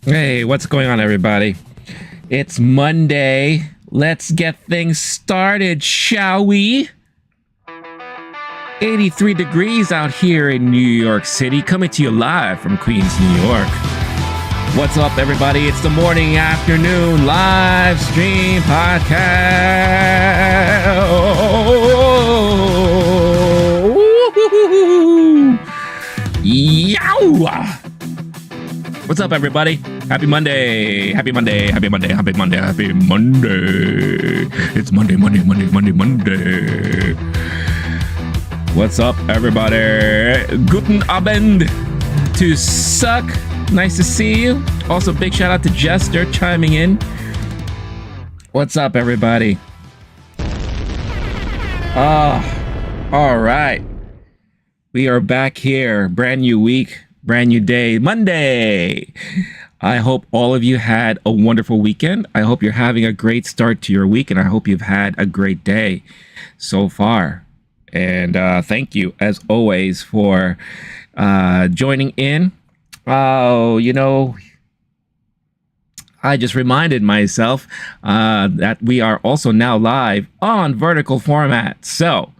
Hey, what's going on, everybody? It's Monday. Let's get things started, shall we? 83 degrees out here in New York City, coming to you live from Queens, New York. What's up, everybody? It's the morning afternoon live stream podcast. Yow! What's up, everybody? Happy Monday. Happy Monday. Happy Monday. Happy Monday. Happy Monday. It's Monday. What's up, everybody? Guten Abend to Suck. Nice to see you. Also, big shout out to Jester chiming in. What's up, everybody? All right. We are back here. Brand new week. Brand new day, Monday. I hope all of you had a wonderful weekend. I hope you're having a great start to your week, and I hope you've had a great day so far. And thank you, as always, for joining in. Oh, I just reminded myself that we are also now live on vertical format. So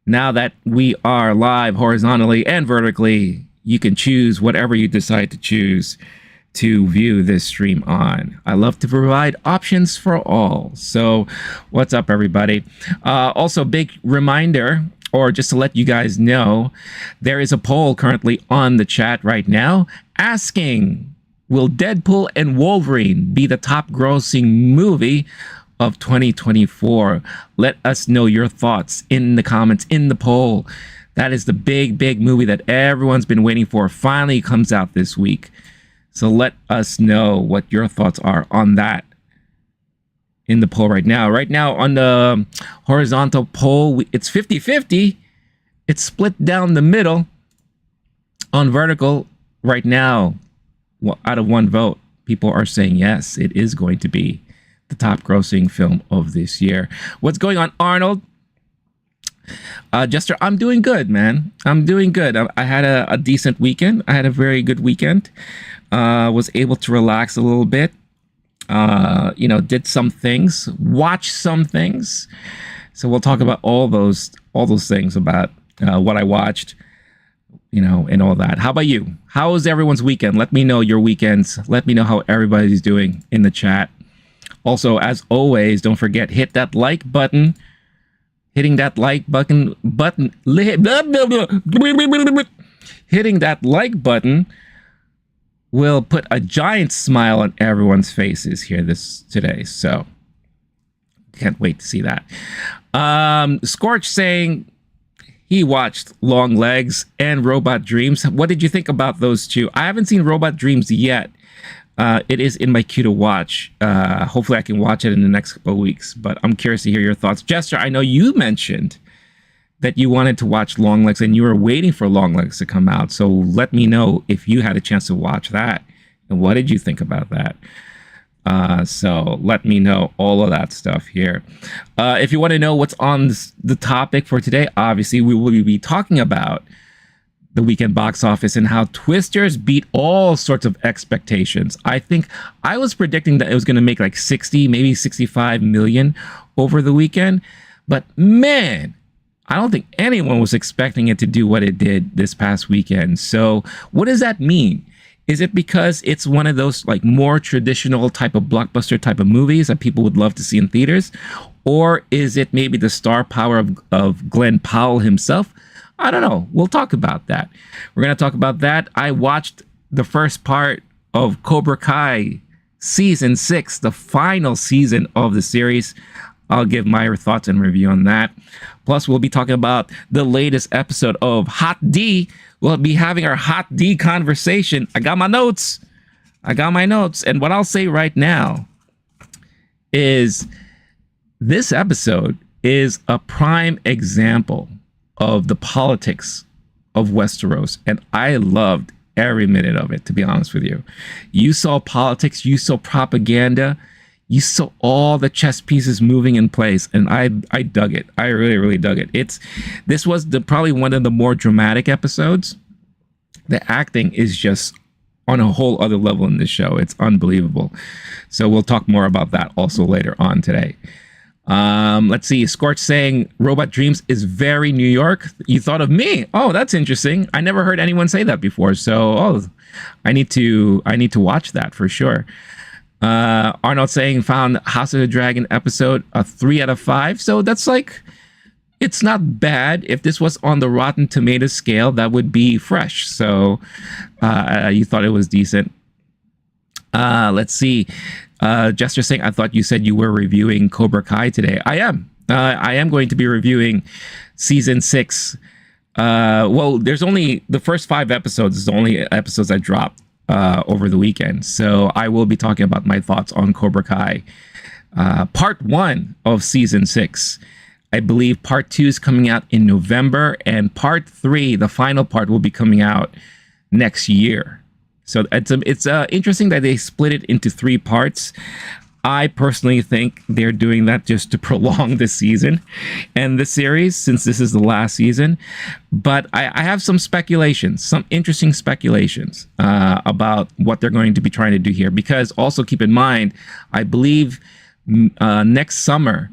now that we are live horizontally and vertically, you can choose whatever you decide to choose to view this stream on. I love to provide options for all. So what's up, everybody? Also, big reminder, or just to let you guys know, there is a poll currently on the chat right now asking, will Deadpool and Wolverine be the top grossing movie of 2024? Let us know your thoughts in the comments, in the poll. That is the big movie that everyone's been waiting for. Finally comes out this week. So let us know what your thoughts are on that in the poll right now. Right now on the horizontal poll, it's 50-50. It's split down the middle. On vertical, right now, out of one vote, people are saying yes, it is going to be the top grossing film of this year. What's going on, Arnold? Jester, I'm doing good, man. I'm doing good. I had a decent weekend. I had a very good weekend. Was able to relax a little bit. Did some things, watched some things. So we'll talk about all those things about what I watched, and all that. How about you? How was everyone's weekend? Let me know your weekends. Let me know how everybody's doing in the chat. Also, as always, don't forget, hit that like button. Hitting that like button, hitting that like button will put a giant smile on everyone's faces here today. So can't wait to see that. Scorch saying he watched Long Legs and Robot Dreams. What did you think about those two? I haven't seen Robot Dreams yet. It is in my queue to watch. Hopefully I can watch it in the next couple of weeks, but I'm curious to hear your thoughts. Jester, I know you mentioned that you wanted to watch Long Legs and you were waiting for Long Legs to come out. So let me know if you had a chance to watch that and what did you think about that? So let me know all of that stuff here. If you want to know what's on the topic for today, obviously we will be talking about the weekend box office and how Twisters beat all sorts of expectations. I think I was predicting that it was going to make like 60, maybe 65 million over the weekend. But man, I don't think anyone was expecting it to do what it did this past weekend. So what does that mean? Is it because it's one of those like more traditional type of blockbuster type of movies that people would love to see in theaters? Or is it maybe the star power of Glenn Powell himself? I don't know. We'll talk about that. We're going to talk about that. I watched the first part of Cobra Kai season 6, the final season of the series. I'll give my thoughts and review on that. Plus, we'll be talking about the latest episode of HotD. We'll be having our HotD conversation. I got my notes. And what I'll say right now is this episode is a prime example of the politics of Westeros, and I loved every minute of it, to be honest with you. You saw politics, you saw propaganda, you saw all the chess pieces moving in place, and I dug it. I really dug it. This was probably one of the more dramatic episodes. The acting is just on a whole other level in this show. It's unbelievable. So we'll talk more about that also later on today. Let's see. Scorch saying Robot Dreams is very New York. You thought of me. Oh, that's interesting. I never heard anyone say that before. So, I need to watch that for sure. Arnold saying found House of the Dragon episode a 3 out of 5. So that's like, it's not bad. If this was on the Rotten Tomatoes scale, that would be fresh. So you thought it was decent. Let's see. Jester saying, I thought you said you were reviewing Cobra Kai today. I am. I am going to be reviewing season 6. Well, there's only the first 5 episodes is the only episodes I dropped over the weekend. So I will be talking about my thoughts on Cobra Kai. Part 1 of season 6. I believe part 2 is coming out in November, and part 3, the final part, will be coming out next year. So it's interesting that they split it into 3 parts. I personally think they're doing that just to prolong the season and the series, since this is the last season. But I have some speculations, some interesting speculations about what they're going to be trying to do here. Because also keep in mind, I believe next summer,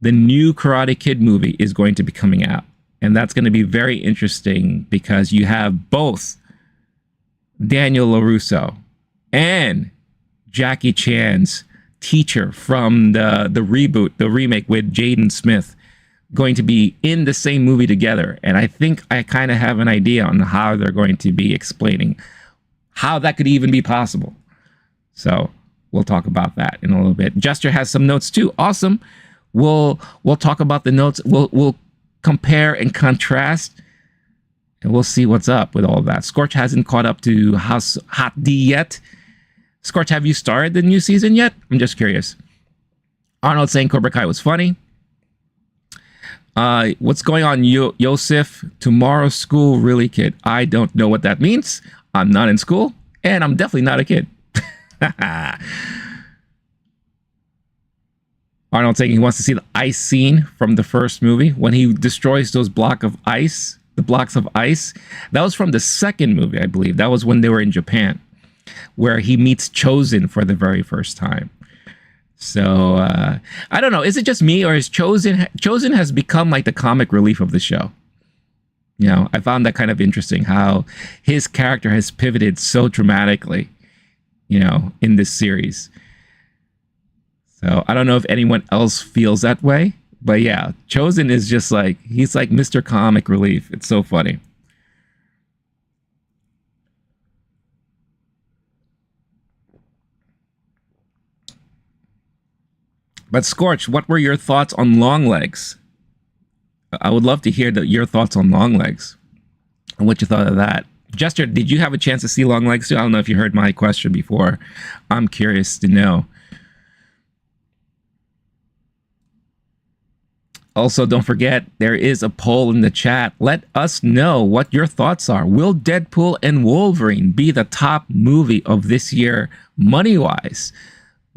the new Karate Kid movie is going to be coming out. And that's going to be very interesting because you have both Daniel LaRusso and Jackie Chan's teacher from the reboot, the remake with Jaden Smith, going to be in the same movie together. And I think I kind of have an idea on how they're going to be explaining how that could even be possible. So we'll talk about that in a little bit. Jester has some notes too. Awesome. We'll talk about the notes. We'll compare and contrast, and we'll see what's up with all of that. Scorch hasn't caught up to HotD yet. Scorch, have you started the new season yet? I'm just curious. Arnold saying Cobra Kai was funny. What's going on, Yosef? Tomorrow's school, really, kid? I don't know what that means. I'm not in school, and I'm definitely not a kid. Arnold saying he wants to see the ice scene from the first movie when he destroys those blocks of ice. That was from the second movie, I believe. That was when they were in Japan, where he meets Chosen for the very first time. So I don't know. Is it just me, or is Chosen has become like the comic relief of the show? You know, I found that kind of interesting how his character has pivoted so dramatically, you know, in this series. So I don't know if anyone else feels that way, but yeah, Chosen is just like, he's like Mr. Comic Relief. It's so funny. But Scorch, what were your thoughts on Longlegs? I would love to hear your thoughts on Longlegs and what you thought of that. Jester, did you have a chance to see Longlegs too? I don't know if you heard my question before. I'm curious to know. Also, don't forget, there is a poll in the chat. Let us know what your thoughts are. Will Deadpool and Wolverine be the top movie of this year, money-wise?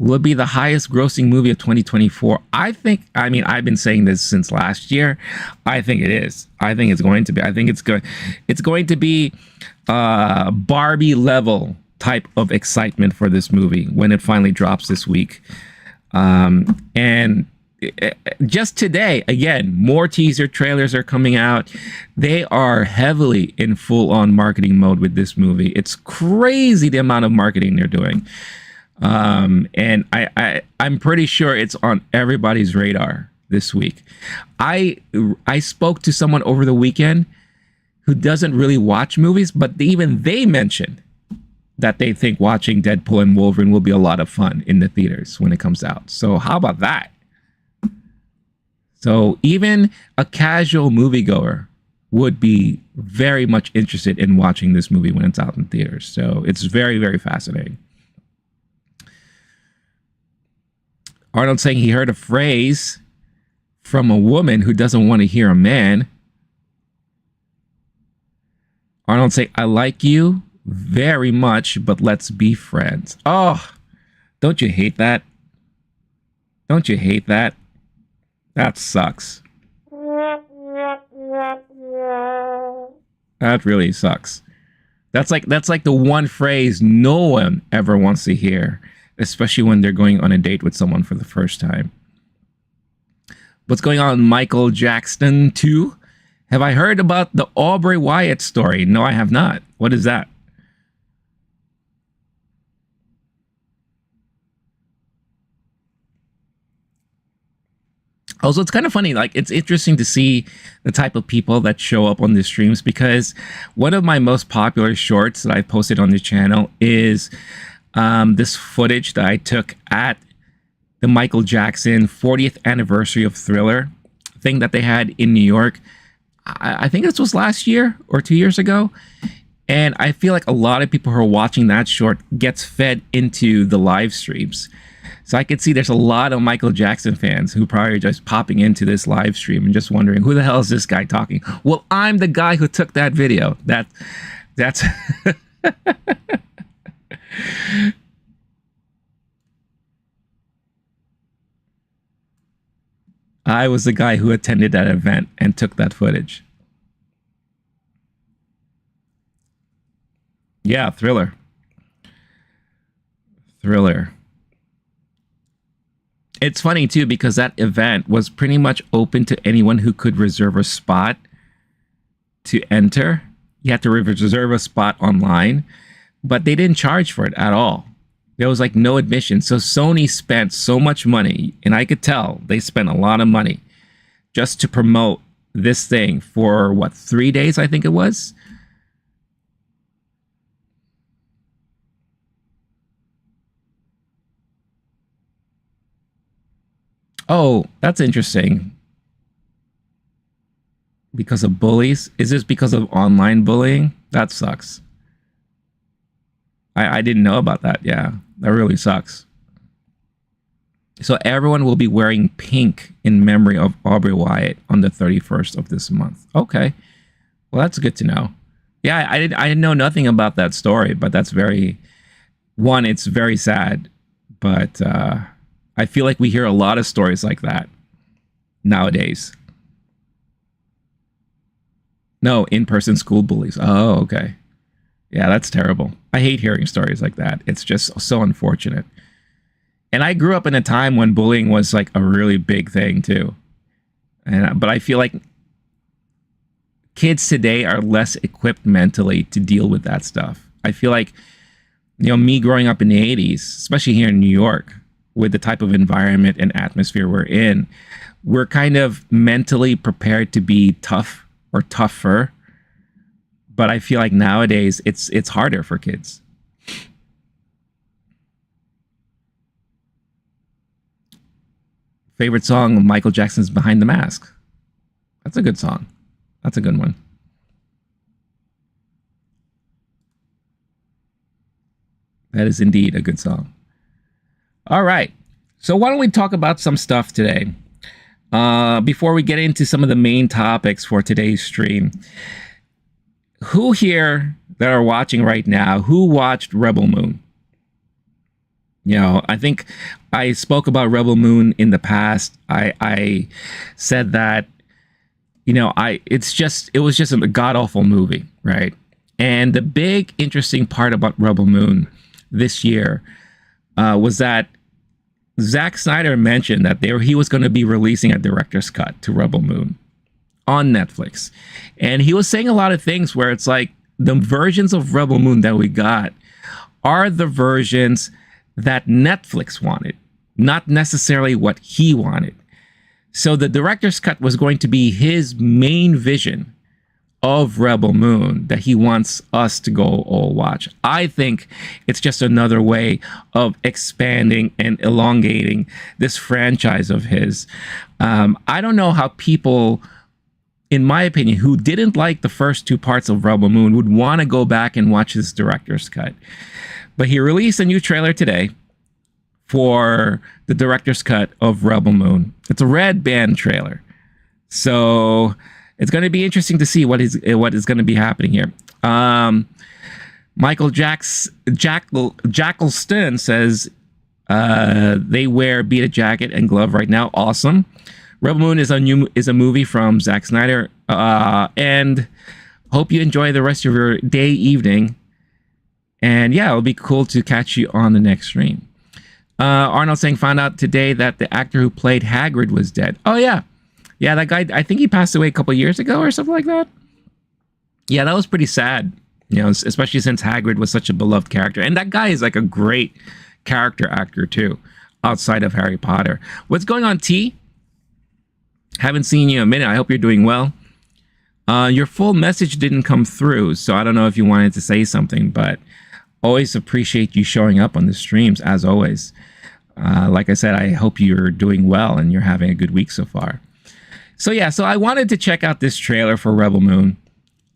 Will it be the highest grossing movie of 2024? I've been saying this since last year. I think it is. I think it's going to be. I think it's good. It's going to be Barbie level type of excitement for this movie when it finally drops this week. And just today, again, more teaser trailers are coming out. They are heavily in full-on marketing mode with this movie. It's crazy the amount of marketing they're doing. And I'm pretty sure it's on everybody's radar this week. I spoke to someone over the weekend who doesn't really watch movies, but even they mentioned that they think watching Deadpool and Wolverine will be a lot of fun in the theaters when it comes out. So how about that? So even a casual moviegoer would be very much interested in watching this movie when it's out in theaters. So it's very, very fascinating. Arnold saying he heard a phrase from a woman who doesn't want to hear a man. Arnold saying, I like you very much, but let's be friends. Oh, don't you hate that? Don't you hate that? That sucks. That really sucks. That's like the one phrase no one ever wants to hear, especially when they're going on a date with someone for the first time. What's going on, Michael Jackson 2? Have I heard about the Aubrey Wyatt story? No, I have not. What is that? Also, it's kind of funny. Like, it's interesting to see the type of people that show up on the streams, because one of my most popular shorts that I posted on the channel is this footage that I took at the Michael Jackson 40th anniversary of Thriller thing that they had in New York. I think this was last year or 2 years ago. And I feel like a lot of people who are watching that short gets fed into the live streams. So I could see there's a lot of Michael Jackson fans who probably are just popping into this live stream and just wondering, who the hell is this guy talking? Well, I'm the guy who took that video. That's I was the guy who attended that event and took that footage. Yeah, Thriller. It's funny too, because that event was pretty much open to anyone who could reserve a spot to enter. You had to reserve a spot online, but they didn't charge for it at all. There was like no admission. So Sony spent so much money, and I could tell they spent a lot of money just to promote this thing for what, 3 days, I think it was. Oh, that's interesting. Because of bullies? Is this because of online bullying? That sucks. I didn't know about that. Yeah, that really sucks. So everyone will be wearing pink in memory of Aubrey Wyatt on the 31st of this month. Okay. Well, that's good to know. Yeah, I didn't know nothing about that story, but that's it's very sad. But I feel like we hear a lot of stories like that nowadays. No, in-person school bullies. Oh, okay. Yeah, that's terrible. I hate hearing stories like that. It's just so unfortunate. And I grew up in a time when bullying was like a really big thing too. But I feel like kids today are less equipped mentally to deal with that stuff. I feel like, me growing up in the 80s, especially here in New York, with the type of environment and atmosphere we're in, we're kind of mentally prepared to be tough or tougher. But I feel like nowadays it's harder for kids. Favorite song of Michael Jackson's Behind the Mask. That's a good song. That's a good one. That is indeed a good song. All right. So why don't we talk about some stuff today? Before we get into some of the main topics for today's stream. Who here that are watching right now, who watched Rebel Moon? I think I spoke about Rebel Moon in the past. I said that, it was just a god-awful movie, right? And the big interesting part about Rebel Moon this year was that Zack Snyder mentioned that he was going to be releasing a director's cut to Rebel Moon on Netflix. And he was saying a lot of things where it's like the versions of Rebel Moon that we got are the versions that Netflix wanted, not necessarily what he wanted. So the director's cut was going to be his main vision of Rebel Moon that he wants us to go all watch. I think it's just another way of expanding and elongating this franchise of his. I don't know how people, in my opinion, who didn't like the first two parts of Rebel Moon would want to go back and watch this director's cut. But he released a new trailer today for the director's cut of Rebel Moon. It's a red band trailer. So it's going to be interesting to see what is going to be happening here. Michael Jackleston says they wear beaded jacket and glove right now. Awesome. Rebel Moon is a movie from Zack Snyder, and Hope you enjoy the rest of your day, evening. And yeah, it'll be cool to catch you on the next stream. Arnold saying, found out today that the actor who played Hagrid was dead. Oh, yeah. Yeah, that guy, I think he passed away a couple years ago or something like that. Yeah, that was pretty sad. You know, especially since Hagrid was such a beloved character. And that guy is like a great character actor, too, outside of Harry Potter. What's going on, T? Haven't seen you in a minute. I hope you're doing well. Your full message didn't come through, so I don't know if you wanted to say something, but always appreciate you showing up on the streams, as always. Like I said, I hope you're doing well and you're having a good week so far. So yeah, so I wanted to check out this trailer for Rebel Moon.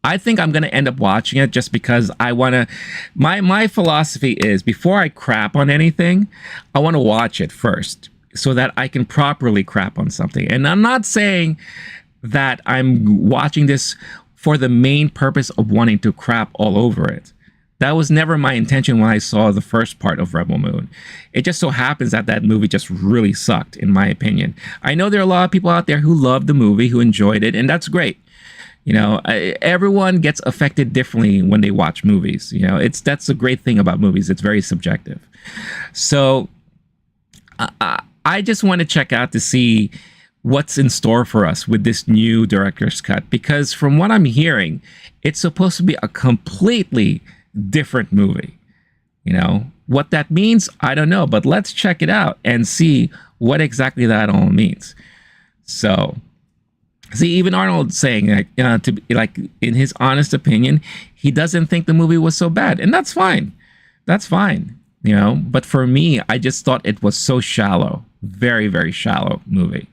I think I'm going to end up watching it just because I want to... My philosophy is, before I crap on anything, I want to watch it first so that I can properly crap on something. And I'm not saying that I'm watching this for the main purpose of wanting to crap all over it. That was never my intention when I saw the first part of Rebel Moon. It just so happens that that movie just really sucked, in my opinion. I know there are a lot of people out there who loved the movie, who enjoyed it, and that's great. You know, everyone gets affected differently when they watch movies. You know, that's a great thing about movies. It's very subjective. So I just want to check out to see what's in store for us with this new director's cut, because from what I'm hearing, it's supposed to be a completely different movie. You know, what that means, I don't know, but let's check it out and see what exactly that all means. So, see, even Arnold saying, like, in his honest opinion, he doesn't think the movie was so bad, and that's fine. That's fine, you know. But for me, I just thought it was so shallow, very, very shallow movie.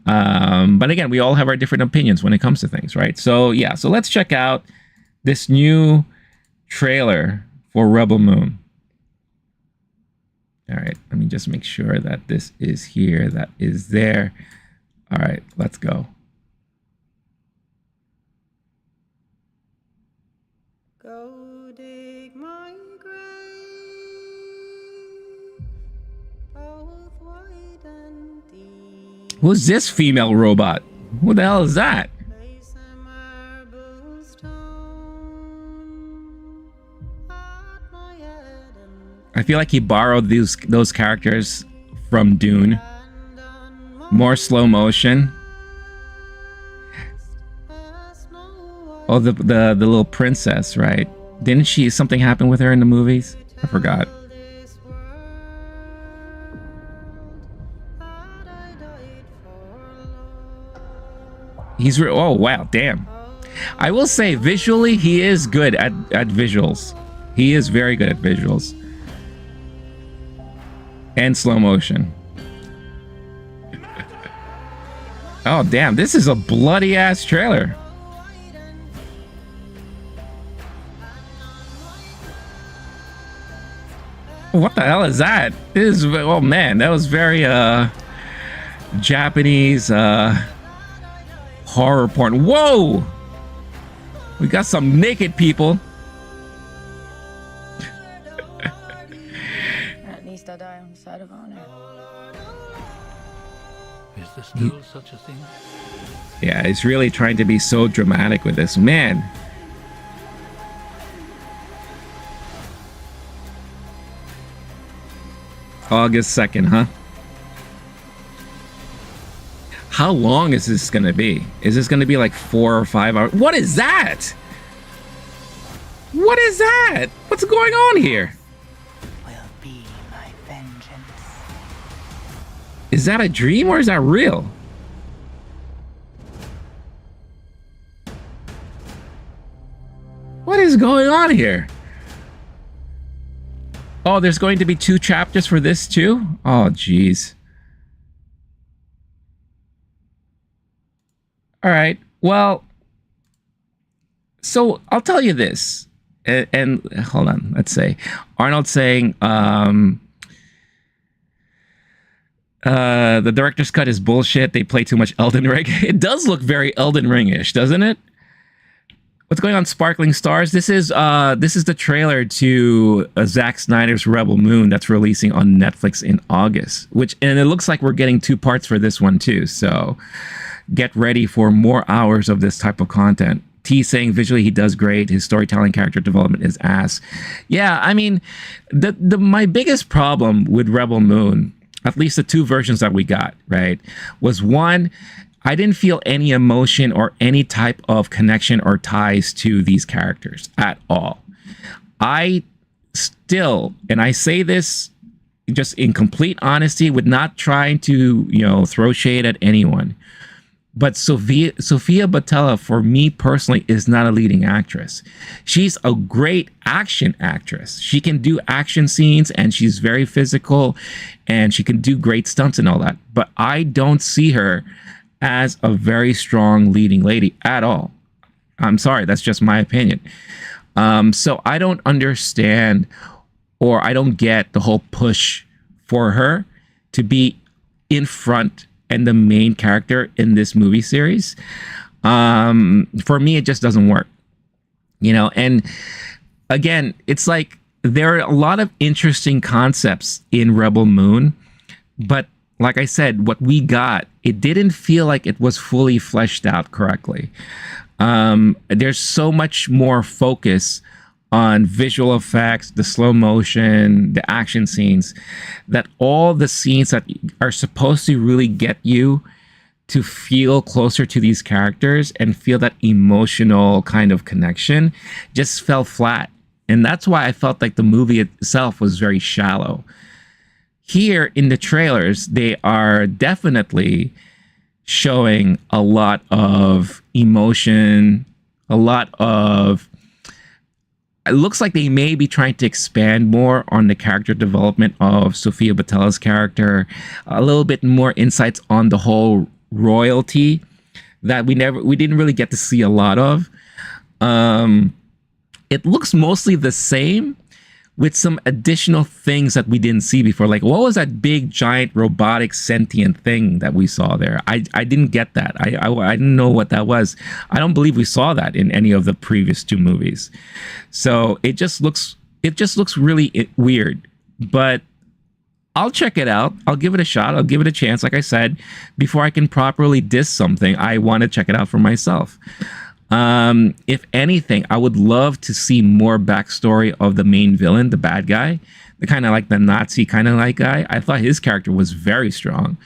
But again, we all have our different opinions when it comes to things, right? So yeah, so let's check out this new trailer for Rebel Moon. All right, let me just make sure that this is here, that is there. All right, let's go. Go dig my grave, both wide and deep. Who's this female robot? Who the hell is that? Place a marble stone at my head and I feel like he borrowed those characters from Dune. More slow motion. Oh, the little princess, right? Didn't something happen with her in the movies? I forgot. Oh wow, damn. I will say visually he is good at visuals. He is very good at visuals. And slow motion. Oh damn, this is a bloody ass trailer. What the hell is that? This is, oh man, that was very Japanese horror porn. Whoa! We got some naked people. At least I die on the side of honor. Is there still such a thing? Yeah, he's really trying to be so dramatic with this. Man. August 2nd, huh? How long is this going to be? Is this going to be like 4 or 5 hours? What is that? What is that? What's going on here? Will be my vengeance. Is that a dream or is that real? What is going on here? Oh, there's going to be 2 chapters for this too? Oh, geez. All right. Well, so I'll tell you this. And hold on. Let's say Arnold saying the director's cut is bullshit. They play too much Elden Ring. It does look very Elden Ring-ish, doesn't it? What's going on, Sparkling Stars? This is the trailer to Zack Snyder's Rebel Moon that's releasing on Netflix in August. And it looks like we're getting 2 parts for this one too. So get ready for more hours of this type of content T saying visually he does great. His storytelling, character development is ass. Yeah, I mean, the my biggest problem with Rebel Moon, at least the two versions that we got, right, was one, I didn't feel any emotion or any type of connection or ties to these characters at all. I still, and I say this just in complete honesty, with not trying to, throw shade at anyone, but Sofia Boutella, for me personally, is not a leading actress. She's a great action actress. She can do action scenes, and she's very physical, and she can do great stunts and all that. But I don't see her as a very strong leading lady at all. I'm sorry, that's just my opinion. So I don't understand, or I don't get the whole push for her to be in front and the main character in this movie series. For me, it just doesn't work, and again, it's like there are a lot of interesting concepts in Rebel Moon, but like I said, what we got, it didn't feel like it was fully fleshed out correctly. There's so much more focus on visual effects, the slow motion, the action scenes, that all the scenes that are supposed to really get you to feel closer to these characters and feel that emotional kind of connection just fell flat. And that's why I felt like the movie itself was very shallow. Here in the trailers, they are definitely showing a lot of emotion, a lot of... It looks like they may be trying to expand more on the character development of Sofia Boutella's character, a little bit more insights on the whole royalty that we didn't really get to see a lot of. It looks mostly the same, with some additional things that we didn't see before. Like, what was that big, giant, robotic, sentient thing that we saw there? I didn't get that. I didn't know what that was. I don't believe we saw that in any of the previous two movies. So it just looks really weird. But I'll check it out. I'll give it a shot. I'll give it a chance. Like I said, before I can properly diss something, I want to check it out for myself. If anything, I would love to see more backstory of the main villain, the bad guy, the kind of like the Nazi kind of like guy. I thought his character was very strong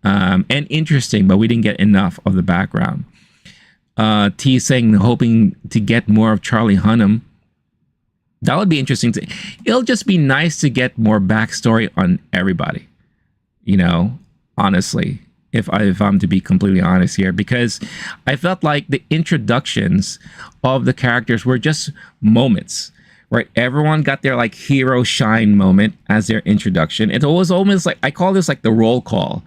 and interesting, but we didn't get enough of the background. T saying, hoping to get more of Charlie Hunnam. That would be interesting. It'll just be nice to get more backstory on everybody, honestly. If I'm to be completely honest here, because I felt like the introductions of the characters were just moments, right? Everyone got their like hero shine moment as their introduction. It was almost like, I call this like the roll call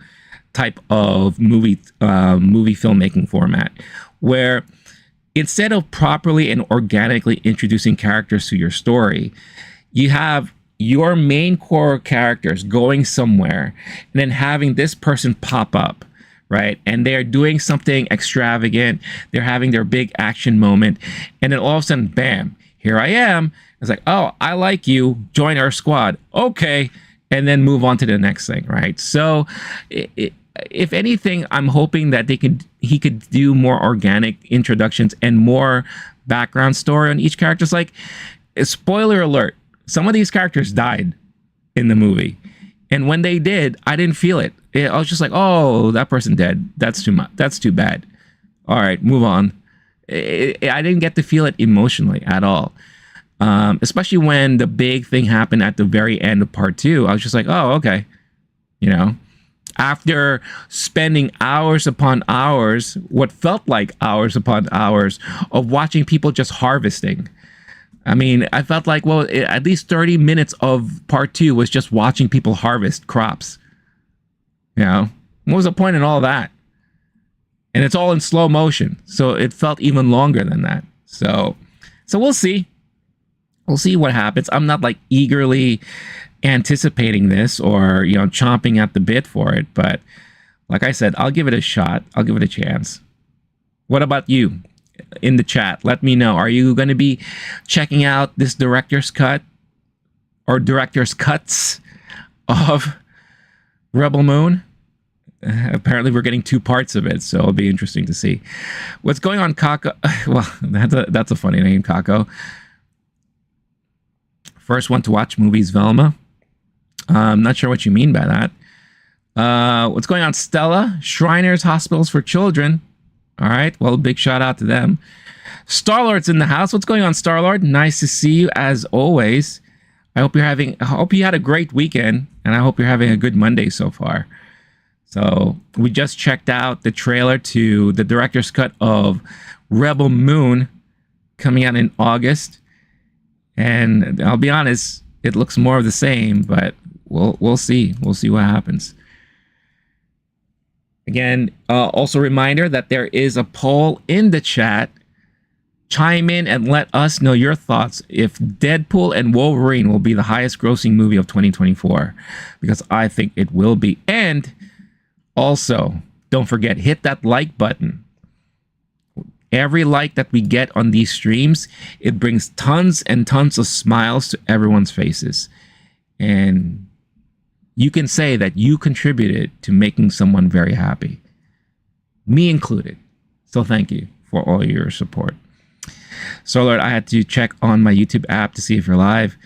type of movie filmmaking format, where instead of properly and organically introducing characters to your story, you have your main core characters going somewhere and then having this person pop up, right? And they're doing something extravagant. They're having their big action moment. And then all of a sudden, bam, here I am. It's like, oh, I like you. Join our squad. Okay. And then move on to the next thing, right? So if anything, I'm hoping that he could do more organic introductions and more background story on each character. It's like, spoiler alert, some of these characters died in the movie. And when they did, I didn't feel it. I was just like, oh, that person dead. That's too much. That's too bad. All right, move on. I didn't get to feel it emotionally at all. Especially when the big thing happened at the very end of part 2. I was just like, oh, okay. After spending hours upon hours, what felt like hours upon hours of watching people just harvesting. I mean, I felt like, well, at least 30 minutes of part 2 was just watching people harvest crops. What was the point in all that? And it's all in slow motion. So it felt even longer than that. So we'll see. We'll see what happens. I'm not like eagerly anticipating this or, chomping at the bit for it. But like I said, I'll give it a shot. I'll give it a chance. What about you? In the chat, let me know. Are you going to be checking out this director's cut or director's cuts of Rebel Moon? Apparently, we're getting 2 parts of it, so it'll be interesting to see what's going on. Kako, well, that's a funny name, Kako. First one to watch movies, Velma. I'm not sure what you mean by that. What's going on, Stella? Shriners Hospitals for Children. All right, well, big shout out to them. Star-Lord's in the house. What's going on, Star-Lord? Nice to see you as always. I hope you had a great weekend, and I hope you're having a good Monday so far. So we just checked out the trailer to the director's cut of Rebel Moon coming out in August. And I'll be honest, it looks more of the same, but we'll see. We'll see what happens. Again, also a reminder that there is a poll in the chat. Chime in and let us know your thoughts if Deadpool and Wolverine will be the highest grossing movie of 2024, because I think it will be. And also, don't forget, hit that like button. Every like that we get on these streams, it brings tons and tons of smiles to everyone's faces. And you can say that you contributed to making someone very happy. Me included. So thank you for all your support. So, Lord, I had to check on my YouTube app to see if you're live.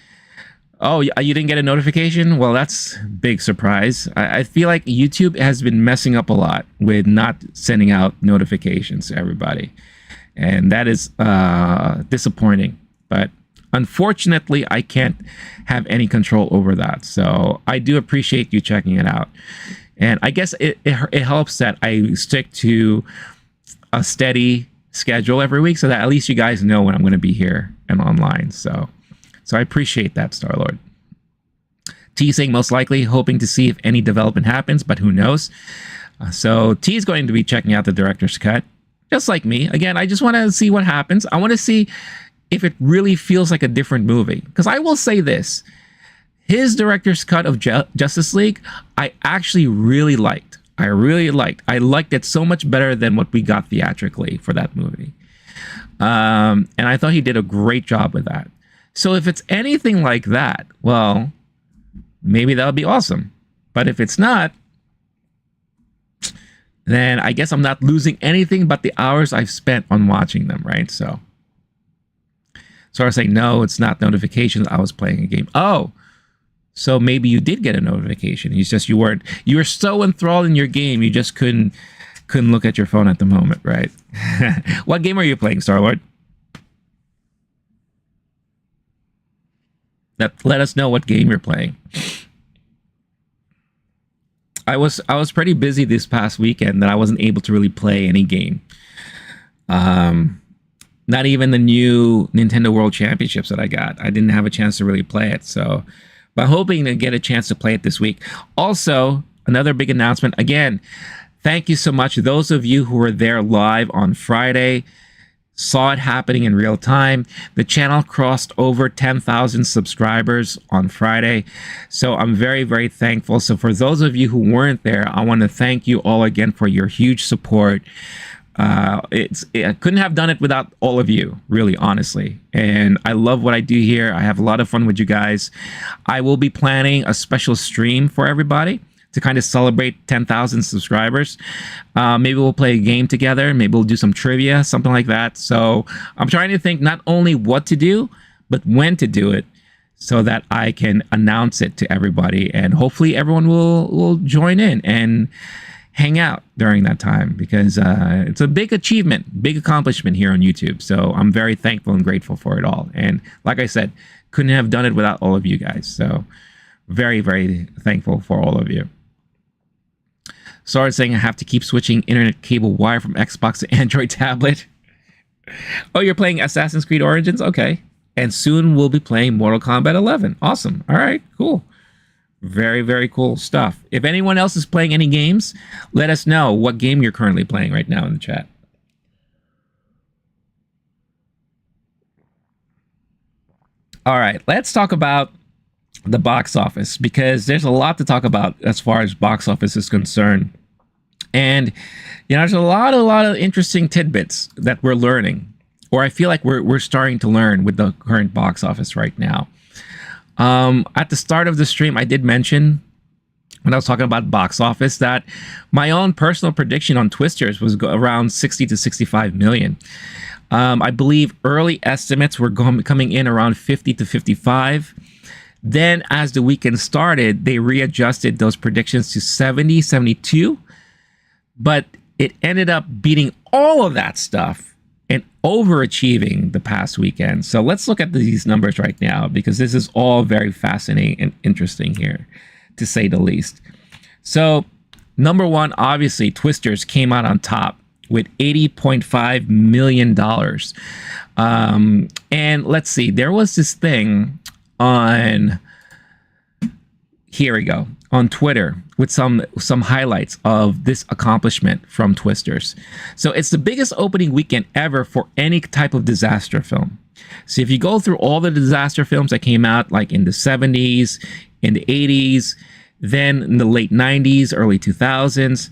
Oh, you didn't get a notification? Well, that's a big surprise. I feel like YouTube has been messing up a lot with not sending out notifications to everybody. And that is disappointing. But unfortunately, I can't have any control over that. So I do appreciate you checking it out. And I guess it helps that I stick to a steady schedule every week so that at least you guys know when I'm going to be here and online. So I appreciate that, Star-Lord. T saying most likely, hoping to see if any development happens, but who knows? So T is going to be checking out the director's cut, just like me. Again, I just want to see what happens. I want to see if it really feels like a different movie. Because I will say this, his director's cut of Justice League, I actually really liked. I liked it so much better than what we got theatrically for that movie. And I thought he did a great job with that. So if it's anything like that, well, maybe that would be awesome. But if it's not, then I guess I'm not losing anything but the hours I've spent on watching them, right? So I was saying, no, it's not notifications. I was playing a game. Oh, so maybe you did get a notification. It's just you were so enthralled in your game, you just couldn't look at your phone at the moment, right? What game are you playing, Star-Lord? Let us know what game you're playing. I was pretty busy this past weekend that I wasn't able to really play any game. Not even the new Nintendo World Championships that I got. I didn't have a chance to really play it. So, but hoping to get a chance to play it this week. Also, another big announcement. Again, thank you so much. Those of you who were there live on Friday, saw it happening in real time. The channel crossed over 10,000 subscribers on Friday. So I'm very, very thankful. So for those of you who weren't there, I want to thank you all again for your huge support. I couldn't have done it without all of you, really, honestly. And I love what I do here. I have a lot of fun with you guys. I will be planning a special stream for everybody to kind of celebrate 10,000 subscribers. Maybe we'll play a game together. Maybe we'll do some trivia, something like that. So I'm trying to think not only what to do, but when to do it so that I can announce it to everybody. And hopefully everyone will join in and hang out during that time, because it's a big achievement, big accomplishment here on YouTube. So I'm very thankful and grateful for it all. And like I said, couldn't have done it without all of you guys. So very, very thankful for all of you. Sorry, saying I have to keep switching internet cable wire from Xbox to Android tablet. Oh, you're playing Assassin's Creed Origins? Okay. And soon we'll be playing Mortal Kombat 11. Awesome. All right, cool. Very, very cool stuff. If anyone else is playing any games, let us know what game you're currently playing right now in the chat. All right, let's talk about the box office, because there's a lot to talk about as far as box office is concerned. And you know, there's a lot of interesting tidbits that we're learning, or I feel like we're starting to learn with the current box office right now. At the start of the stream, I did mention when I was talking about box office, that my own personal prediction on Twisters was around 60 to 65 million. I believe early estimates were coming in around 50 to 55. Then as the weekend started, they readjusted those predictions to 70, 72. But it ended up beating all of that stuff and overachieving the past weekend. So let's look at these numbers right now, because this is all very fascinating and interesting here, to say the least. So number one, obviously, Twisters came out on top with $80.5 million. And let's see, there was this thing on, here we go, on Twitter with some highlights of this accomplishment from Twisters. So it's the biggest opening weekend ever for any type of disaster film. So if you go through all the disaster films that came out like in the 70s, in the 80s, then in the late 90s, early 2000s,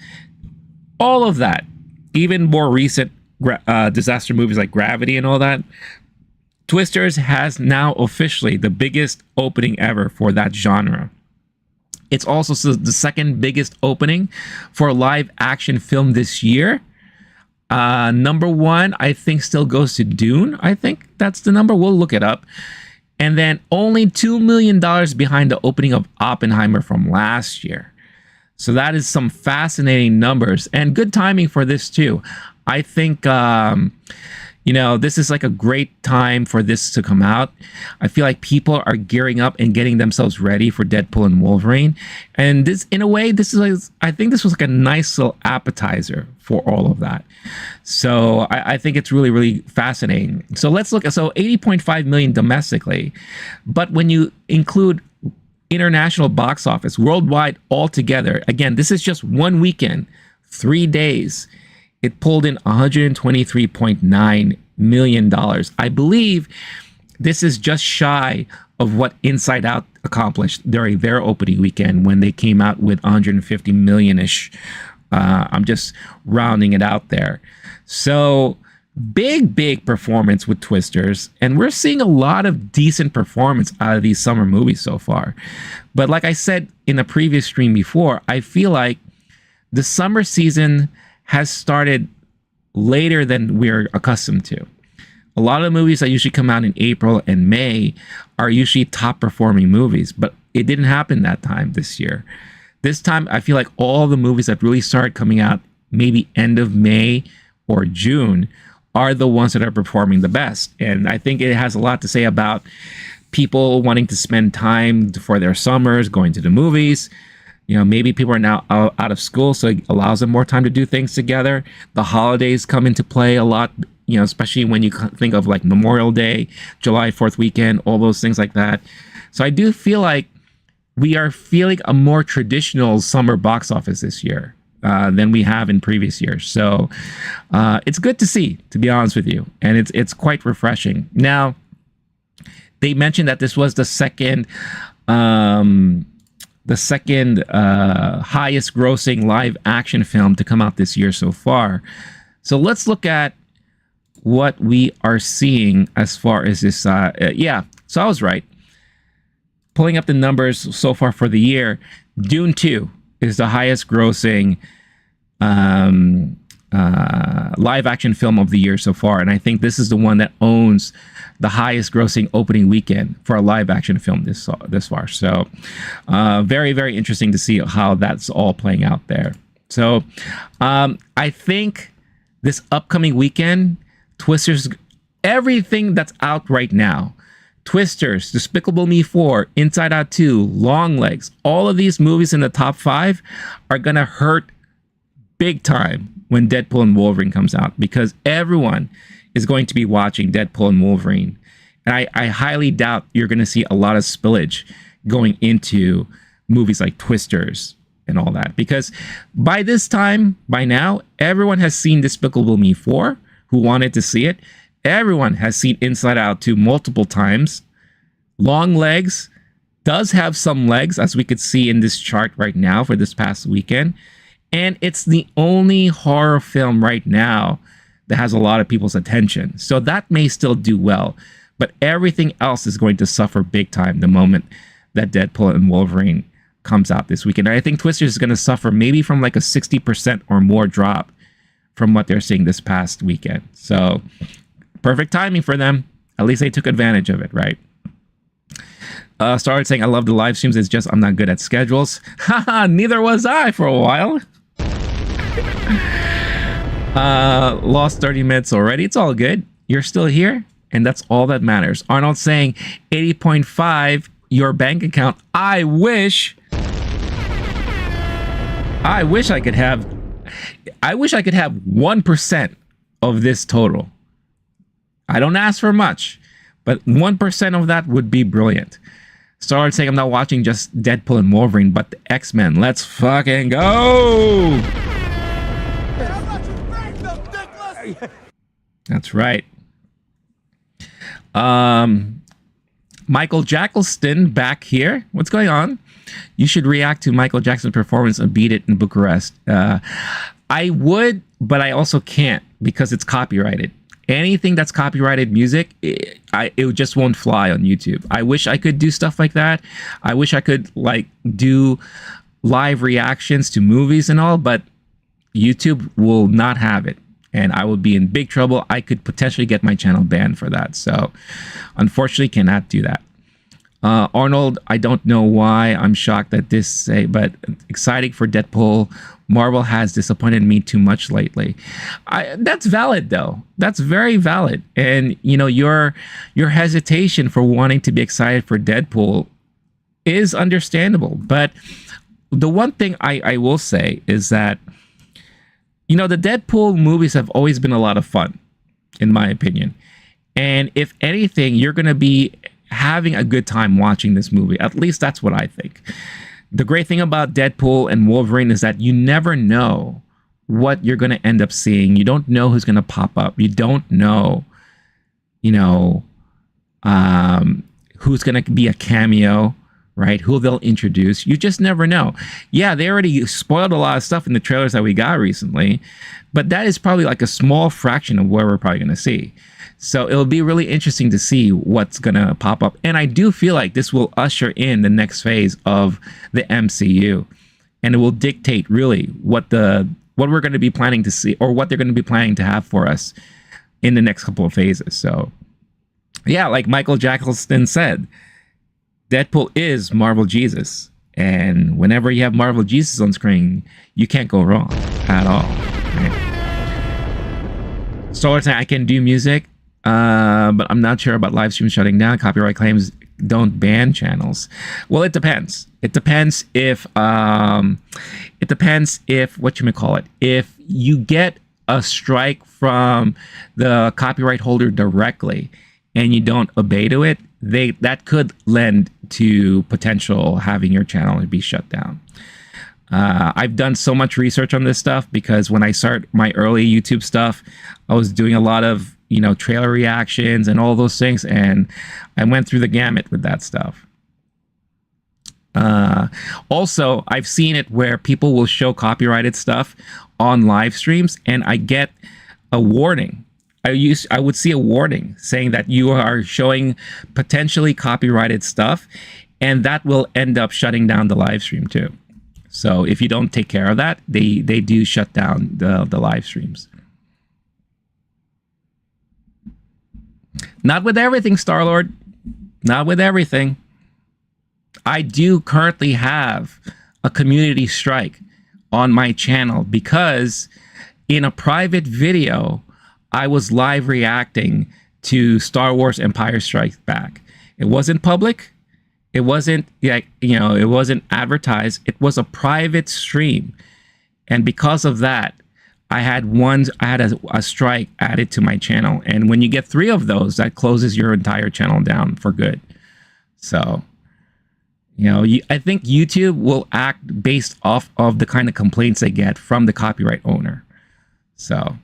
all of that, even more recent disaster movies like Gravity and all that, Twisters has now officially the biggest opening ever for that genre. It's also the second biggest opening for a live action film this year. Number one, I think, still goes to Dune. I think that's the number. We'll look it up. And then only $2 million behind the opening of Oppenheimer from last year. So that is some fascinating numbers and good timing for this too. I think, this is like a great time for this to come out. I feel like people are gearing up and getting themselves ready for Deadpool and Wolverine. And this, in a way, I think this was like a nice little appetizer for all of that. So I think it's really, really fascinating. So let's look at, so 80.5 million domestically, but when you include international box office worldwide altogether, again, this is just one weekend, 3 days, it pulled in $123.9 million. I believe this is just shy of what Inside Out accomplished during their opening weekend when they came out with 150 million-ish. I'm just rounding it out there. So big performance with Twisters, and we're seeing a lot of decent performance out of these summer movies so far. But like I said in a previous stream before, I feel like the summer season has started later than we're accustomed to. A lot of the movies that usually come out in April and May are usually top performing movies, but it didn't happen that time this year. This time, I feel like all the movies that really started coming out maybe end of May or June are the ones that are performing the best. And I think it has a lot to say about people wanting to spend time for their summers, going to the movies. Maybe people are now out of school, so it allows them more time to do things together. The holidays come into play a lot, especially when you think of like Memorial Day, July 4th weekend, all those things like that. So I do feel like we are feeling a more traditional summer box office this year than we have in previous years. So it's good to see, to be honest with you. And it's quite refreshing. Now, they mentioned that this was the second highest grossing live action film to come out this year so far. So let's look at what we are seeing as far as this. So I was right. Pulling up the numbers so far for the year, Dune 2 is the highest grossing live action film of the year so far. And I think this is the one that owns the highest grossing opening weekend for a live action film this far. So very, very interesting to see how that's all playing out there. So I think this upcoming weekend, Twisters, everything that's out right now, Twisters, Despicable Me 4, Inside Out 2, Longlegs, all of these movies in the top 5 are going to hurt big time when Deadpool and Wolverine comes out, because everyone is going to be watching Deadpool and Wolverine. And I highly doubt you're going to see a lot of spillage going into movies like Twisters and all that, because by this time, by now, everyone has seen Despicable Me 4 who wanted to see it. Everyone has seen Inside Out 2 multiple times. Longlegs does have some legs, as we could see in this chart right now for this past weekend. And it's the only horror film right now that has a lot of people's attention. So that may still do well, but everything else is going to suffer big time the moment that Deadpool and Wolverine comes out this weekend. I think Twister is going to suffer maybe from like a 60% or more drop from what they're seeing this past weekend. So perfect timing for them. At least they took advantage of it, right? Started saying, I love the live streams. It's just I'm not good at schedules. Haha, neither was I for a while. Lost 30 minutes already. It's all good. You're still here, and that's all that matters. Arnold saying 80.5 your bank account. I wish I could have 1% of this total. I don't ask for much, but 1% of that would be brilliant. Started saying I'm not watching just Deadpool and Wolverine, but the X-Men. Let's fucking go! That's right. Michael Jackelston back here. What's going on? You should react to Michael Jackson's performance of Beat It in Bucharest. I would, but I also can't because it's copyrighted. Anything that's copyrighted music, it just won't fly on YouTube. I wish I could do stuff like that. I wish I could like do live reactions to movies and all, but YouTube will not have it. And I would be in big trouble. I could potentially get my channel banned for that. So unfortunately cannot do that. Arnold, I don't know why I'm shocked at this, but exciting for Deadpool. Marvel has disappointed me too much lately. That's valid though. That's very valid. And you know, your hesitation for wanting to be excited for Deadpool is understandable. But the one thing I will say is that, you know, the Deadpool movies have always been a lot of fun, in my opinion. And if anything, you're going to be having a good time watching this movie. At least that's what I think. The great thing about Deadpool and Wolverine is that you never know what you're going to end up seeing. You don't know who's going to pop up. You don't know, you know, who's going to be a cameo, right? Who they'll introduce. You just never know. Yeah, they already spoiled a lot of stuff in the trailers that we got recently, but that is probably like a small fraction of where we're probably going to see. So it'll be really interesting to see what's going to pop up. And I do feel like this will usher in the next phase of the MCU. And it will dictate really what we're going to be planning to see, or what they're going to be planning to have for us in the next couple of phases. So yeah, like Michael Jackson said, Deadpool is Marvel Jesus. And whenever you have Marvel Jesus on screen, you can't go wrong at all. Right? So I can do music. But I'm not sure about live stream shutting down. Copyright claims don't ban channels. Well, it depends. It depends if whatchamacallit, if you get a strike from the copyright holder directly and you don't obey to it, that could lend to potential having your channel be shut down. I've done so much research on this stuff because when I started my early YouTube stuff, I was doing a lot of, you know, trailer reactions and all those things, and I went through the gamut with that stuff. Also, I've seen it where people will show copyrighted stuff on live streams, and I get a warning. I would see a warning saying that you are showing potentially copyrighted stuff, and that will end up shutting down the live stream too. So if you don't take care of that, they do shut down the live streams. Not with everything, Star-Lord. Not with everything. I do currently have a community strike on my channel because in a private video, I was live reacting to Star Wars Empire Strikes Back. It wasn't public. It wasn't, like, you know, it wasn't advertised. It was a private stream. And because of that, I had a strike added to my channel. And when you get 3 of those, that closes your entire channel down for good. So, you know, I think YouTube will act based off of the kind of complaints they get from the copyright owner. So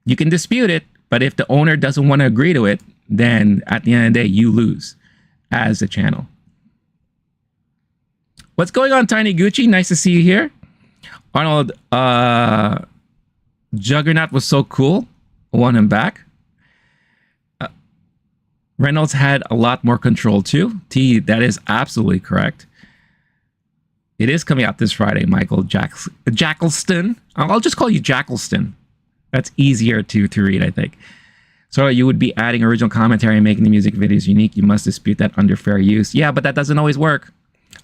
you can dispute it, but if the owner doesn't want to agree to it, then at the end of the day, you lose as a channel. What's going on, Tiny Gucci? Nice to see you here. Arnold, Juggernaut was so cool. I want him back. Reynolds had a lot more control too. T, that is absolutely correct. It is coming out this Friday, Michael Jackleston. I'll just call you Jackleston. That's easier to read, I think. So you would be adding original commentary and making the music videos unique. You must dispute that under fair use. Yeah, but that doesn't always work.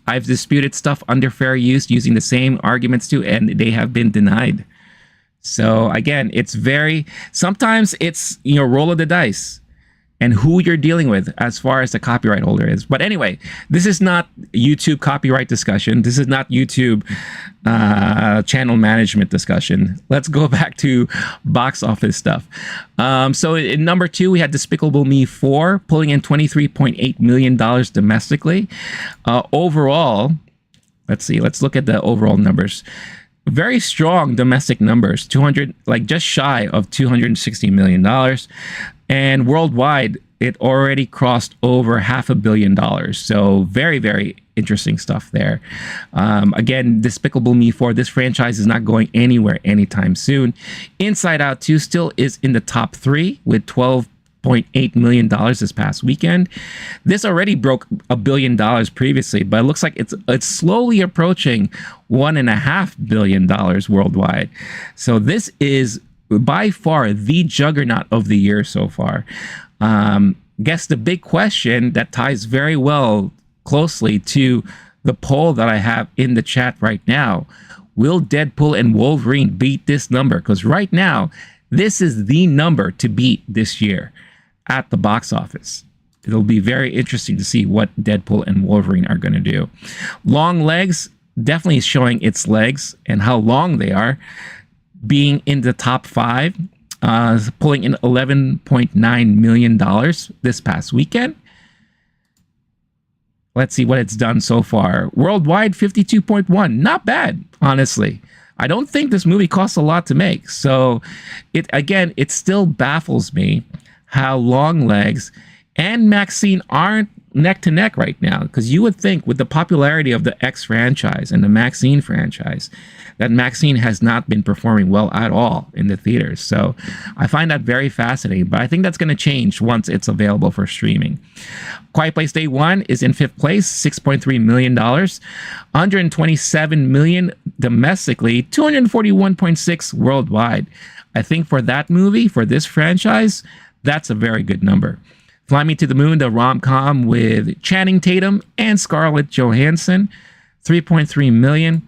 I've disputed stuff under fair use using the same arguments too, and they have been denied. So again, sometimes it's, roll of the dice and who you're dealing with as far as the copyright holder is. But anyway, this is not YouTube copyright discussion. This is not YouTube channel management discussion. Let's go back to box office stuff. So in number 2, we had Despicable Me 4, pulling in $23.8 million domestically. Overall, let's look at the overall numbers. Very strong domestic numbers, just shy of $260 million. And worldwide, it already crossed over $500 million. So very, very interesting stuff there. Again, Despicable Me 4, this franchise is not going anywhere anytime soon. Inside Out 2 still is in the top 3 with $12.8 million this past weekend. This already broke $1 billion previously, but it looks like it's slowly approaching $1.5 billion worldwide. So this is by far the juggernaut of the year so far. Guess the big question that ties very well closely to the poll that I have in the chat right now: will Deadpool and Wolverine beat this number? Because right now, this is the number to beat this year at the box office. It'll be very interesting to see what Deadpool and Wolverine are going to do. Long Legs definitely is showing its legs and how long they are, being in the top 5, pulling in $11.9 million this past weekend. Let's see what it's done so far. Worldwide, 52.1. Not bad, honestly. I don't think this movie costs a lot to make. So it still baffles me how Long Legs and Maxine aren't neck to neck right now, because you would think with the popularity of the X franchise and the Maxine franchise that Maxine has not been performing well at all in the theaters. So I find that very fascinating, but I think that's going to change once it's available for streaming. Quiet Place Day 1 is in 5th place, $6.3 million, $127 million domestically, $241.6 worldwide. I think for that movie, for this franchise, that's a very good number. Fly Me to the Moon, the rom-com with Channing Tatum and Scarlett Johansson, $3.3 million.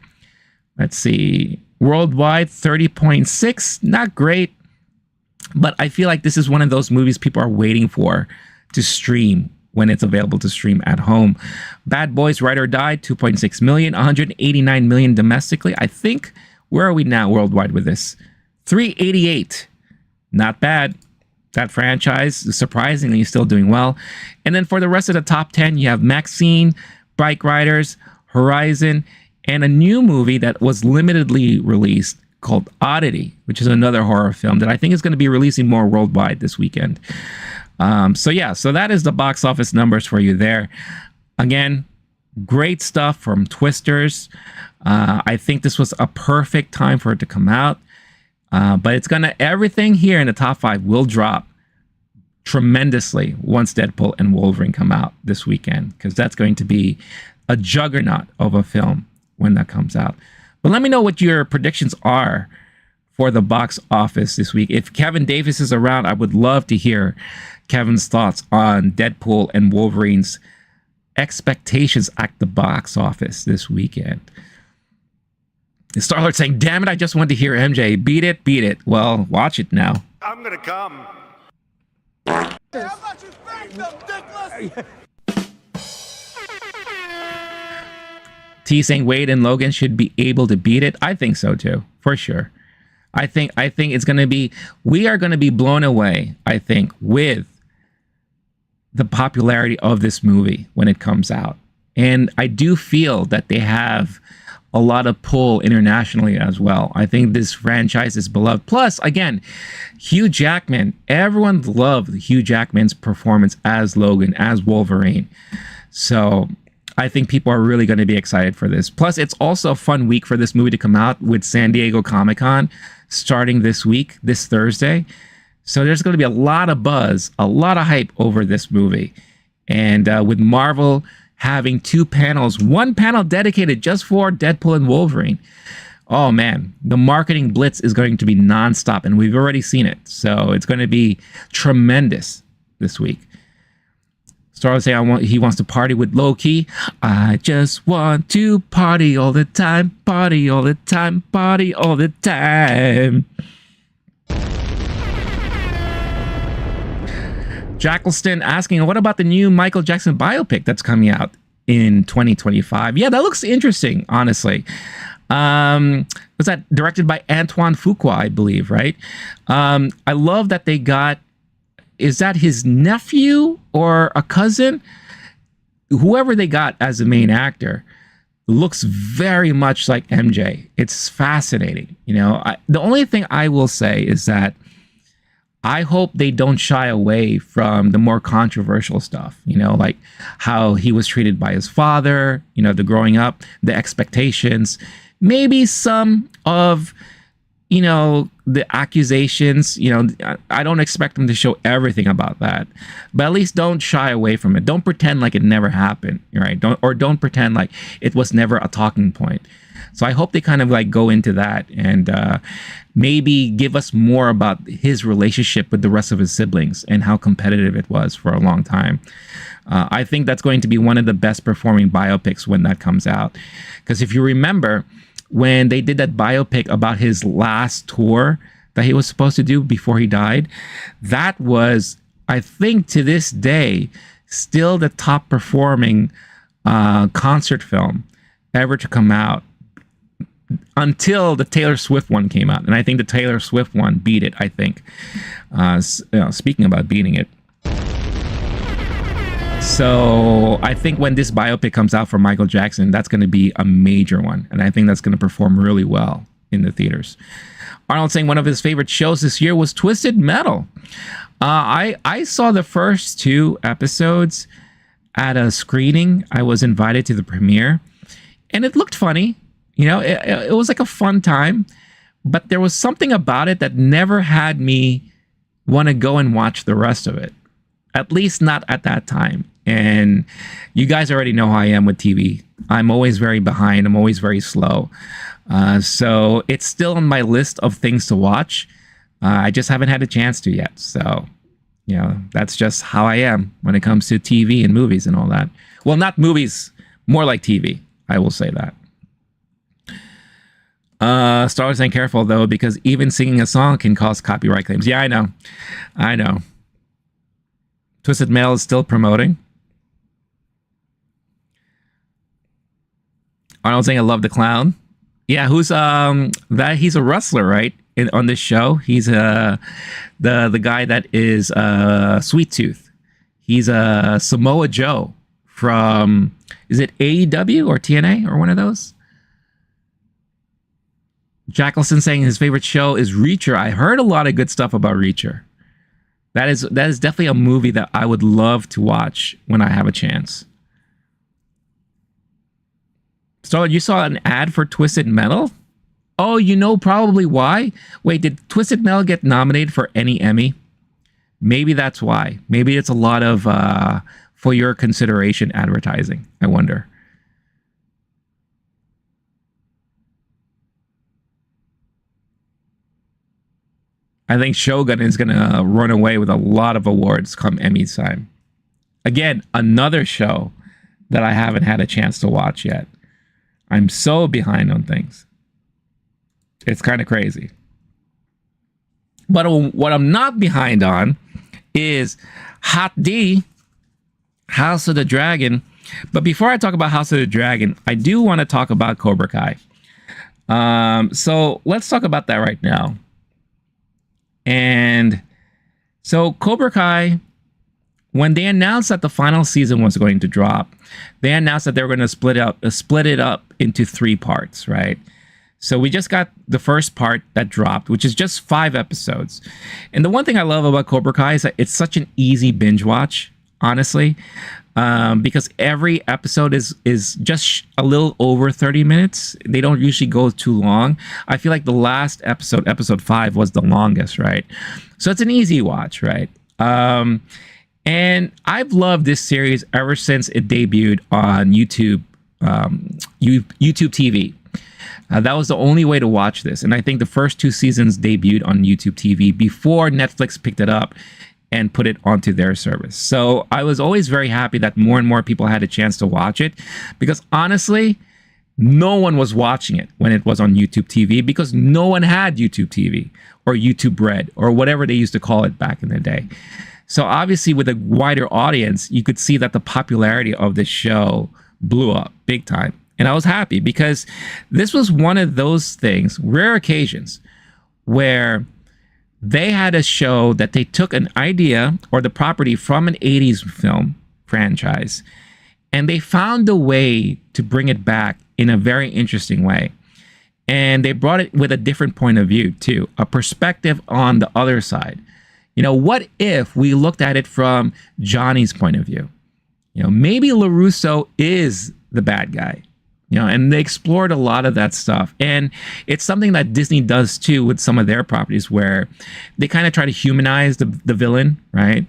Let's see. Worldwide, $30.6. Not great, but I feel like this is one of those movies people are waiting for to stream when it's available to stream at home. Bad Boys Ride or Die, $2.6 million, $189 million domestically. I think, where are we now worldwide with this? $388. Not bad. That franchise, surprisingly, is still doing well. And then for the rest of the top 10, you have Maxine, Bike Riders, Horizon, and a new movie that was limitedly released called Oddity, which is another horror film that I think is going to be releasing more worldwide this weekend. So that is the box office numbers for you there. Again, great stuff from Twisters. I think this was a perfect time for it to come out. But everything here in the top 5 will drop tremendously once Deadpool and Wolverine come out this weekend, because that's going to be a juggernaut of a film when that comes out. But let me know what your predictions are for the box office this week. If Kevin Davis is around, I would love to hear Kevin's thoughts on Deadpool and Wolverine's expectations at the box office this weekend. Star-Lord saying, damn it, I just wanted to hear MJ. Beat it, beat it. Well, watch it now. I'm gonna come. T saying Wade and Logan should be able to beat it. I think so too, for sure. I think it's going to be, we are going to be blown away, I think, with the popularity of this movie when it comes out. And I do feel that they have a lot of pull internationally as well. I think this franchise is beloved. Plus, again, Hugh Jackman. Everyone loved Hugh Jackman's performance as Logan, as Wolverine. So I think people are really going to be excited for this. Plus, it's also a fun week for this movie to come out with San Diego Comic-Con starting this week, this Thursday. So there's going to be a lot of buzz, a lot of hype over this movie. And with Marvel having 2 panels, one panel dedicated just for Deadpool and Wolverine. Oh man, the marketing blitz is going to be nonstop, and we've already seen it. So it's going to be tremendous this week. Star was saying he wants to party with LOWKEY. I just want to party all the time, party all the time, party all the time. Jackleston asking, what about the new Michael Jackson biopic that's coming out in 2025? Yeah, that looks interesting, honestly. Was that directed by Antoine Fuqua, I believe, right? I love that they got, is that his nephew or a cousin? Whoever they got as the main actor looks very much like MJ. It's fascinating. You know, the only thing I will say is that I hope they don't shy away from the more controversial stuff, you know, like how he was treated by his father, you know, the growing up, the expectations, maybe some of, you know, the accusations. You know, I don't expect them to show everything about that, but at least don't shy away from it. Don't pretend like it never happened, right? Don't pretend like it was never a talking point. So I hope they kind of like go into that and maybe give us more about his relationship with the rest of his siblings and how competitive it was for a long time. I think that's going to be one of the best performing biopics when that comes out. Because if you remember, when they did that biopic about his last tour that he was supposed to do before he died, that was, I think to this day, still the top performing concert film ever to come out, until the Taylor Swift one came out. And I think the Taylor Swift one beat it, I think. Speaking about beating it. So I think when this biopic comes out for Michael Jackson, that's going to be a major one. And I think that's going to perform really well in the theaters. Arnold saying one of his favorite shows this year was Twisted Metal. I saw the first 2 episodes at a screening. I was invited to the premiere. And it looked funny. You know, it was like a fun time, but there was something about it that never had me want to go and watch the rest of it, at least not at that time. And you guys already know how I am with TV. I'm always very behind. I'm always very slow. So it's still on my list of things to watch. I just haven't had a chance to yet. So, you know, that's just how I am when it comes to TV and movies and all that. Well, not movies, more like TV. I will say that. Star Wars saying careful though, because even singing a song can cause copyright claims. Yeah, I know. Twisted Metal is still promoting. Arnold saying I love the clown. Yeah, who's that? He's a wrestler, right? On this show, he's the guy that is Sweet Tooth. He's Samoa Joe from, is it AEW or TNA or one of those? Jackelson saying his favorite show is Reacher. I heard a lot of good stuff about Reacher. That is definitely a movie that I would love to watch when I have a chance. So you saw an ad for Twisted Metal? Oh, you know probably why? Wait, did Twisted Metal get nominated for any Emmy? Maybe that's why. Maybe it's a lot of for your consideration advertising. I wonder. I think Shogun is going to run away with a lot of awards come Emmy time. Again, another show that I haven't had a chance to watch yet. I'm so behind on things. It's kind of crazy. But what I'm not behind on is HotD, House of the Dragon. But before I talk about House of the Dragon, I do want to talk about Cobra Kai. So let's talk about that right now. And so Cobra Kai, when they announced that the final season was going to drop, they announced that they were going to split it up into 3 parts, right? So we just got the first part that dropped, which is just 5 episodes. And the one thing I love about Cobra Kai is that it's such an easy binge watch, honestly, because every episode is just a little over 30 minutes. They don't usually go too long. I feel like the last episode 5, was the longest, right? So it's an easy watch, right? And I've loved this series ever since it debuted on YouTube, YouTube TV. That was the only way to watch this. And I think the first 2 seasons debuted on YouTube TV before Netflix picked it up and put it onto their service. So I was always very happy that more and more people had a chance to watch it, because honestly, no one was watching it when it was on YouTube TV, because no one had YouTube TV or YouTube Red or whatever they used to call it back in the day. So obviously with a wider audience, you could see that the popularity of this show blew up big time. And I was happy, because this was one of those things, rare occasions, where they had a show that they took an idea or the property from an 80s film franchise, and they found a way to bring it back in a very interesting way. And they brought it with a different point of view too, a perspective on the other side. You know, what if we looked at it from Johnny's point of view? You know, maybe LaRusso is the bad guy. You know, and they explored a lot of that stuff. And it's something that Disney does too with some of their properties, where they kind of try to humanize the villain, right?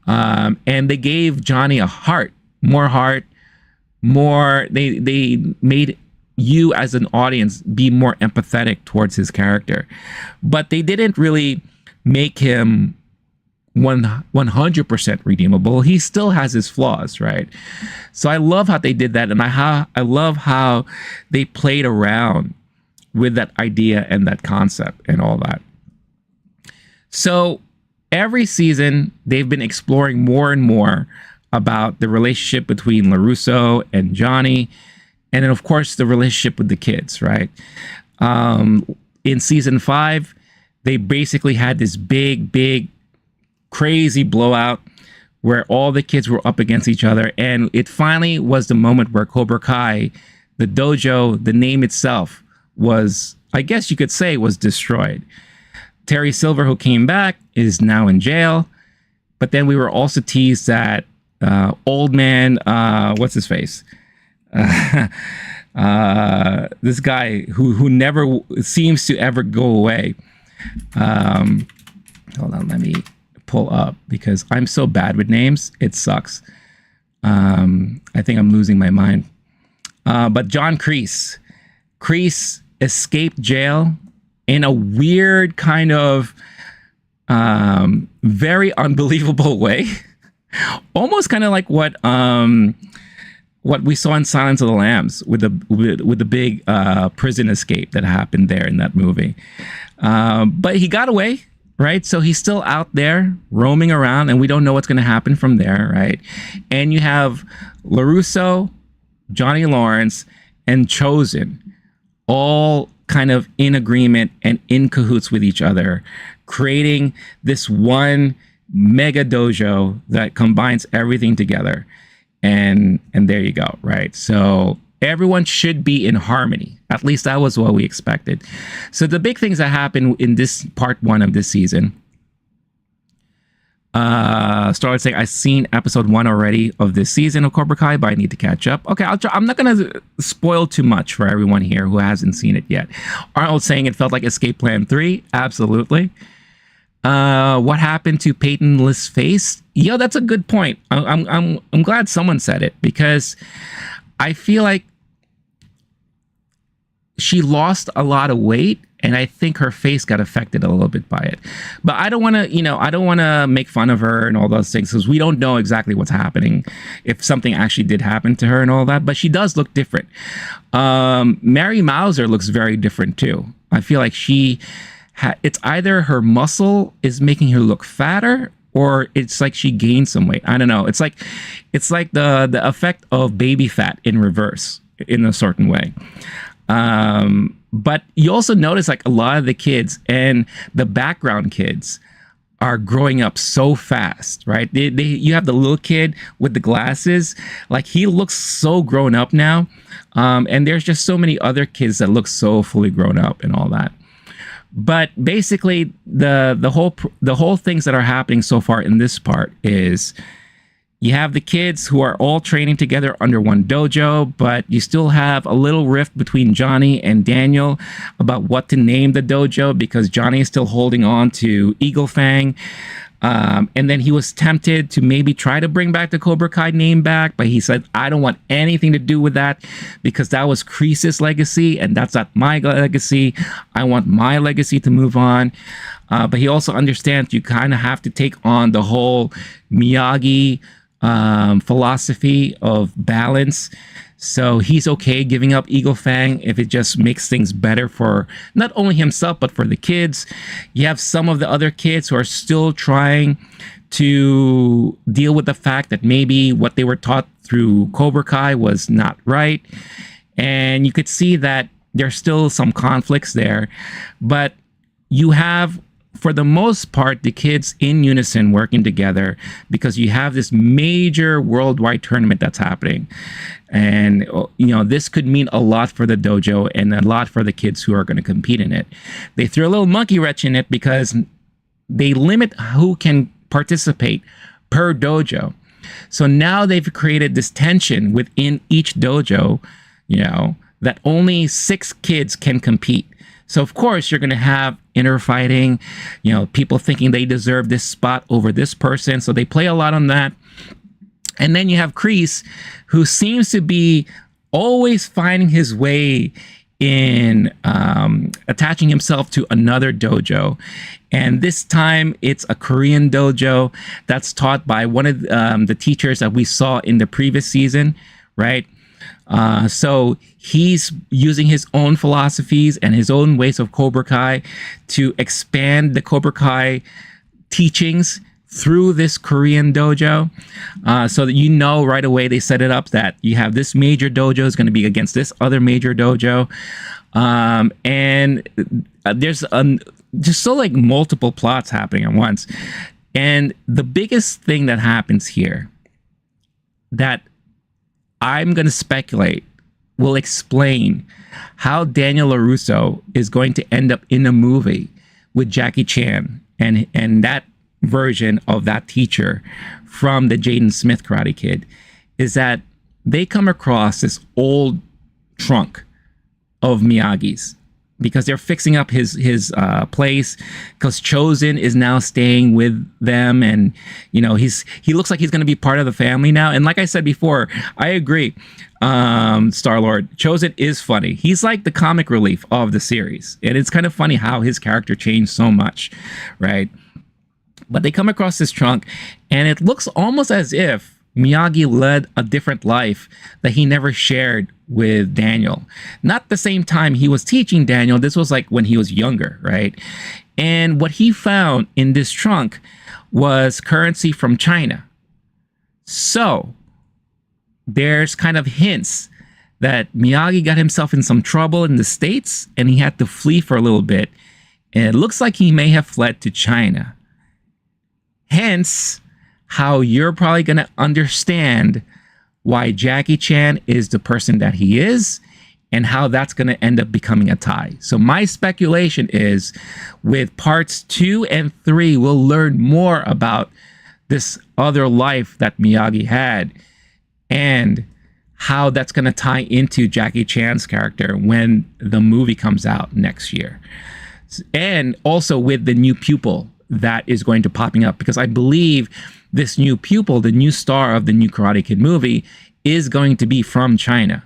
And they gave Johnny a heart, more, they made you as an audience be more empathetic towards his character. But they didn't really make him 100% redeemable. He still has his flaws, right? So I love how they did that, and I love how they played around with that idea and that concept and all that. So every season they've been exploring more and more about the relationship between LaRusso and Johnny, and then of course the relationship with the kids, right? In season 5, they basically had this big crazy blowout where all the kids were up against each other, and it finally was the moment where Cobra Kai, the dojo, the name itself, was, I guess you could say, was destroyed. Terry Silver, who came back, is now in jail. But then we were also teased that old man, what's his face? This guy who never seems to ever go away. Hold on, let me pull up, because I'm so bad with names, it sucks. I think I'm losing my mind. But John Kreese escaped jail in a weird kind of very unbelievable way. Almost kind of like what we saw in Silence of the Lambs with the big prison escape that happened there in that movie. But he got away. Right, so he's still out there roaming around, and we don't know what's going to happen from there, right? And you have LaRusso, Johnny Lawrence, and Chosen all kind of in agreement and in cahoots with each other, creating this one mega dojo that combines everything together. And there you go, right? So everyone should be in harmony. At least that was what we expected. So the big things that happened in this part 1 of this season. Started saying, I've seen episode 1 already of this season of Cobra Kai, but I need to catch up. Okay, I'm not going to spoil too much for everyone here who hasn't seen it yet. Arnold saying it felt like Escape Plan 3. Absolutely. What happened to Peyton's face? Yo, that's a good point. I'm glad someone said it, because I feel like she lost a lot of weight, and I think her face got affected a little bit by it. But I don't want to, make fun of her and all those things, because we don't know exactly what's happening, if something actually did happen to her and all that. But she does look different. Mary Mauser looks very different too. I feel like it's either her muscle is making her look fatter, or it's like she gained some weight. I don't know. It's like the effect of baby fat in reverse in a certain way. But you also notice like a lot of the kids and the background kids are growing up so fast, right? You have the little kid with the glasses, like he looks so grown up now. And there's just so many other kids that look so fully grown up and all that. But basically the whole things that are happening so far in this part is you have the kids who are all training together under one dojo, but you still have a little rift between Johnny and Daniel about what to name the dojo, because Johnny is still holding on to Eagle Fang. And then he was tempted to maybe try to bring back the Cobra Kai name back, but he said, I don't want anything to do with that because that was Kreese's legacy and that's not my legacy. I want my legacy to move on. But he also understands you kind of have to take on the whole Miyagi philosophy of balance. So he's okay giving up Eagle Fang if it just makes things better for not only himself, but for the kids. You have some of the other kids who are still trying to deal with the fact that maybe what they were taught through Cobra Kai was not right. And you could see that there's still some conflicts there. But you have, for the most part, the kids in unison working together because you have this major worldwide tournament that's happening. And, you know, this could mean a lot for the dojo and a lot for the kids who are going to compete in it. They threw a little monkey wrench in it because they limit who can participate per dojo. So now they've created this tension within each dojo, you know, that only 6 kids can compete. So, of course, you're going to have inner fighting, you know, people thinking they deserve this spot over this person. So they play a lot on that. And then you have Kreese, who seems to be always finding his way in attaching himself to another dojo. And this time it's a Korean dojo that's taught by one of the teachers that we saw in the previous season, right? So he's using his own philosophies and his own ways of Cobra Kai to expand the Cobra Kai teachings through this Korean dojo. So that you know right away they set it up that you have this major dojo is going to be against this other major dojo. And there's just so like multiple plots happening at once. And the biggest thing that happens here that I'm going to speculate will explain how Daniel LaRusso is going to end up in a movie with Jackie Chan and that version of that teacher from the Jaden Smith Karate Kid is that they come across this old trunk of Miyagi's because they're fixing up his place because Chosen is now staying with them. And, you know, he looks like he's going to be part of the family now. And like I said before, I agree. Star-Lord, Chosen is funny. He's like the comic relief of the series. And it's kind of funny how his character changed so much, right? But they come across this trunk and it looks almost as if Miyagi led a different life that he never shared with Daniel. Not the same time he was teaching Daniel. This was like when he was younger, right? And what he found in this trunk was currency from China. So there's kind of hints that Miyagi got himself in some trouble in the States and he had to flee for a little bit. And it looks like he may have fled to China. Hence, how you're probably going to understand why Jackie Chan is the person that he is and how that's going to end up becoming a tie. So my speculation is with parts 2 and 3, we'll learn more about this other life that Miyagi had and how that's going to tie into Jackie Chan's character when the movie comes out next year. And also with the new pupil that is going to popping up, because I believe this new pupil, the new star of the new Karate Kid movie, is going to be from China.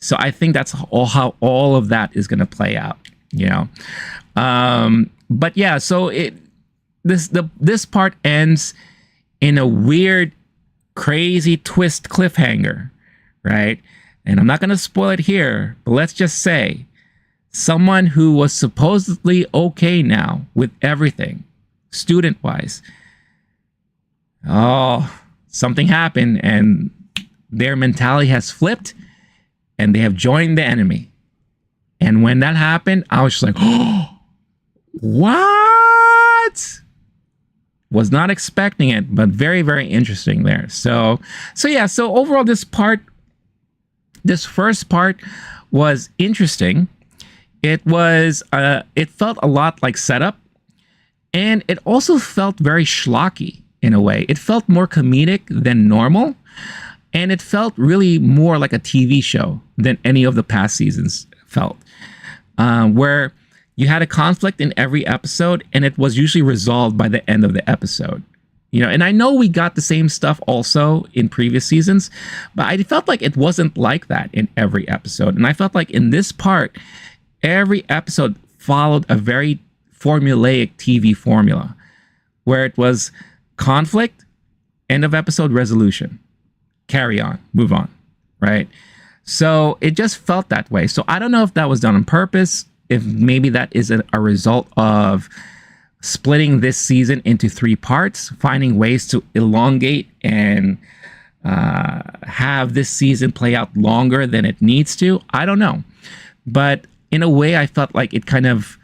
So I think that's how all of that is going to play out, you know. But yeah, so this part ends in a weird, crazy twist cliffhanger, right? And I'm not going to spoil it here, but let's just say someone who was supposedly okay now with everything, student-wise, something happened and their mentality has flipped and they have joined the enemy. And when that happened, I was just like, oh, what? Was not expecting it, but very, very interesting there. So yeah, so overall this first part was interesting. It felt a lot like setup, and it also felt very schlocky in a way. It felt more comedic than normal, and it felt really more like a TV show than any of the past seasons felt, where you had a conflict in every episode, and it was usually resolved by the end of the episode. You know, and I know we got the same stuff also in previous seasons, but I felt like it wasn't like that in every episode. And I felt like in this part, every episode followed a very formulaic TV formula where it was conflict, end of episode, resolution, carry on, move on, right? So it just felt that way. So I don't know if that was done on purpose, if maybe that is a result of splitting this season into 3 parts, finding ways to elongate and have this season play out longer than it needs to. I don't know. But in a way, I felt like it kind of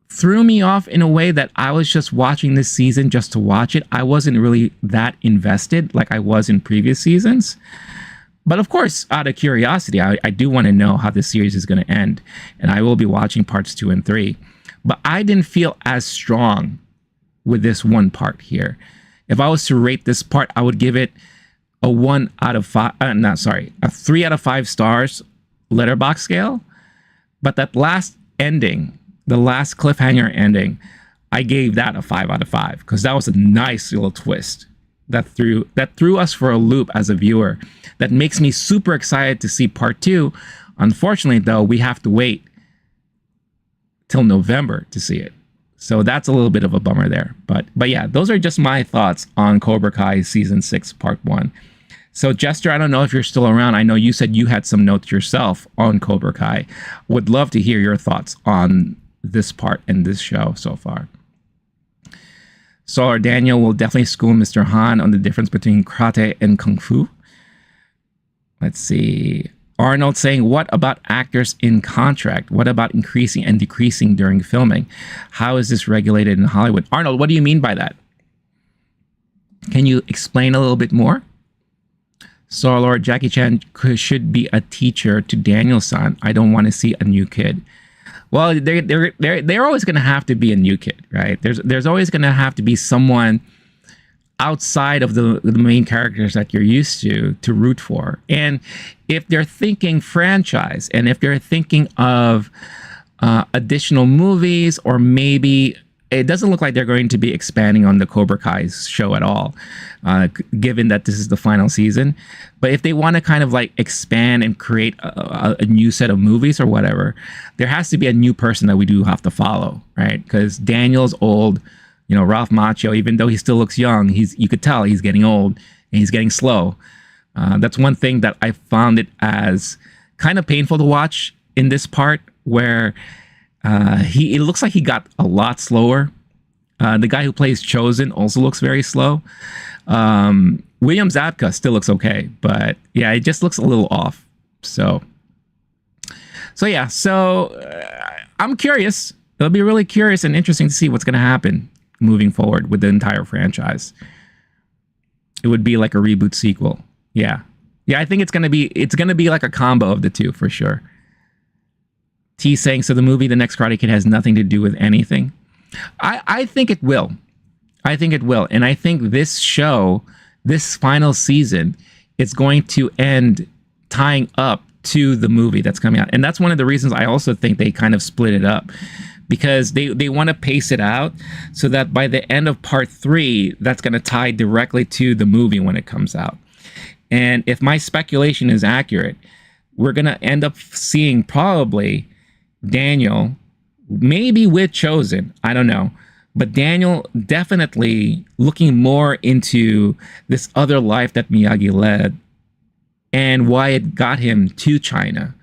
threw me off in a way that I was just watching this season just to watch it. I wasn't really that invested like I was in previous seasons. But of course, out of curiosity, I do want to know how this series is going to end. And I will be watching parts 2 and 3. But I didn't feel as strong with this one part here. If I was to rate this part, I would give it a 1 out of 5. A 3 out of 5 stars letterbox scale. But that last ending, the last cliffhanger ending, I gave that a 5 out of 5 because that was a nice little twist that threw us for a loop as a viewer. That makes me super excited to see part 2. Unfortunately, though, we have to wait till November to see it. So that's a little bit of a bummer there. But yeah, those are just my thoughts on Cobra Kai season 6 part 1. So Jester, I don't know if you're still around. I know you said you had some notes yourself on Cobra Kai. Would love to hear your thoughts on this part and this show so far. So Daniel will definitely school Mr. Han on the difference between karate and kung fu. Let's see. Arnold saying, what about actors in contract? What about increasing and decreasing during filming? How is this regulated in Hollywood? Arnold, what do you mean by that? Can you explain a little bit more? So Lord, Jackie Chan should be a teacher to Daniel-san. I don't want to see a new kid. Well, they're always going to have to be a new kid, right? There's always going to have to be someone outside of the main characters that you're used to root for. And if they're thinking franchise, and if they're thinking of additional movies, or maybe it doesn't look like they're going to be expanding on the Cobra Kai show at all, given that this is the final season. But if they want to kind of like expand and create a new set of movies or whatever, there has to be a new person that we do have to follow, right? Because Daniel's old. You know, Ralph Macchio, even though he still looks young, you could tell he's getting old and he's getting slow. That's one thing that I found it as kind of painful to watch in this part, where it looks like he got a lot slower. The guy who plays Chosen also looks very slow. William Zabka still looks okay, but yeah, it just looks a little off. So I'm curious. It'll be really curious and interesting to see what's going to happen moving forward with the entire franchise. It would be like a reboot sequel. Yeah, I think it's gonna be like a combo of the two for sure. T saying, so the movie The Next Karate Kid has nothing to do with anything. I think it will. And I think this show, this final season, is going to end tying up to the movie that's coming out. And that's one of the reasons I also think they kind of split it up, because they want to pace it out so that by the end of part 3, that's going to tie directly to the movie when it comes out. And if my speculation is accurate, we're going to end up seeing probably Daniel, maybe with Chosen, I don't know, but Daniel definitely looking more into this other life that Miyagi led and why it got him to China.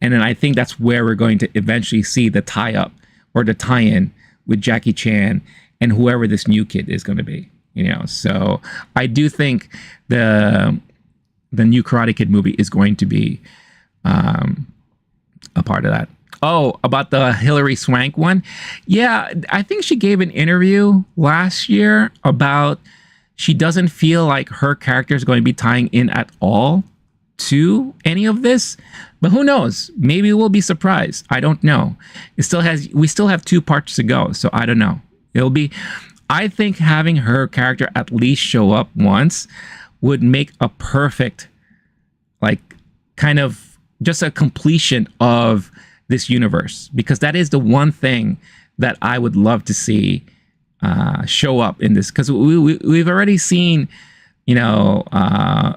And then I think that's where we're going to eventually see the tie-up or the tie-in with Jackie Chan and whoever this new kid is going to be, you know. So I do think the new Karate Kid movie is going to be a part of that. Oh, about the Hilary Swank one. Yeah, I think she gave an interview last year about she doesn't feel like her character is going to be tying in at all to any of this, but who knows? Maybe we'll be surprised. I don't know. We still have 2 parts to go, so I don't know. I think having her character at least show up once would make a perfect, like, kind of just a completion of this universe, because that is the one thing that I would love to see show up in this, because we've already seen, you know,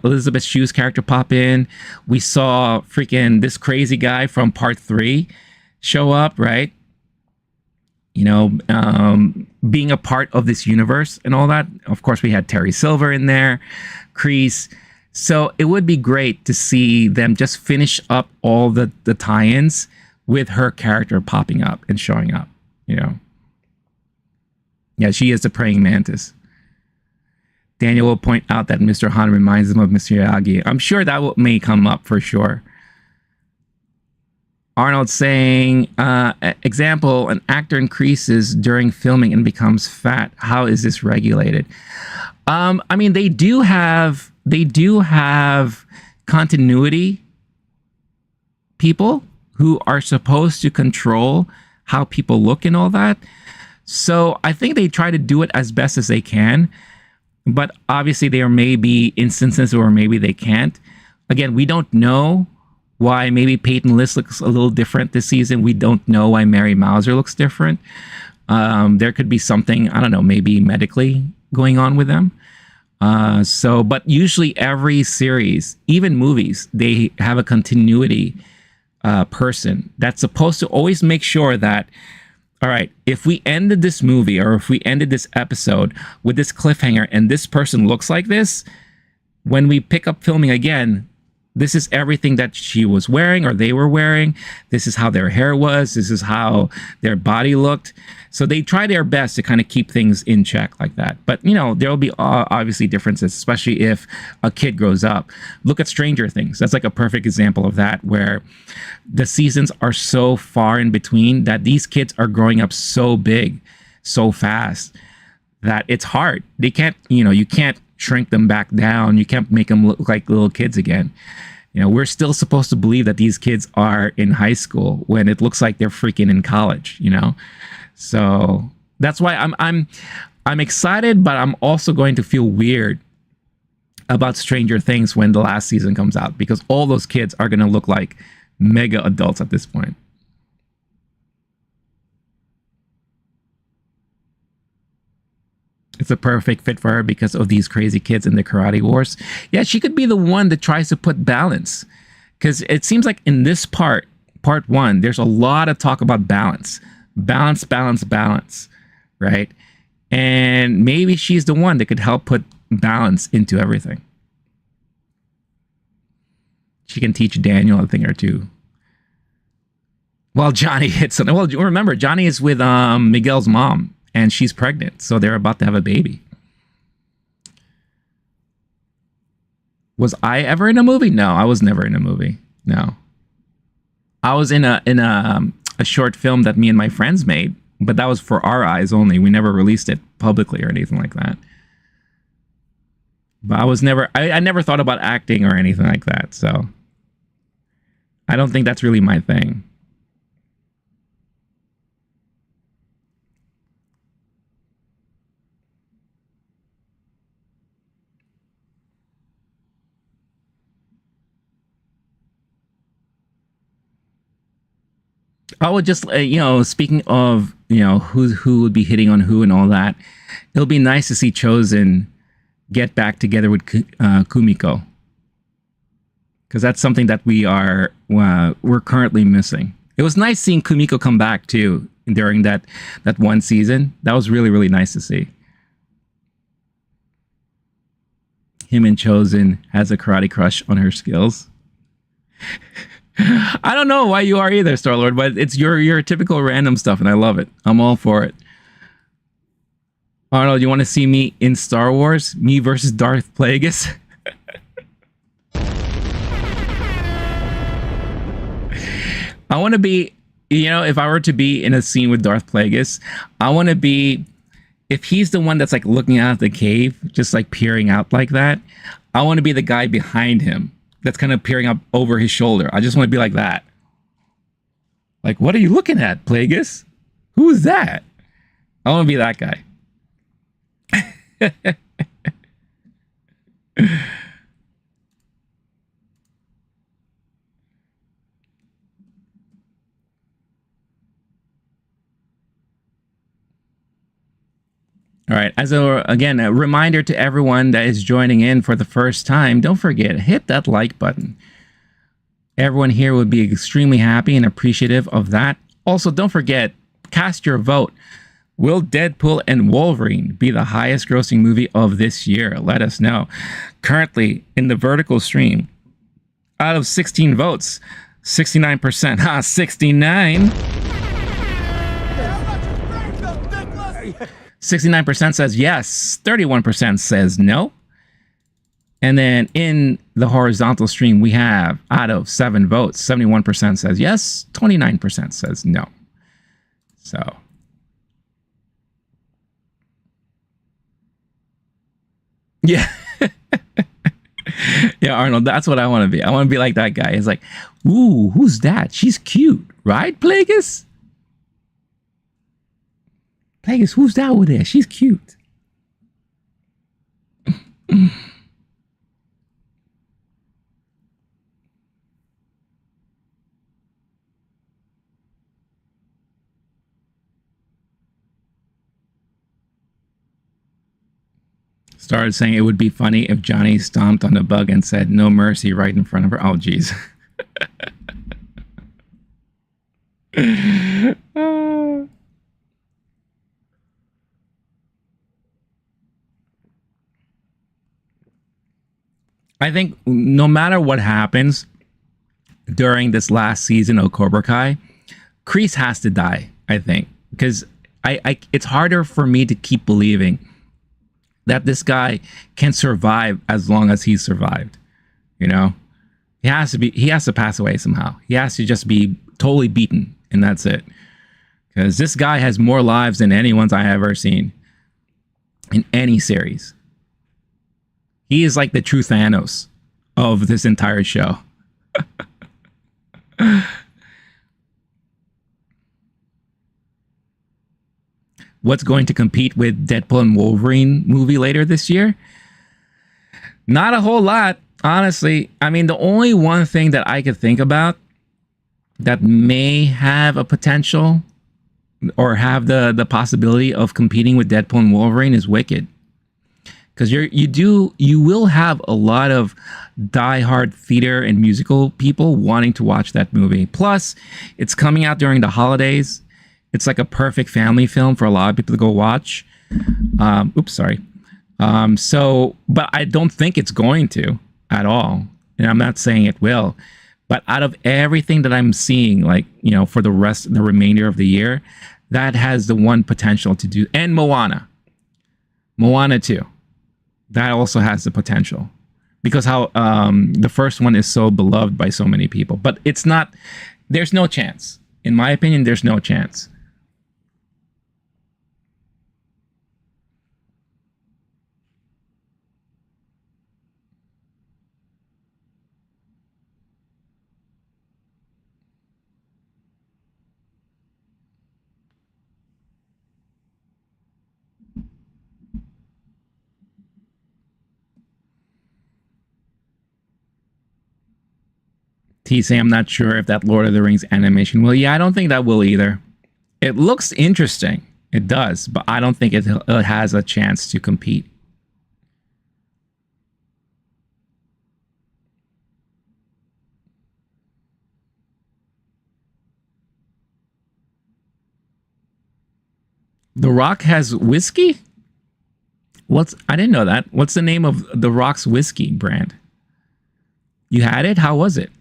Elizabeth Shue's character pop in. We saw freaking this crazy guy from part 3 show up, right? You know, being a part of this universe and all that. Of course, we had Terry Silver in there, Kreese. So it would be great to see them just finish up all the tie-ins with her character popping up and showing up, you know. Yeah, she is the praying mantis. Daniel will point out that Mr. Han reminds him of Mr. Miyagi. I'm sure that may come up for sure. Arnold saying, example, an actor increases during filming and becomes fat. How is this regulated? I mean, they do have continuity people who are supposed to control how people look and all that. So I think they try to do it as best as they can. But obviously there may be instances where maybe they can't. Again, we don't know why maybe Peyton List looks a little different this season. We don't know why Mary Mauser looks different. There could be something, I don't know, maybe medically going on with them. But usually every series, even movies, they have a continuity person that's supposed to always make sure that, all right, if we ended this movie or if we ended this episode with this cliffhanger and this person looks like this, when we pick up filming again, this is everything that she was wearing or they were wearing. This is how their hair was. This is how their body looked. So they try their best to kind of keep things in check like that. But, you know, there will be obviously differences, especially if a kid grows up. Look at Stranger Things. That's like a perfect example of that, where the seasons are so far in between that these kids are growing up so big, so fast, that it's hard. They can't, you know, you can't shrink them back down. You can't make them look like little kids again. You know, we're still supposed to believe that these kids are in high school when it looks like they're freaking in college, you know? So that's why I'm excited, but I'm also going to feel weird about Stranger Things when the last season comes out, because all those kids are going to look like mega adults at this point. It's a perfect fit for her because of these crazy kids in the Karate Wars. Yeah, she could be the one that tries to put balance, because it seems like in this part 1, there's a lot of talk about balance, right? And maybe she's the one that could help put balance into everything. She can teach Daniel a thing or two. Well, Johnny hits on. Well, remember, Johnny is with Miguel's mom, and she's pregnant, so they're about to have a baby. Was I ever in a movie? No, I was never in a movie. No, I was in a short film that me and my friends made, but that was for our eyes only. We never released it publicly or anything like that. But I was never, I never thought about acting or anything like that. So I don't think that's really my thing. I would just, you know, speaking of, you know, who would be hitting on who and all that, it'll be nice to see Chosen get back together with Kumiko, because that's something that we're currently missing. It was nice seeing Kumiko come back too during that one season. That was really, really nice to see. Him and Chosen has a karate crush on her skills. I don't know why you are either, Star-Lord, but it's your typical random stuff, and I love it. I'm all for it. Arnold, you want to see me in Star Wars? Me versus Darth Plagueis? I want to be, you know, if I were to be in a scene with Darth Plagueis, I want to be, if he's the one that's like looking out of the cave, just like peering out like that, I want to be the guy behind him that's kind of peering up over his shoulder. I just want to be like that. Like, what are you looking at, Plagueis? Who is that? I want to be that guy. All right. Again, a reminder to everyone that is joining in for the first time, don't forget, hit that like button. Everyone here would be extremely happy and appreciative of that. Also, don't forget, cast your vote. Will Deadpool and Wolverine be the highest grossing movie of this year? Let us know. Currently, in the vertical stream, out of 16 votes, 69%, 69. 69% says yes, 31% says no. And then in the horizontal stream, we have out of 7 votes, 71% says yes, 29% says no. So, yeah. Yeah, Arnold, that's what I want to be. I want to be like that guy. It's like, ooh, who's that? She's cute, right, Plagueis? Plagueis, who's that over there? She's cute. Started saying it would be funny if Johnny stomped on the bug and said no mercy right in front of her. Oh, geez. I think no matter what happens during this last season of Cobra Kai, Kreese has to die, I think. Because it's harder for me to keep believing that this guy can survive as long as he's survived. You know, he has to pass away somehow. He has to just be totally beaten, and that's it. Because this guy has more lives than anyone's I have ever seen in any series. He is like the true Thanos of this entire show. What's going to compete with Deadpool and Wolverine movie later this year? Not a whole lot, honestly. I mean, the only one thing that I could think about that may have a potential or have the possibility of competing with Deadpool and Wolverine is Wicked. Because you will have a lot of diehard theater and musical people wanting to watch that movie. Plus, it's coming out during the holidays. It's like a perfect family film for a lot of people to go watch. Oops, sorry. But I don't think it's going to at all. And I'm not saying it will. But out of everything that I'm seeing, like, you know, for the remainder of the year, that has the one potential to do. And Moana 2. That also has the potential. Because how the first one is so beloved by so many people. But it's not, there's no chance. In my opinion, there's no chance. T say, I'm not sure if that Lord of the Rings animation will. Yeah, I don't think that will either. It looks interesting. It does, but I don't think it has a chance to compete. The Rock has whiskey? I didn't know that. What's the name of The Rock's whiskey brand? You had it? How was it?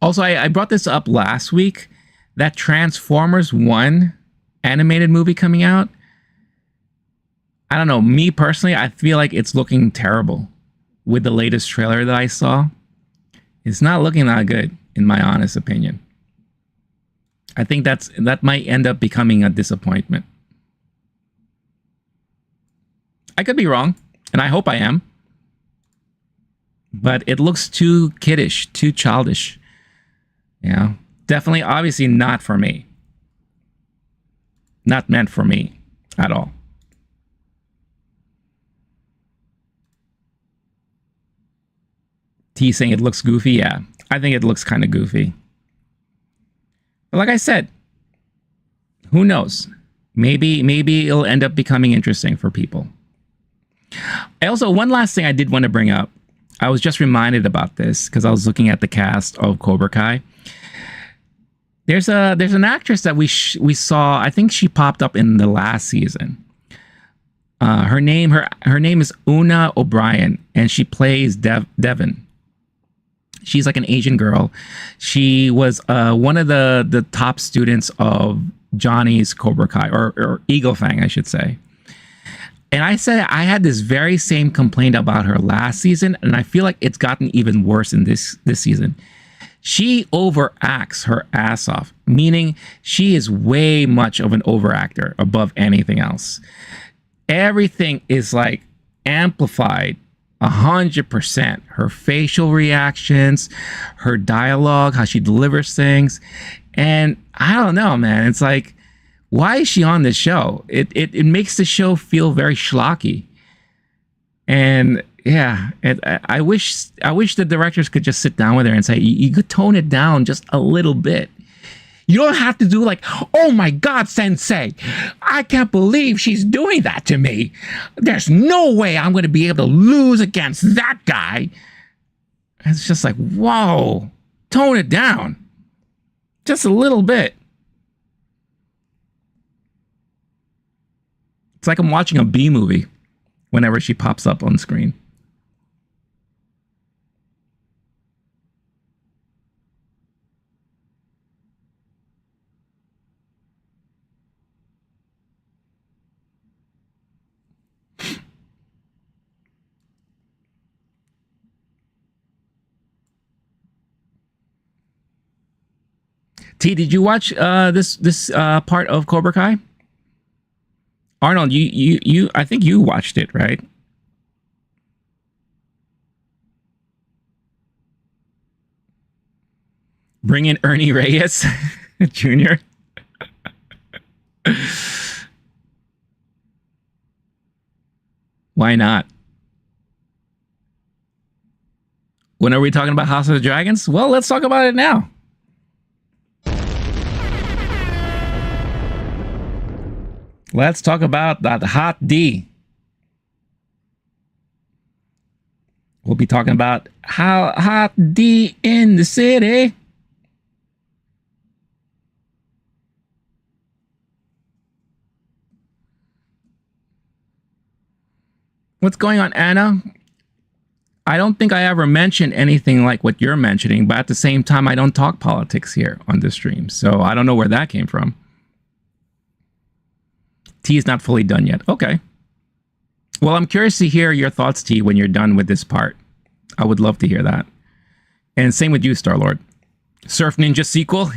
Also, I brought this up last week. That Transformers 1 animated movie coming out. I don't know. Me personally, I feel like it's looking terrible with the latest trailer that I saw. It's not looking that good, in my honest opinion. I think that might end up becoming a disappointment. I could be wrong, and I hope I am. but it looks too kiddish, too childish. Definitely, obviously not for me. Not meant for me at all. T saying it looks goofy. Yeah, I think it looks kind of goofy. But like I said, who knows? Maybe it'll end up becoming interesting for people. Also, one last thing I did want to bring up. I was just reminded about this because I was looking at the cast of Cobra Kai. There's an actress that we saw. I think she popped up in the last season. Her name is Una O'Brien, and she plays Devon. She's like an Asian girl. She was one of the top students of Johnny's Cobra Kai, or Eagle Fang, I should say. And I said I had this very same complaint about her last season, and I feel like it's gotten even worse in this season. She overacts her ass off, meaning she is way much of an overactor above anything else. Everything is like amplified 100%. Her facial reactions, her dialogue, how she delivers things. And I don't know, man. It's like, why is she on this show? It makes the show feel very schlocky. And yeah, I wish the directors could just sit down with her and say, you could tone it down just a little bit. You don't have to do like, oh my God, Sensei, I can't believe she's doing that to me. There's no way I'm going to be able to lose against that guy. It's just like, whoa, tone it down just a little bit. It's like I'm watching a B movie whenever she pops up on screen. T, did you watch this part of Cobra Kai? Arnold, you I think you watched it, right? Bring in Ernie Reyes Jr. Why not? When are we talking about House of the Dragons? Well, let's talk about it now. Let's talk about that HotD. We'll be talking about how HotD in the city. What's going on, Anna? I don't think I ever mentioned anything like what you're mentioning, but at the same time, I don't talk politics here on this stream. So I don't know where that came from. T is not fully done yet. Okay. Well, I'm curious to hear your thoughts, T, when you're done with this part. I would love to hear that. And same with you, Star-Lord. Surf Ninja sequel?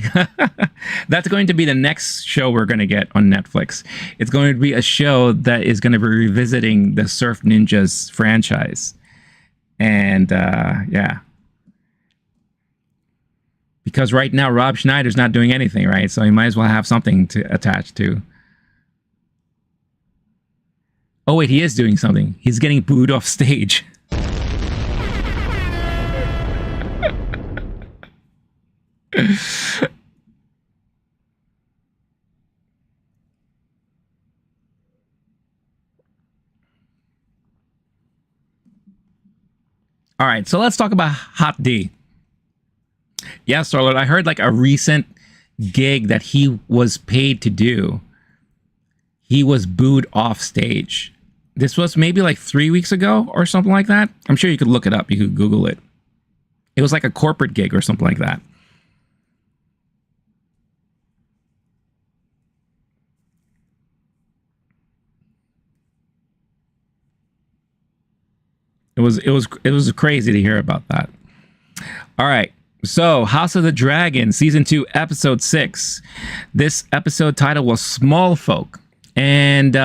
That's going to be the next show we're going to get on Netflix. It's going to be a show that is going to be revisiting the Surf Ninjas franchise. And yeah. Because right now, Rob Schneider's not doing anything, right? So he might as well have something to attach to. Oh, wait, he is doing something. He's getting booed off stage. All right, so let's talk about HotD. Yeah, Starlord, I heard like a recent gig that he was paid to do. He was booed off stage. This was maybe like 3 weeks ago or something like that. I'm sure you could look it up. You could Google it. It was like a corporate gig or something like that. It was crazy to hear about that. All right. So, House of the Dragon, Season 2, Episode 6. This episode title was Small Folk. And,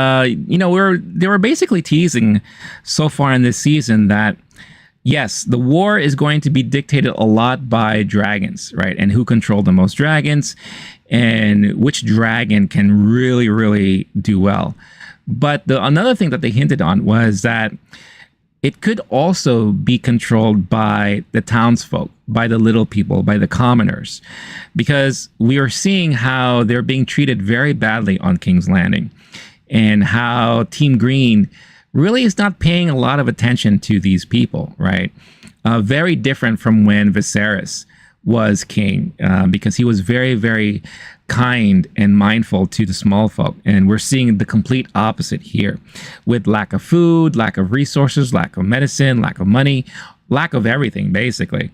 you know, they were basically teasing so far in this season that, yes, the war is going to be dictated a lot by dragons, right? And who control the most dragons and which dragon can really, really do well. But another thing that they hinted on was that it could also be controlled by the townsfolk, by the little people, by the commoners, because we are seeing how they're being treated very badly on King's Landing, and how Team Green really is not paying a lot of attention to these people, right? Very different from when Viserys was king, because he was very, very kind and mindful to the small folk. And we're seeing the complete opposite here, with lack of food, lack of resources, lack of medicine, lack of money, lack of everything, basically.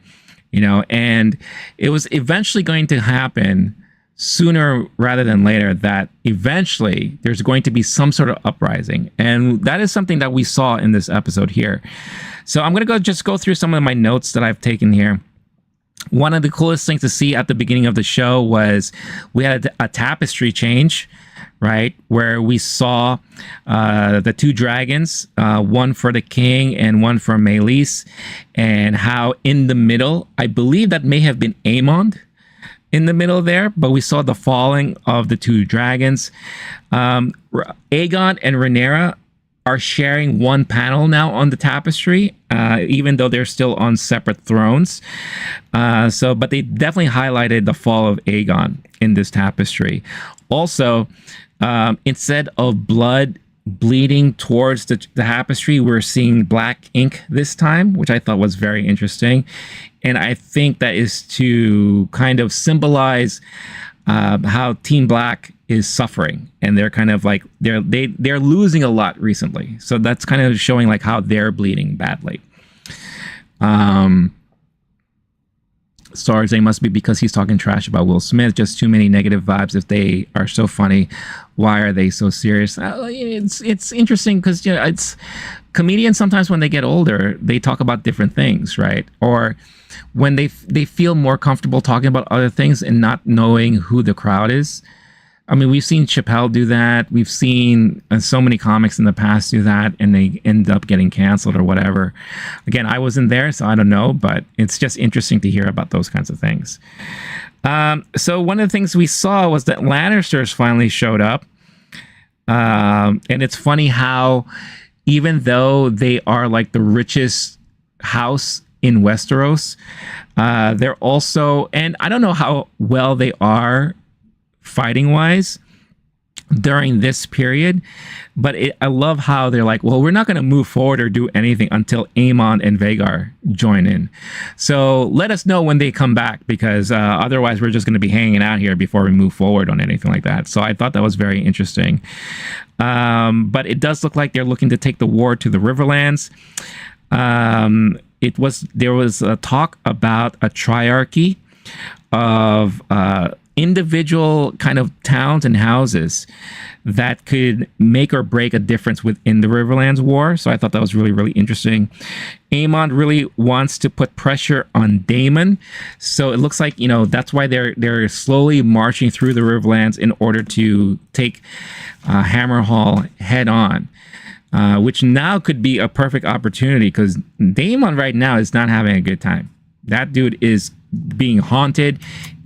You know, and it was eventually going to happen sooner rather than later that eventually there's going to be some sort of uprising. And that is something that we saw in this episode here. So I'm going to just go through some of my notes that I've taken here. One of the coolest things to see at the beginning of the show was we had a tapestry change, right? Where we saw the two dragons, one for the king and one for Meleys, and how in the middle, I believe that may have been Aemond in the middle there, but we saw the falling of the two dragons. Aegon and Rhaenyra are sharing one panel now on the tapestry, even though they're still on separate thrones. But they definitely highlighted the fall of Aegon in this tapestry. Also, instead of blood bleeding towards the tapestry, we're seeing black ink this time, which I thought was very interesting. And I think that is to kind of symbolize how Team Black is suffering, and they're kind of like they're losing a lot recently. So that's kind of showing like how they're bleeding badly. Stars, must be because he's talking trash about Will Smith. Just too many negative vibes. If they are so funny, why are they so serious? It's interesting because it's comedians. Sometimes when they get older, they talk about different things, right? Or when they feel more comfortable talking about other things and not knowing who the crowd is. I mean, we've seen Chappelle do that. We've seen so many comics in the past do that, and they end up getting canceled or whatever. Again, I wasn't there, so I don't know, but it's just interesting to hear about those kinds of things. So one of the things we saw was that Lannisters finally showed up. And it's funny how, even though they are like the richest house in Westeros, they're also, and I don't know how well they are fighting wise during this period, but I love how they're like, well, we're not going to move forward or do anything until Aemon and Vhagar join in. So let us know when they come back, because otherwise we're just going to be hanging out here before we move forward on anything like that. So I thought that was very interesting. But it does look like they're looking to take the war to the Riverlands. There was a talk about a triarchy of individual kind of towns and houses that could make or break a difference within the Riverlands War. So I thought that was really, really interesting. Aemon really wants to put pressure on Daemon. So it looks like, that's why they're slowly marching through the Riverlands in order to take Hammerhall head on. Which now could be a perfect opportunity, because Daemon right now is not having a good time. That dude is being haunted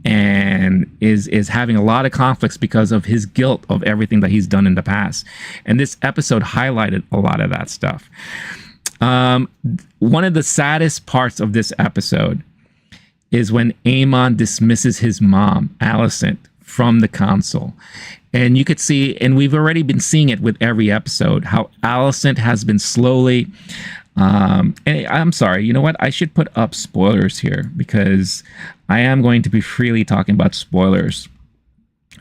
and is having a lot of conflicts because of his guilt of everything that he's done in the past. And this episode highlighted a lot of that stuff. One of the saddest parts of this episode is when Aemon dismisses his mom, Alicent, from the council. And you could see, and we've already been seeing it with every episode, how Alicent has been slowly, and I'm sorry, you know what? I should put up spoilers here, because I am going to be freely talking about spoilers.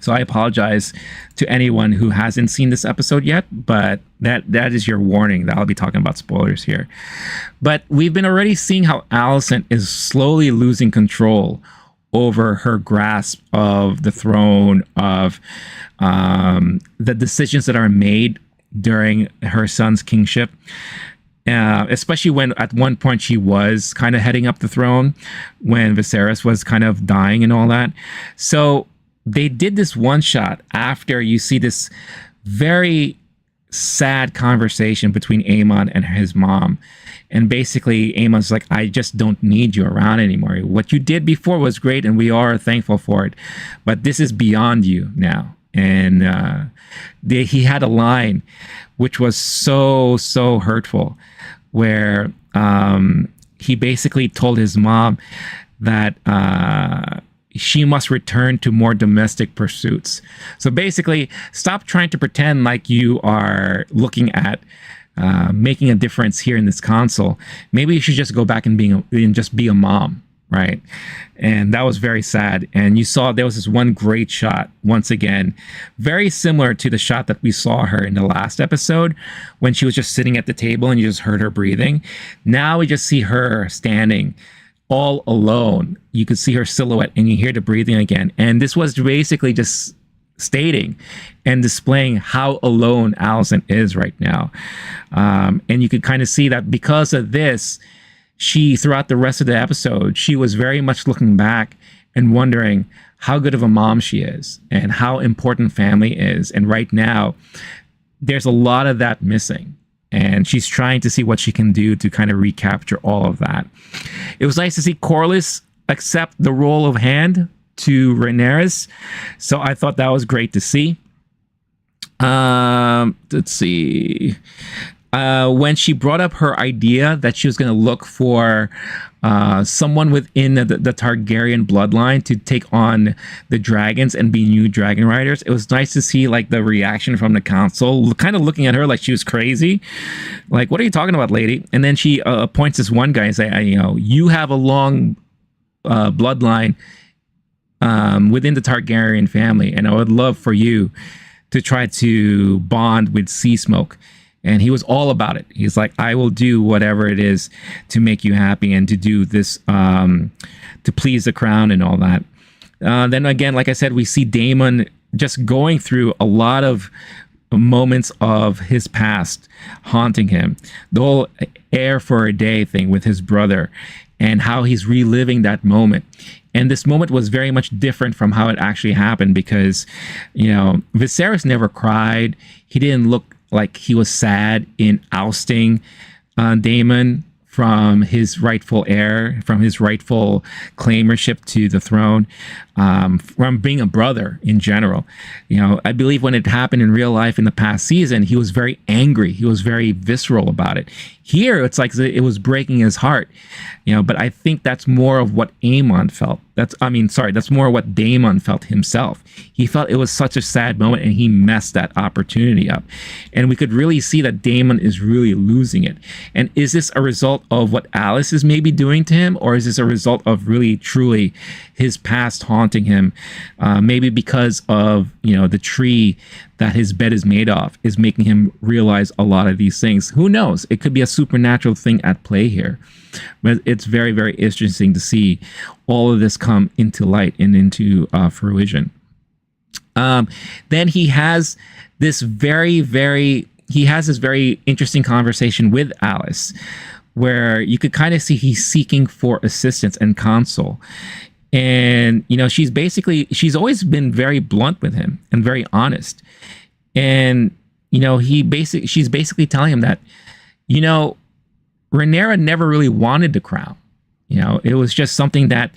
So I apologize to anyone who hasn't seen this episode yet, but that is your warning that I'll be talking about spoilers here. But we've been already seeing how Alicent is slowly losing control over her grasp of the throne, of the decisions that are made during her son's kingship. Especially when at one point she was kind of heading up the throne, when Viserys was kind of dying and all that. So they did this one shot after you see this very sad conversation between Aemon and his mom. And basically, Aemon's like, I just don't need you around anymore. What you did before was great, and we are thankful for it. But this is beyond you now. And he had a line which was so hurtful, where he basically told his mom that she must return to more domestic pursuits. So basically, stop trying to pretend like you are looking at making a difference here in this console. Maybe you should just go back and just be a mom, right? And that was very sad. And you saw there was this one great shot, once again, very similar to the shot that we saw her in the last episode when she was just sitting at the table and you just heard her breathing. Now we just see her standing all alone. You could see her silhouette and you hear the breathing again. And this was basically just stating and displaying how alone Alicent is right now. And you could kind of see that because of this, she, throughout the rest of the episode, she was very much looking back and wondering how good of a mom she is and how important family is. And right now, there's a lot of that missing. And she's trying to see what she can do to kind of recapture all of that. It was nice to see Corlys accept the role of hand to Rhaenyra. So I thought that was great to see. Let's see. When she brought up her idea that she was going to look for someone within the Targaryen bloodline to take on the dragons and be new dragon riders, it was nice to see like the reaction from the council, kind of looking at her like she was crazy. Like, what are you talking about, lady? And then she appoints this one guy and say, you have a long bloodline within the Targaryen family, and I would love for you to try to bond with Sea Smoke. And he was all about it. He's like, I will do whatever it is to make you happy and to do this to please the crown and all that. Then again, like I said, we see Daemon just going through a lot of moments of his past haunting him. The whole heir for a day thing with his brother and how he's reliving that moment. And this moment was very much different from how it actually happened because, Viserys never cried. He didn't look like he was sad in ousting Daemon from his rightful heir, from his rightful claimership to the throne, from being a brother in general. I believe when it happened in real life in the past season, he was very angry. He was very visceral about it. Here, it's like it was breaking his heart, but I think that's more of what Aemon felt. That's more what Daemon felt himself. He felt it was such a sad moment and he messed that opportunity up. And we could really see that Daemon is really losing it. And is this a result of what Alice is maybe doing to him? Or is this a result of really, truly his past haunting him? Maybe because of, the tree that his bed is made of is making him realize a lot of these things. Who knows? It could be a supernatural thing at play here. But it's very, very interesting to see all of this come into light and into fruition. Then he has this very interesting conversation with Alice, where you could kind of see he's seeking for assistance and counsel. And, she's always been very blunt with him and very honest. And, she's basically telling him that, Rhaenyra never really wanted the crown. It was just something that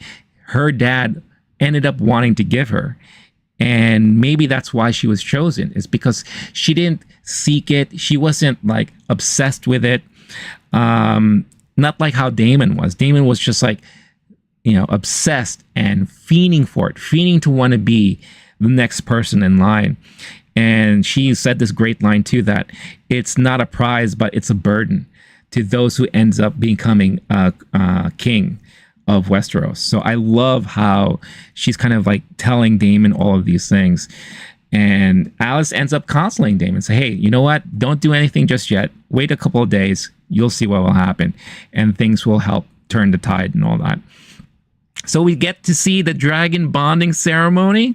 her dad ended up wanting to give her. And maybe that's why she was chosen, is because she didn't seek it. She wasn't like obsessed with it. Not like how Daemon was. Daemon was just like, obsessed and fiending for it, fiending to want to be the next person in line. And she said this great line too, that it's not a prize, but it's a burden to those who ends up becoming king of Westeros. So I love how she's kind of like telling Daemon all of these things. And Alice ends up counseling Daemon, say, hey, you know what? Don't do anything just yet. Wait a couple of days. You'll see what will happen. And things will help turn the tide and all that. So we get to see the dragon bonding ceremony.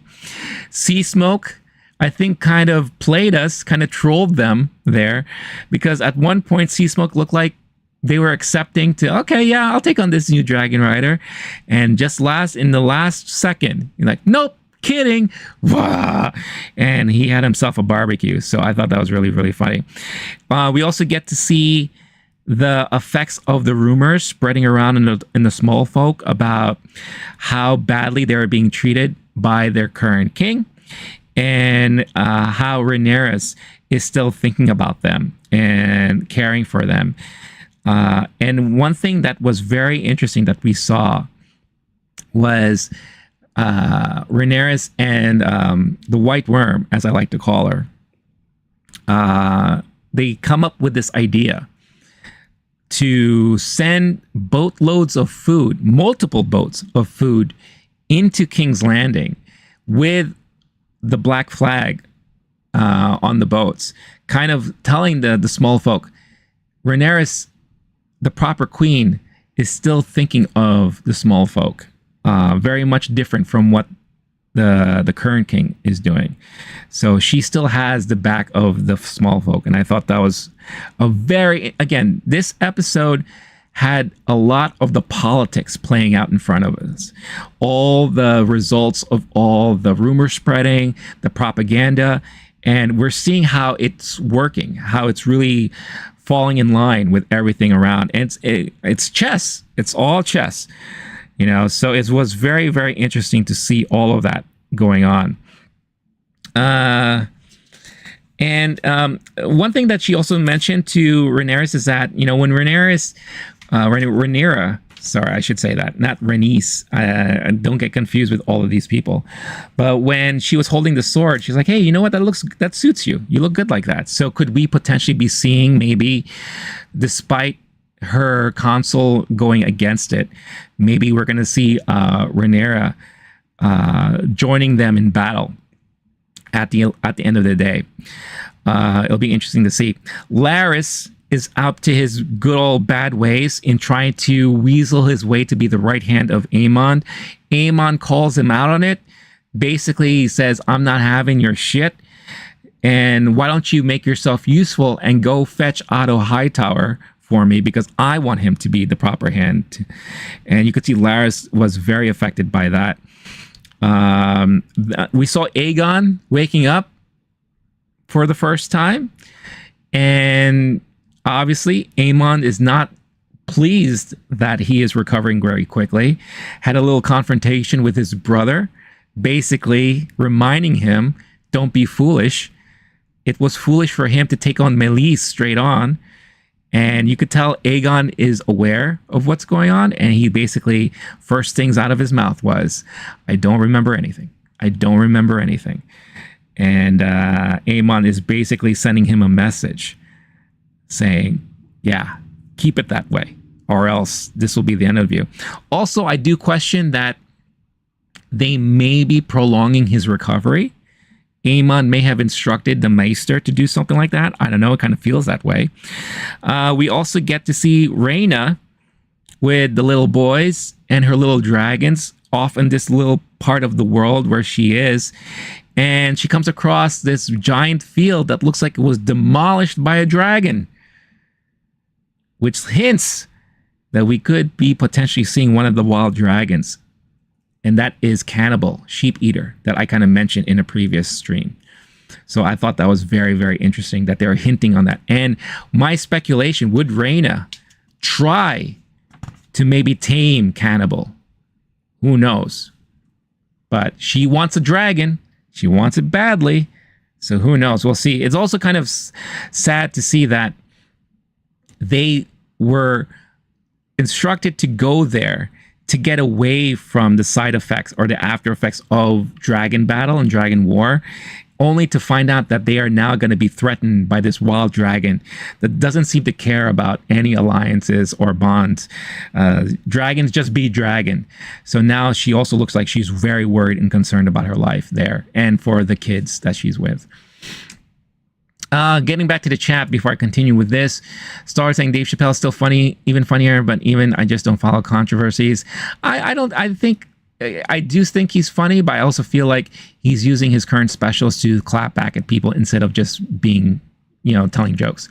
Sea Smoke, I think, kind of played us, kind of trolled them there, because at one point Sea Smoke looked like they were accepting to, okay, yeah, I'll take on this new dragon rider. And just in the last second, you're like, nope, kidding. Wah! And he had himself a barbecue. So I thought that was really, really funny. We also get to see the effects of the rumors spreading around in the small folk about how badly they were being treated by their current king, and how Rhaenyra is still thinking about them and caring for them. And one thing that was very interesting that we saw was Rhaenyra and the White Worm, as I like to call her. They come up with this idea to send boatloads of food, multiple boats of food, into King's Landing with the black flag on the boats, kind of telling the small folk, Rhaenyra, the proper queen, is still thinking of the small folk. Very much different from what the current king is doing. So she still has the back of the small folk. And I thought that was again, this episode had a lot of the politics playing out in front of us. All the results of all the rumor spreading, the propaganda, and we're seeing how it's working, how it's really falling in line with everything around. And it's chess. It's all chess. You know, so it was very, very interesting to see all of that going on. And one thing that she also mentioned to Rhaenyra is that, you know, when Rhaenyra, sorry, I should say that, not Rhaenys. Don't get confused with all of these people. But when she was holding the sword, she's like, hey, you know what? That suits you. You look good like that. So could we potentially be seeing, maybe, despite her console going against it, maybe we're going to see Rhaenyra joining them in battle at the end of the day. It'll be interesting to see. Larys is up to his good old bad ways in trying to weasel his way to be the right hand of Aemon. Aemon calls him out on it. Basically, he says, I'm not having your shit. And why don't you make yourself useful and go fetch Otto Hightower for me, because I want him to be the proper hand. And you could see Larys was very affected by that. We saw Aegon waking up for the first time. And obviously, Aemon is not pleased that he is recovering very quickly. Had a little confrontation with his brother, basically reminding him, don't be foolish. It was foolish for him to take on Meleys straight on. And you could tell Aegon is aware of what's going on. And he basically, first things out of his mouth was, I don't remember anything. I don't remember anything. And Aemon is basically sending him a message saying, yeah, keep it that way, or else this will be the end of you. Also, I do question that they may be prolonging his recovery. Aemon may have instructed the Maester to do something like that. I don't know. It kind of feels that way. We also get to see Rhaena with the little boys and her little dragons off in this little part of the world where she is. And she comes across this giant field that looks like it was demolished by a dragon, which hints that we could be potentially seeing one of the wild dragons. And that is Cannibal, Sheep Eater, that I kind of mentioned in a previous stream. So I thought that was very, very interesting that they were hinting on that. And my speculation, would Rhaena try to maybe tame Cannibal? Who knows? But she wants a dragon. She wants it badly. So who knows? We'll see. It's also kind of sad to see that they were instructed to go there to get away from the side effects or the after effects of Dragon Battle and Dragon War, only to find out that they are now going to be threatened by this wild dragon that doesn't seem to care about any alliances or bonds. Dragons just be dragon. So now she also looks like she's very worried and concerned about her life there and for the kids that she's with. Getting back to the chat before I continue with this, Star saying Dave Chappelle is still funny, even funnier, but even I just don't follow controversies. I do think he's funny, but I also feel like he's using his current specials to clap back at people instead of just being, telling jokes.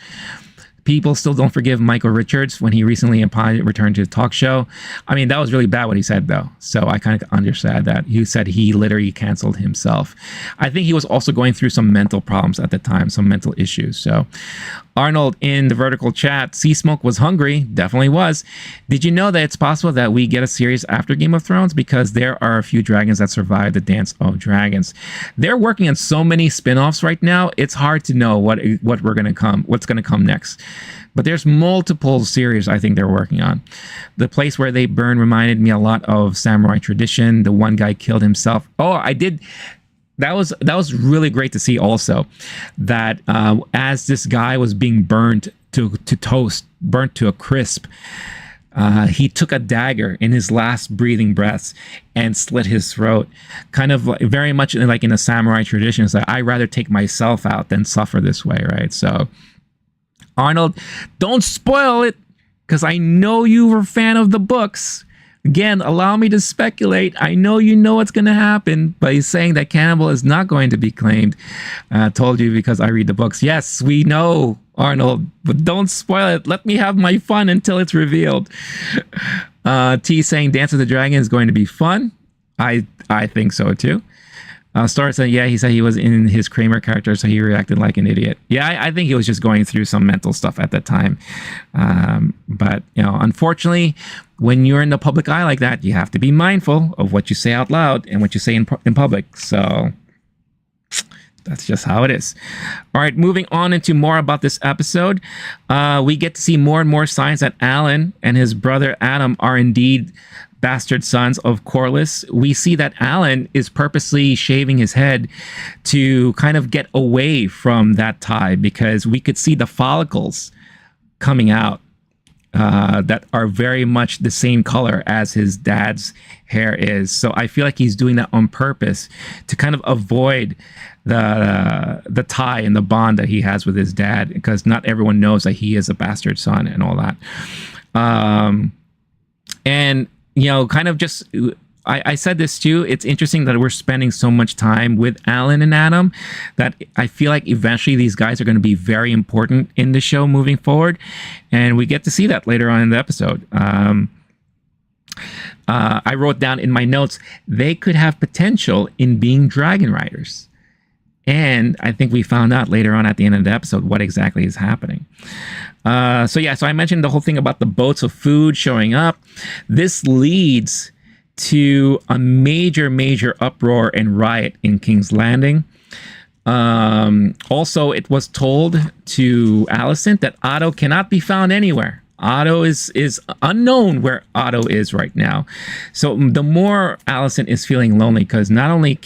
People still don't forgive Michael Richards when he recently returned to the talk show. I mean, that was really bad what he said, though. So I kind of understand that. He said he literally canceled himself. I think he was also going through some mental problems at the time, some mental issues. So Arnold in the vertical chat, Sea Smoke was hungry. Definitely was. Did you know that it's possible that we get a series after Game of Thrones? Because there are a few dragons that survived the Dance of Dragons. They're working on so many spin-offs right now. It's hard to know what's going to come next. But there's multiple series I think they're working on. The place where they burn reminded me a lot of Samurai Tradition. The one guy killed himself. Oh, I did. That was really great to see also, that as this guy was being burnt to toast, burnt to a crisp, he took a dagger in his last breathing breaths and slit his throat. Kind of very much like in a samurai tradition. It's like, I'd rather take myself out than suffer this way, right? So, Arnold, don't spoil it, because I know you were a fan of the books. Again, allow me to speculate. I know you know what's going to happen, but he's saying that cannibal is not going to be claimed. Told you because I read the books. Yes, we know, Arnold, but don't spoil it. Let me have my fun until it's revealed. T saying Dance of the Dragon is going to be fun. I think so too. Star said, yeah, he said he was in his Kramer character, so he reacted like an idiot. Yeah, I think he was just going through some mental stuff at that time. But, unfortunately, when you're in the public eye like that, you have to be mindful of what you say out loud and what you say in public. So that's just how it is. All right, moving on into more about this episode. We get to see more and more signs that Alan and his brother Adam are indeed bastard sons of Corlys. We see that Alan is purposely shaving his head to kind of get away from that tie, because we could see the follicles coming out that are very much the same color as his dad's hair is. So I feel like he's doing that on purpose to kind of avoid the tie and the bond that he has with his dad, because not everyone knows that he is a bastard son and all that. And kind of just, I said this too, it's interesting that we're spending so much time with Alan and Adam that I feel like eventually these guys are going to be very important in the show moving forward. And we get to see that later on in the episode. I wrote down in my notes, they could have potential in being dragon riders. And I think we found out later on at the end of the episode what exactly is happening. So I mentioned the whole thing about the boats of food showing up. This leads to a major uproar and riot in King's Landing. Also, it was told to Alicent that Otto cannot be found anywhere. Otto is unknown where Otto is right now. So the more Alicent is feeling lonely, because not only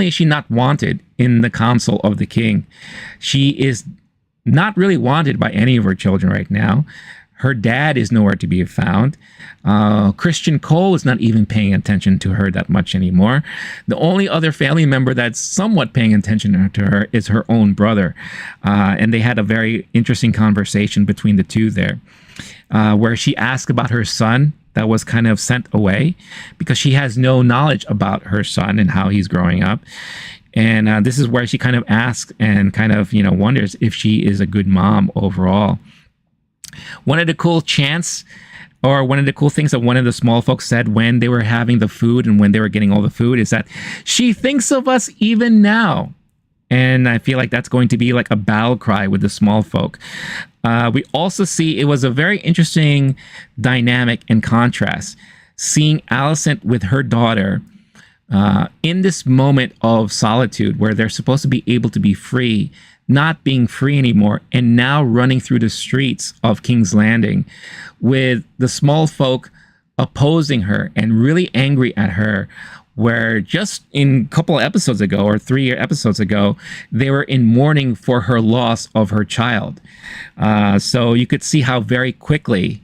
is she not wanted in the council of the king, she is not really wanted by any of her children right now. Her dad is nowhere to be found. Christian Cole is not even paying attention to her that much anymore. The only other family member that's somewhat paying attention to her is her own brother. And they had a very interesting conversation between the two there, where she asked about her son that was kind of sent away, because she has no knowledge about her son and how he's growing up. And this is where she kind of asks and kind of, wonders if she is a good mom overall. One of the cool things that one of the small folks said when they were having the food and when they were getting all the food is that she thinks of us even now. And I feel like that's going to be like a battle cry with the small folk. We also see it was a very interesting dynamic and contrast, seeing Alicent with her daughter in this moment of solitude where they're supposed to be able to be free, not being free anymore, and now running through the streets of King's Landing with the small folk opposing her and really angry at her, where just in a couple of episodes ago or 3 episodes ago, they were in mourning for her loss of her child. So you could see how very quickly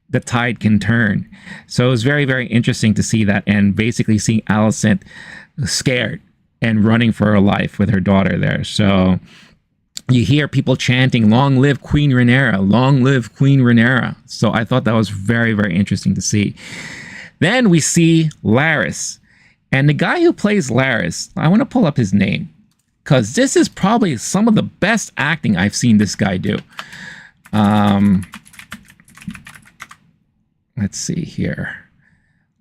the tide can turn. So it was very, very interesting to see that, and basically seeing Alicent scared and running for her life with her daughter there. So you hear people chanting, "Long live Queen Rhaenyra, long live Queen Rhaenyra." So I thought that was very, very interesting to see. Then we see Larys. And the guy who plays Larys, I want to pull up his name, because this is probably some of the best acting I've seen this guy do. Let's see here.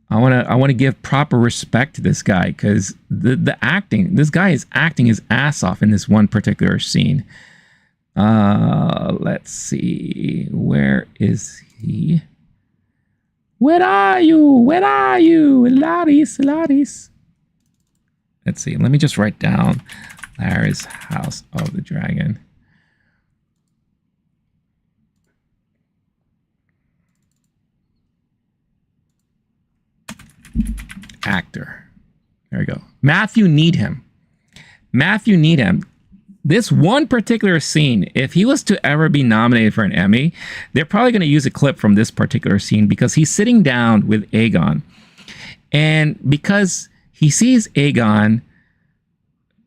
I want to give proper respect to this guy, because the acting, this guy is acting his ass off in this one particular scene. Let's see, where is he? Where are you, Laris? Let's see, let me just write down Laris House of the Dragon. Actor. There we go. Matthew Needham. This one particular scene, if he was to ever be nominated for an Emmy, they're probably going to use a clip from this particular scene, because he's sitting down with Aegon. And because he sees Aegon,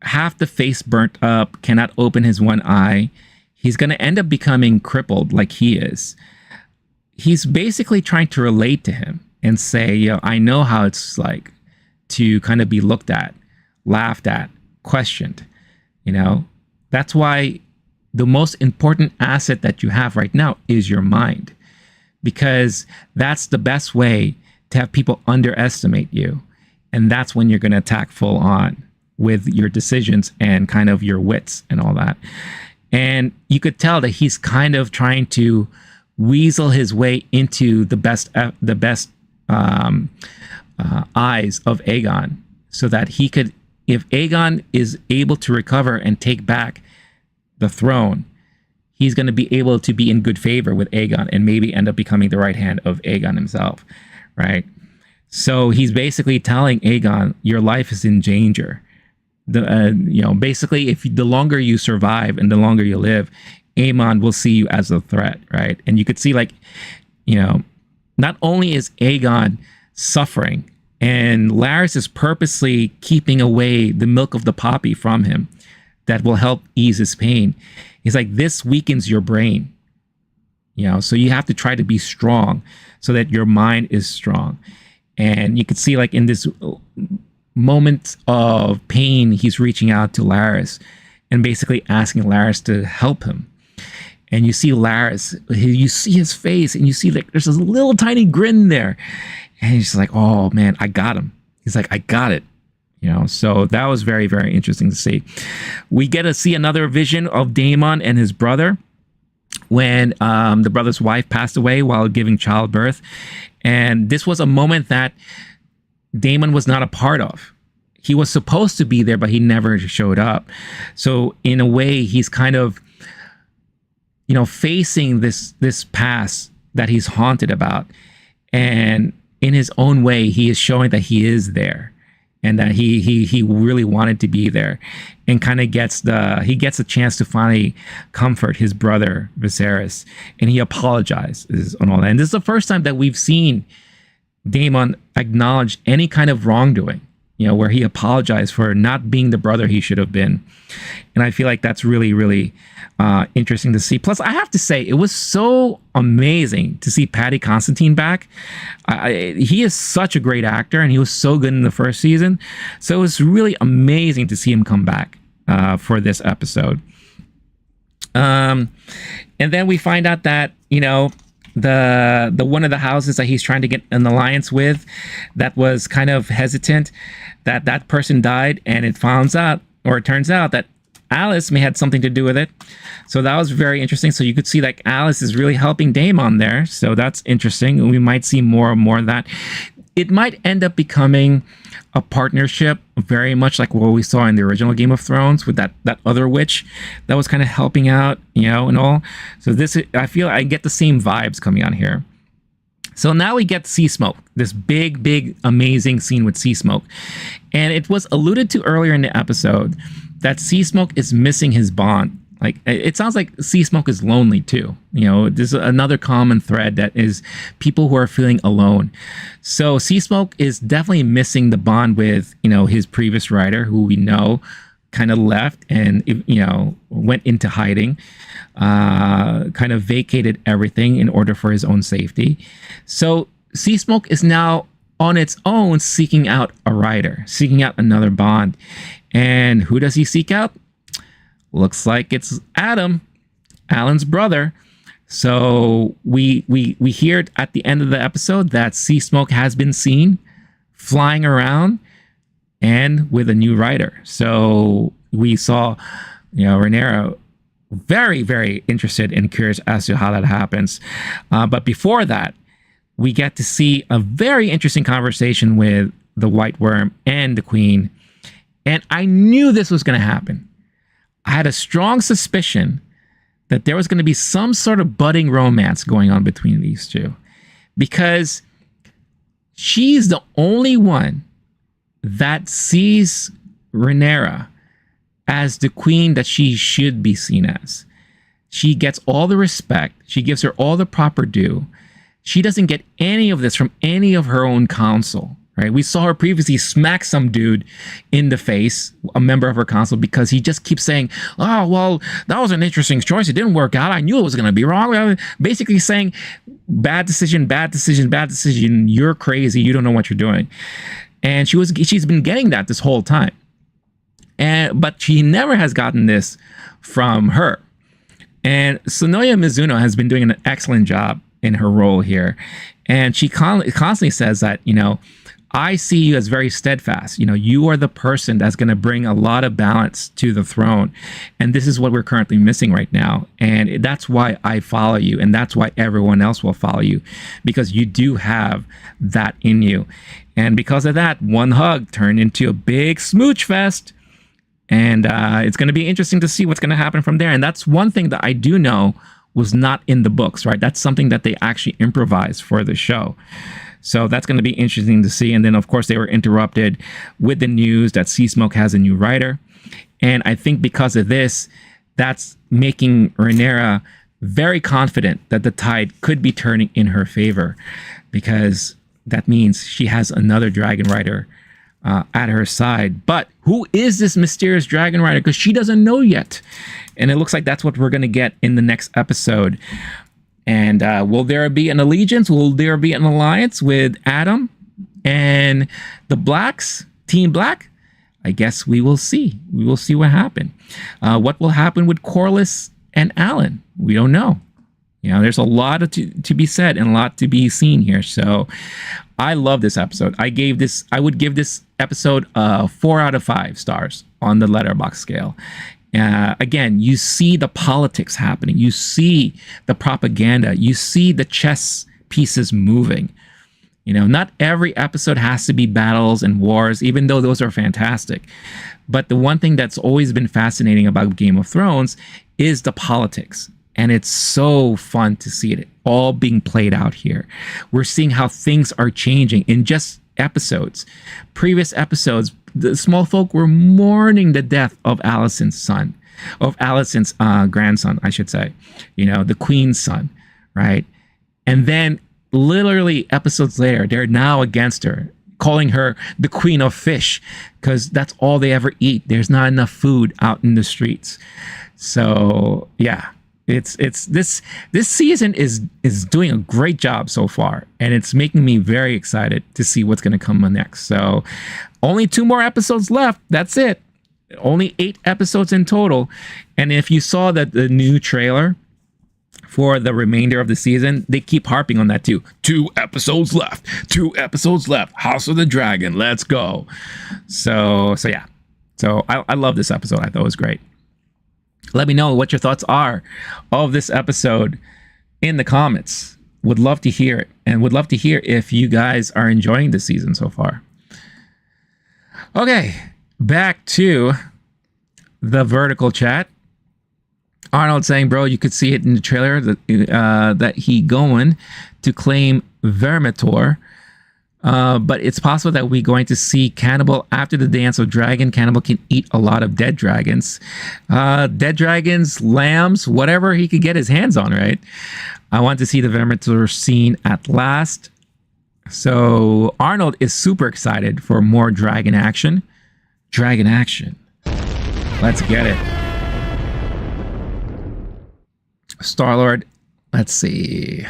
half the face burnt up, cannot open his one eye, he's going to end up becoming crippled like he is. He's basically trying to relate to him and say, you know, I know how it's like to kind of be looked at, laughed at, questioned. You know, that's why the most important asset that you have right now is your mind, because that's the best way to have people underestimate you. And that's when you're going to attack full on with your decisions and kind of your wits and all that. And you could tell that he's kind of trying to weasel his way into the best eyes of Aegon, so that he could, if Aegon is able to recover and take back the throne, he's going to be able to be in good favor with Aegon and maybe end up becoming the right hand of Aegon himself, right? So he's basically telling Aegon, your life is in danger. You know, basically, if the longer you survive and the longer you live, Aemon will see you as a threat, right? And you could see, like, you know, not only is Aegon suffering, and Larys is purposely keeping away the milk of the poppy from him that will help ease his pain. He's like, this weakens your brain, you know, so you have to try to be strong so that your mind is strong. And you could see, like, in this moment of pain, he's reaching out to Larys and basically asking Larys to help him. And you see Larys, you see his face, and you see, like, there's this little tiny grin there. And he's just like, oh man, I got him. He's like, I got it. You know, so that was very, very interesting to see. We get to see another vision of Daemon and his brother when the brother's wife passed away while giving childbirth. And this was a moment that Daemon was not a part of. He was supposed to be there, but he never showed up. So in a way, he's kind of, you know, facing this past that he's haunted about. And in his own way, he is showing that he is there, and that he really wanted to be there, and kind of gets a chance to finally comfort his brother Viserys, and he apologizes on all that. And this is the first time that we've seen Daemon acknowledge any kind of wrongdoing, you know, where he apologized for not being the brother he should have been. And I feel like that's really, really interesting to see. Plus, I have to say, it was so amazing to see Paddy Considine back. He is such a great actor, and he was so good in the first season. So it was really amazing to see him come back for this episode. And then we find out that, you know, the one of the houses that he's trying to get an alliance with, that was kind of hesitant, that person died, and it turns out that Alice may had something to do with it. So that was very interesting. So you could see like Alice is really helping Daemon there. So that's interesting. We might see more and more of that. It might end up becoming a partnership, very much like what we saw in the original Game of Thrones with that other witch that was kind of helping out, you know, and all. So this, I feel I get the same vibes coming on here. So now we get Sea Smoke, this big, amazing scene with Sea Smoke. And it was alluded to earlier in the episode that Sea Smoke is missing his bond. Like, it sounds like Sea Smoke is lonely too. You know, there's another common thread that is people who are feeling alone. So Sea Smoke is definitely missing the bond with, you know, his previous writer, who we know kind of left and, you know, went into hiding, kind of vacated everything in order for his own safety. So Sea Smoke is now on its own seeking out a writer, seeking out another bond. And who does he seek out? Looks like it's Adam, Alan's brother. So we hear at the end of the episode that Sea Smoke has been seen flying around and with a new rider. So we saw, Rhaenyra very, very interested and curious as to how that happens. But before that, we get to see a very interesting conversation with the White Worm and the Queen. And I knew this was going to happen. I had a strong suspicion that there was going to be some sort of budding romance going on between these two, because she's the only one that sees Rhaenyra as the queen that she should be seen as. She gets all the respect. She gives her all the proper due. She doesn't get any of this from any of her own council, right? We saw her previously smack some dude in the face, a member of her council, because he just keeps saying, oh, well, that was an interesting choice. It didn't work out. I knew it was going to be wrong. Basically saying, bad decision, bad decision, bad decision. You're crazy. You don't know what you're doing. And she's been getting that this whole time. But she never has gotten this from her. And Sonoya Mizuno has been doing an excellent job in her role here. And she constantly says that, I see you as very steadfast. You are the person that's going to bring a lot of balance to the throne. And this is what we're currently missing right now. And that's why I follow you. And that's why everyone else will follow you, because you do have that in you. And because of that, one hug turned into a big smooch fest. And it's going to be interesting to see what's going to happen from there. And that's one thing that I do know was not in the books, right? That's something that they actually improvised for the show. So that's going to be interesting to see. And then, of course, they were interrupted with the news that Sea Smoke has a new writer. And I think because of this, that's making Rhaenyra very confident that the tide could be turning in her favor, because that means she has another dragon rider at her side. But who is this mysterious dragon rider? Because she doesn't know yet. And it looks like that's what we're going to get in the next episode. And will there be an allegiance? Will there be an alliance with Adam and the Blacks, Team Black? I guess we will see. We will see what happened. What will happen with Corlys and Alan? We don't know. There's a lot to be said and a lot to be seen here. So I love this episode. I would give this episode 4 out of 5 stars on the letterbox scale. Again, you see the politics happening. You see the propaganda. You see the chess pieces moving. Not every episode has to be battles and wars, even though those are fantastic. But the one thing that's always been fascinating about Game of Thrones is the politics. And it's so fun to see it all being played out here. We're seeing how things are changing in just episodes. Previous episodes, the small folk were mourning the death of Alicent's grandson, I should say, the queen's son, right? And then literally episodes later, they're now against her, calling her the queen of fish, because that's all they ever eat. There's not enough food out in the streets. So yeah, it's this season is doing a great job so far, and it's making me very excited to see what's going to come next. So only 2 more episodes left. That's it. Only 8 episodes in total. And if you saw that the new trailer for the remainder of the season, they keep harping on that too. 2 episodes left. 2 episodes left. House of the Dragon. Let's go. So yeah. So I love this episode. I thought it was great. Let me know what your thoughts are of this episode in the comments. Would love to hear it, and would love to hear if you guys are enjoying the season so far. Okay, back to the vertical chat. Arnold saying, bro, you could see it in the trailer that he going to claim Vermitor. But it's possible that we're going to see Cannibal after the Dance of Dragon. Cannibal can eat a lot of dead dragons. Dead dragons, lambs, whatever he could get his hands on, right? I want to see the Vermitor scene at last. So Arnold is super excited for more dragon action. Dragon action. Let's get it. Star-Lord, let's see.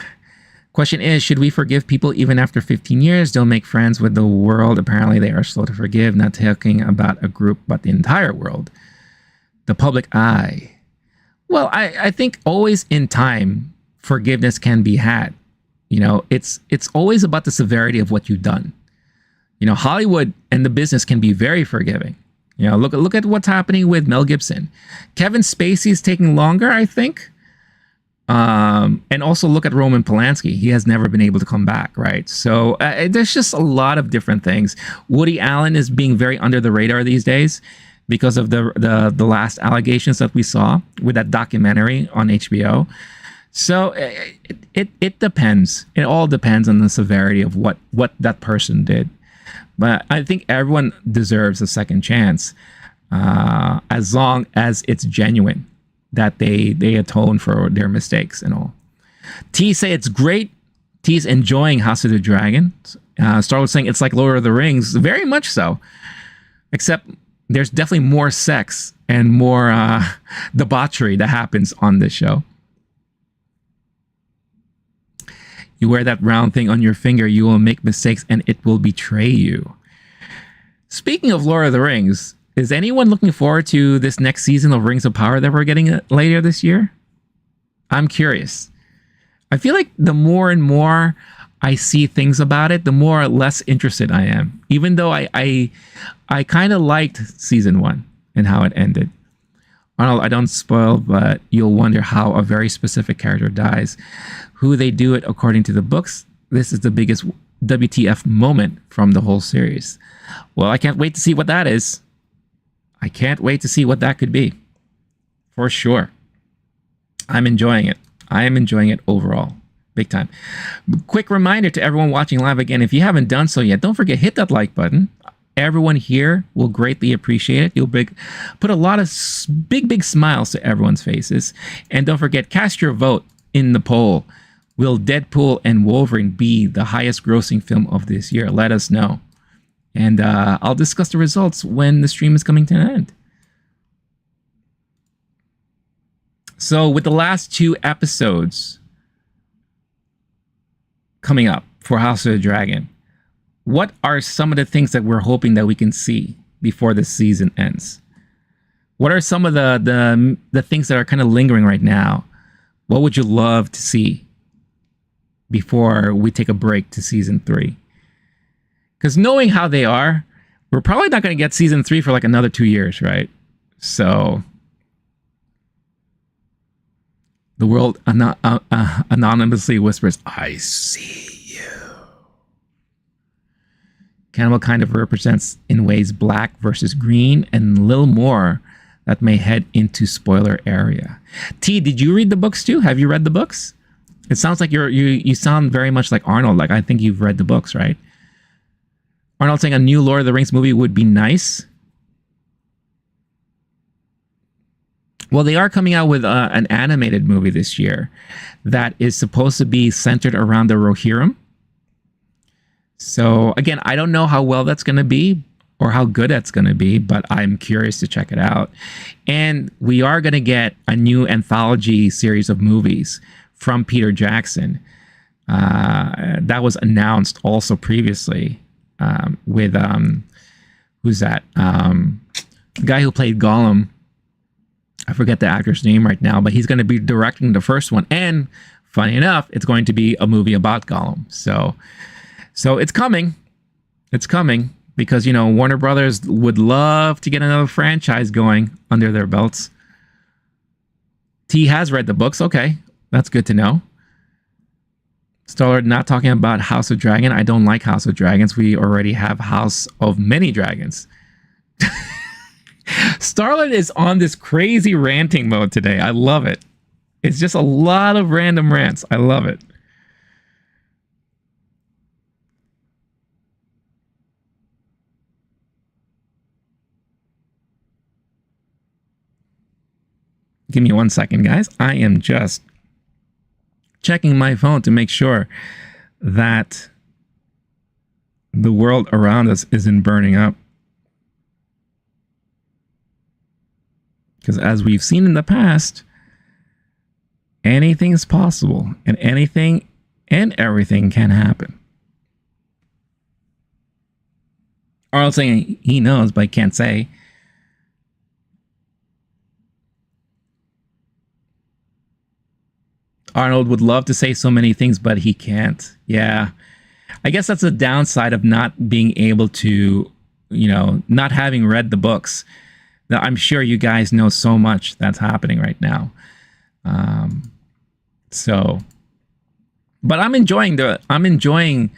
Question is, should we forgive people even after 15 years? They'll make friends with the world. Apparently, they are slow to forgive, not talking about a group, but the entire world. The public eye. Well, I think always in time forgiveness can be had. You know, it's always about the severity of what you've done. You know, Hollywood and the business can be very forgiving. You know, look at what's happening with Mel Gibson. Kevin Spacey is taking longer, I think. And also look at Roman Polanski. He has never been able to come back, right? So there's just a lot of different things. Woody Allen is being very under the radar these days because of the last allegations that we saw with that documentary on HBO. So it depends. It all depends on the severity of what that person did. But I think everyone deserves a second chance, as long as it's genuine, that they atone for their mistakes and all. T say it's great. T's enjoying House of the Dragon. Star was saying it's like Lord of the Rings. Very much so. Except there's definitely more sex and more debauchery that happens on this show. You wear that round thing on your finger, you will make mistakes and it will betray you. Speaking of Lord of the Rings, is anyone looking forward to this next season of Rings of Power that we're getting later this year? I'm curious. I feel like the more and more I see things about it, the more or less interested I am. Even though I kind of liked season 1 and how it ended. Arnold, I don't spoil, but you'll wonder how a very specific character dies. Who they do it according to the books. This is the biggest WTF moment from the whole series. Well, I can't wait to see what that is. I can't wait to see what that could be. For sure. I'm enjoying it. I am enjoying it overall. Big time. Quick reminder to everyone watching live again, if you haven't done so yet, don't forget, hit that like button. Everyone here will greatly appreciate it. You'll put a lot of big smiles to everyone's faces. And don't forget, cast your vote in the poll. Will Deadpool and Wolverine be the highest grossing film of this year? Let us know. And I'll discuss the results when the stream is coming to an end. So with the last 2 episodes coming up for House of the Dragon, what are some of the things that we're hoping that we can see before the season ends? What are some of the things that are kind of lingering right now? What would you love to see before we take a break to season 3? Because knowing how they are, we're probably not going to get season 3 for like another 2 years, right? So the world anonymously whispers, I see you. Cannibal kind of represents in ways black versus green and a little more that may head into spoiler area. T, did you read the books too? Have you read the books? It sounds like you sound very much like Arnold. Like, I think you've read the books, right? Arnold saying a new Lord of the Rings movie would be nice. Well, they are coming out with an animated movie this year that is supposed to be centered around the Rohirrim. So again, I don't know how well that's going to be or how good that's going to be, but I'm curious to check it out. And we are going to get a new anthology series of movies from Peter Jackson. That was announced also previously with, who's that? The guy who played Gollum. I forget the actor's name right now, but he's going to be directing the first one. And funny enough, it's going to be a movie about Gollum. So it's coming. It's coming because, you know, Warner Brothers would love to get another franchise going under their belts. T has read the books. Okay, that's good to know. Starlord not talking about House of Dragon. I don't like House of Dragons. We already have House of Many Dragons. Starlet is on this crazy ranting mode today. I love it. It's just a lot of random rants. I love it. Give me 1 second, guys. I am just checking my phone to make sure that the world around us isn't burning up. Because as we've seen in the past, anything is possible, and anything and everything can happen. Arnold saying he knows, but can't say. Arnold would love to say so many things, but he can't. Yeah. I guess that's the downside of not being able to, not having read the books. Now, I'm sure you guys know so much that's happening right now. But I'm enjoying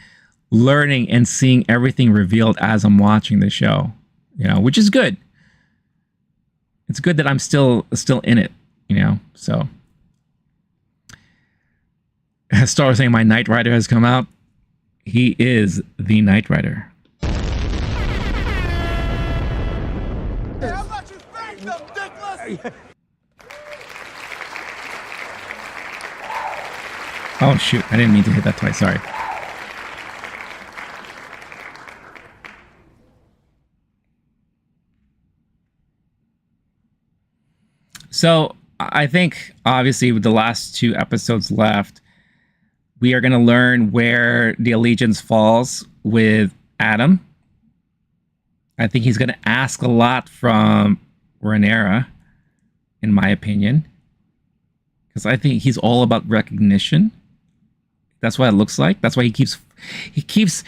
learning and seeing everything revealed as I'm watching the show, which is good. It's good that I'm still in it, so. Star was saying my Knight Rider has come out. He is the Knight Rider. Oh shoot, I didn't mean to hit that twice, sorry. So I think obviously with the last 2 episodes left, we are going to learn where the allegiance falls with Adam. I think he's going to ask a lot from Rhaenyra, in my opinion, because I think he's all about recognition. That's what it looks like. That's why he keeps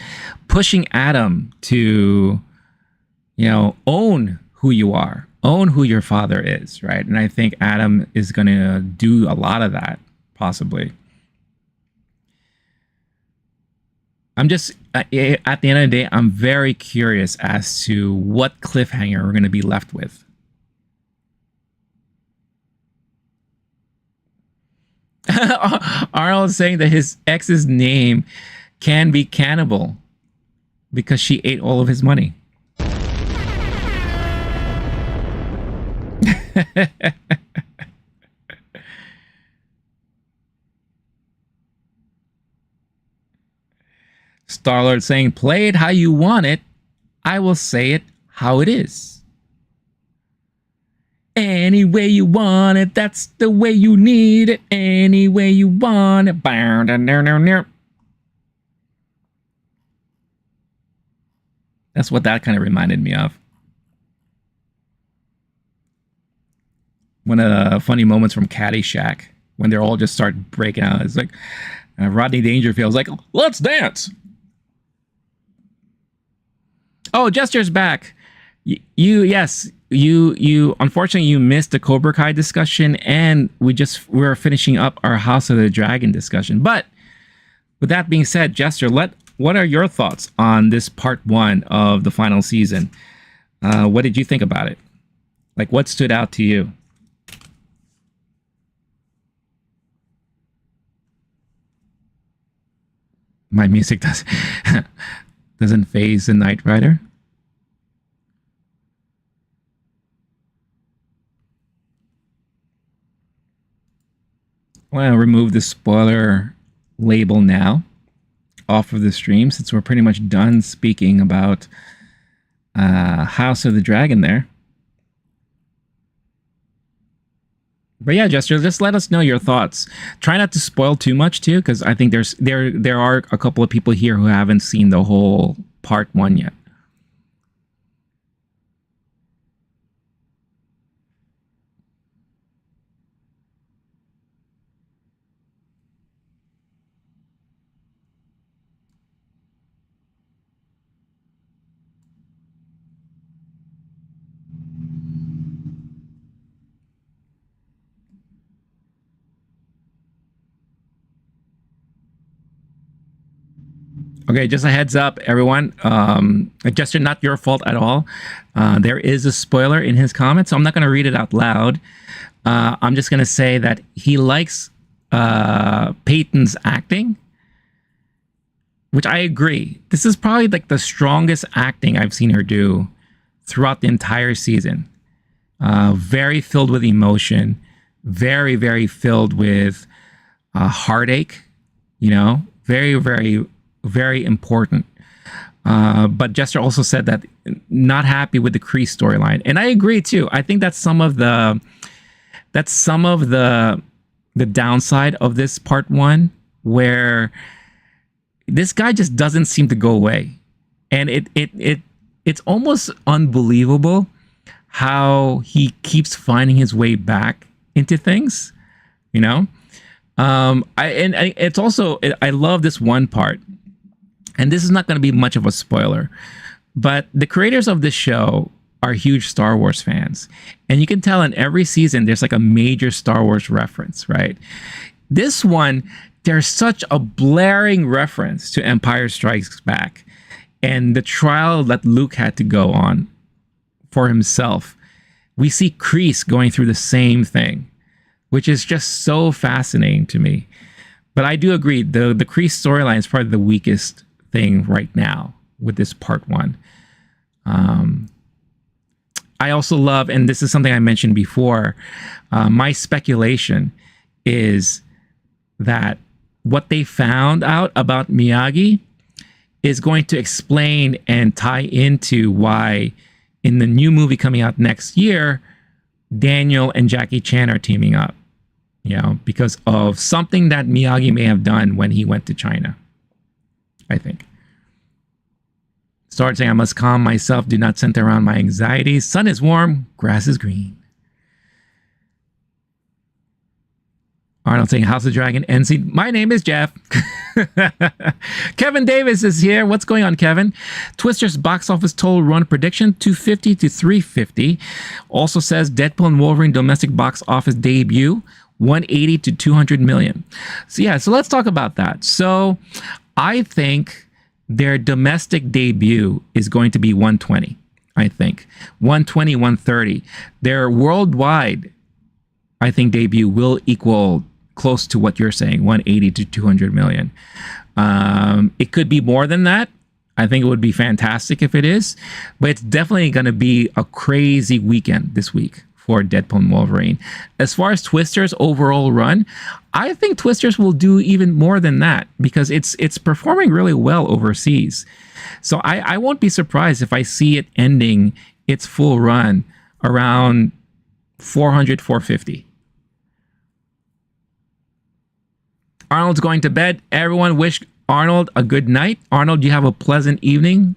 pushing Adam to, own who you are, own who your father is, right? And I think Adam is going to do a lot of that, possibly. I'm just, at the end of the day, I'm very curious as to what cliffhanger we're going to be left with. Arnold is saying that his ex's name can be Cannibal because she ate all of his money. Star-Lord saying, play it how you want it. I will say it how it is. Any way you want it, that's the way you need it. Any way you want it. That's what that kind of reminded me of. One of the funny moments from Caddyshack, when they're all just start breaking out. It's like, Rodney Dangerfield's like, let's dance. Oh, Jester's back. You unfortunately you missed the Cobra Kai discussion, and we're finishing up our House of the Dragon discussion. But with that being said, Jester, what are your thoughts on this part 1 of the final season? What did you think about it? Like, what stood out to you? My music doesn't phase the Knight Rider. I want to remove the spoiler label now off of the stream, since we're pretty much done speaking about House of the Dragon there. But yeah, Jester, just let us know your thoughts. Try not to spoil too much too, because I think there are a couple of people here who haven't seen the whole part 1 yet. Okay, just a heads up, everyone. Jester, not your fault at all. There is a spoiler in his comments, so I'm not going to read it out loud. I'm just going to say that he likes Peyton's acting, which I agree. This is probably like the strongest acting I've seen her do throughout the entire season. Very filled with emotion, very, very filled with heartache, very, very, very important. But Jester also said that not happy with the Kree storyline, and I agree too. I think that's some of the downside of this part 1, where this guy just doesn't seem to go away, and it's almost unbelievable how he keeps finding his way back into things, It's also I love this one part, and this is not going to be much of a spoiler, but the creators of this show are huge Star Wars fans, and you can tell in every season there's like a major Star Wars reference, right? This one, there's such a blaring reference to Empire Strikes Back and the trial that Luke had to go on for himself. We see Kreese going through the same thing, which is just so fascinating to me. But I do agree, the Kreese storyline is probably the weakest thing right now with this part one. I also love, and this is something I mentioned before, my speculation is that what they found out about Miyagi is going to explain and tie into why in the new movie coming out next year, Daniel and Jackie Chan are teaming up, you know, because of something that Miyagi may have done when he went to China, I think. Start saying, I must calm myself, do not center around my anxieties. Sun is warm, grass is green. Arnold saying, House of Dragon, NC. My name is Jeff. Kevin Davis is here. What's going on, Kevin? Twister's box office total run prediction, 250 to 350. Also says Deadpool and Wolverine domestic box office debut, 180 to 200 million. So yeah, so let's talk about that. So I think their domestic debut is going to be 120, I think. 120, 130. Their worldwide, I think, debut will equal close to what you're saying, 180 to 200 million. It could be more than that. I think it would be fantastic if it is, but it's definitely going to be a crazy weekend this week for Deadpool and Wolverine. As far as Twister's overall run, I think Twisters will do even more than that because it's performing really well overseas. So I won't be surprised if I see it ending its full run around 400, 450. Arnold's going to bed. Everyone wish Arnold a good night. Arnold, you have a pleasant evening.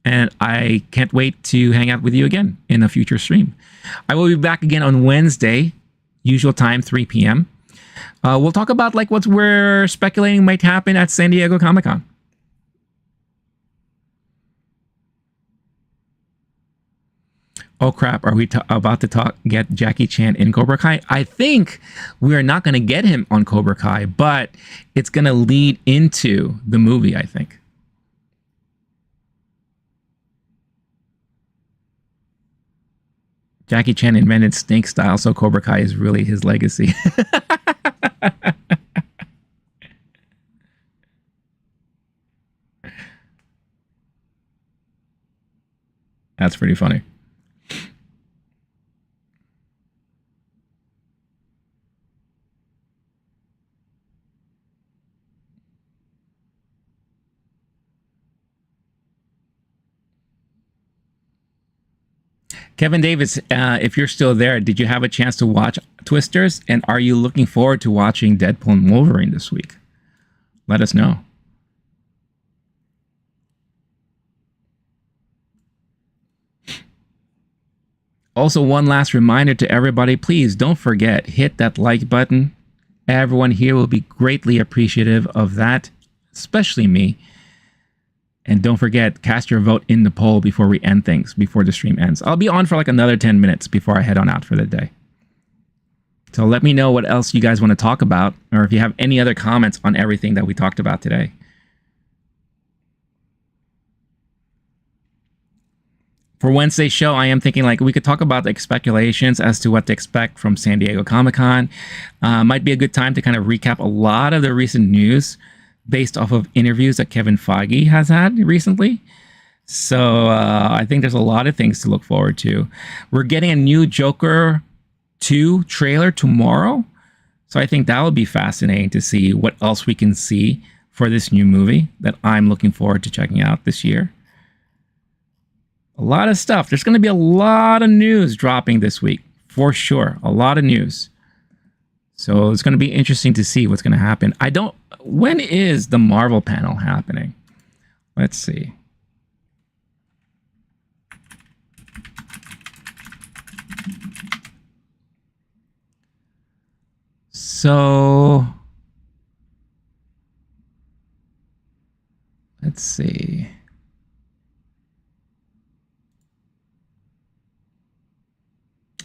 And I can't wait to hang out with you again in a future stream. I will be back again on Wednesday, usual time, 3 p.m. We'll talk about like what we're speculating might happen at San Diego Comic-Con. Oh crap, are we about to get Jackie Chan in Cobra Kai? I think we are not going to get him on Cobra Kai, but it's going to lead into the movie, I think. Jackie Chan invented snake style, so Cobra Kai is really his legacy. That's pretty funny. Kevin Davis, if you're still there, did you have a chance to watch Twisters? And are you looking forward to watching Deadpool and Wolverine this week? Let us know. Also, one last reminder to everybody, please don't forget, hit that like button. Everyone here will be greatly appreciative of that, especially me. And don't forget, cast your vote in the poll before we end things, before the stream ends. I'll be on for like another 10 minutes before I head on out for the day. So let me know what else you guys want to talk about, or if you have any other comments on everything that we talked about today. For Wednesday's show, I am thinking like we could talk about like speculations as to what to expect from San Diego Comic-Con. Might be a good time to kind of recap a lot of the recent news based off of interviews that Kevin Feige has had recently. So I think there's a lot of things to look forward to. We're getting a new Joker 2 trailer tomorrow. So I think that will be fascinating to see what else we can see for this new movie that I'm looking forward to checking out this year. A lot of stuff. There's going to be a lot of news dropping this week, for sure. A lot of news. So it's going to be interesting to see what's going to happen. When is the Marvel panel happening? Let's see. So let's see.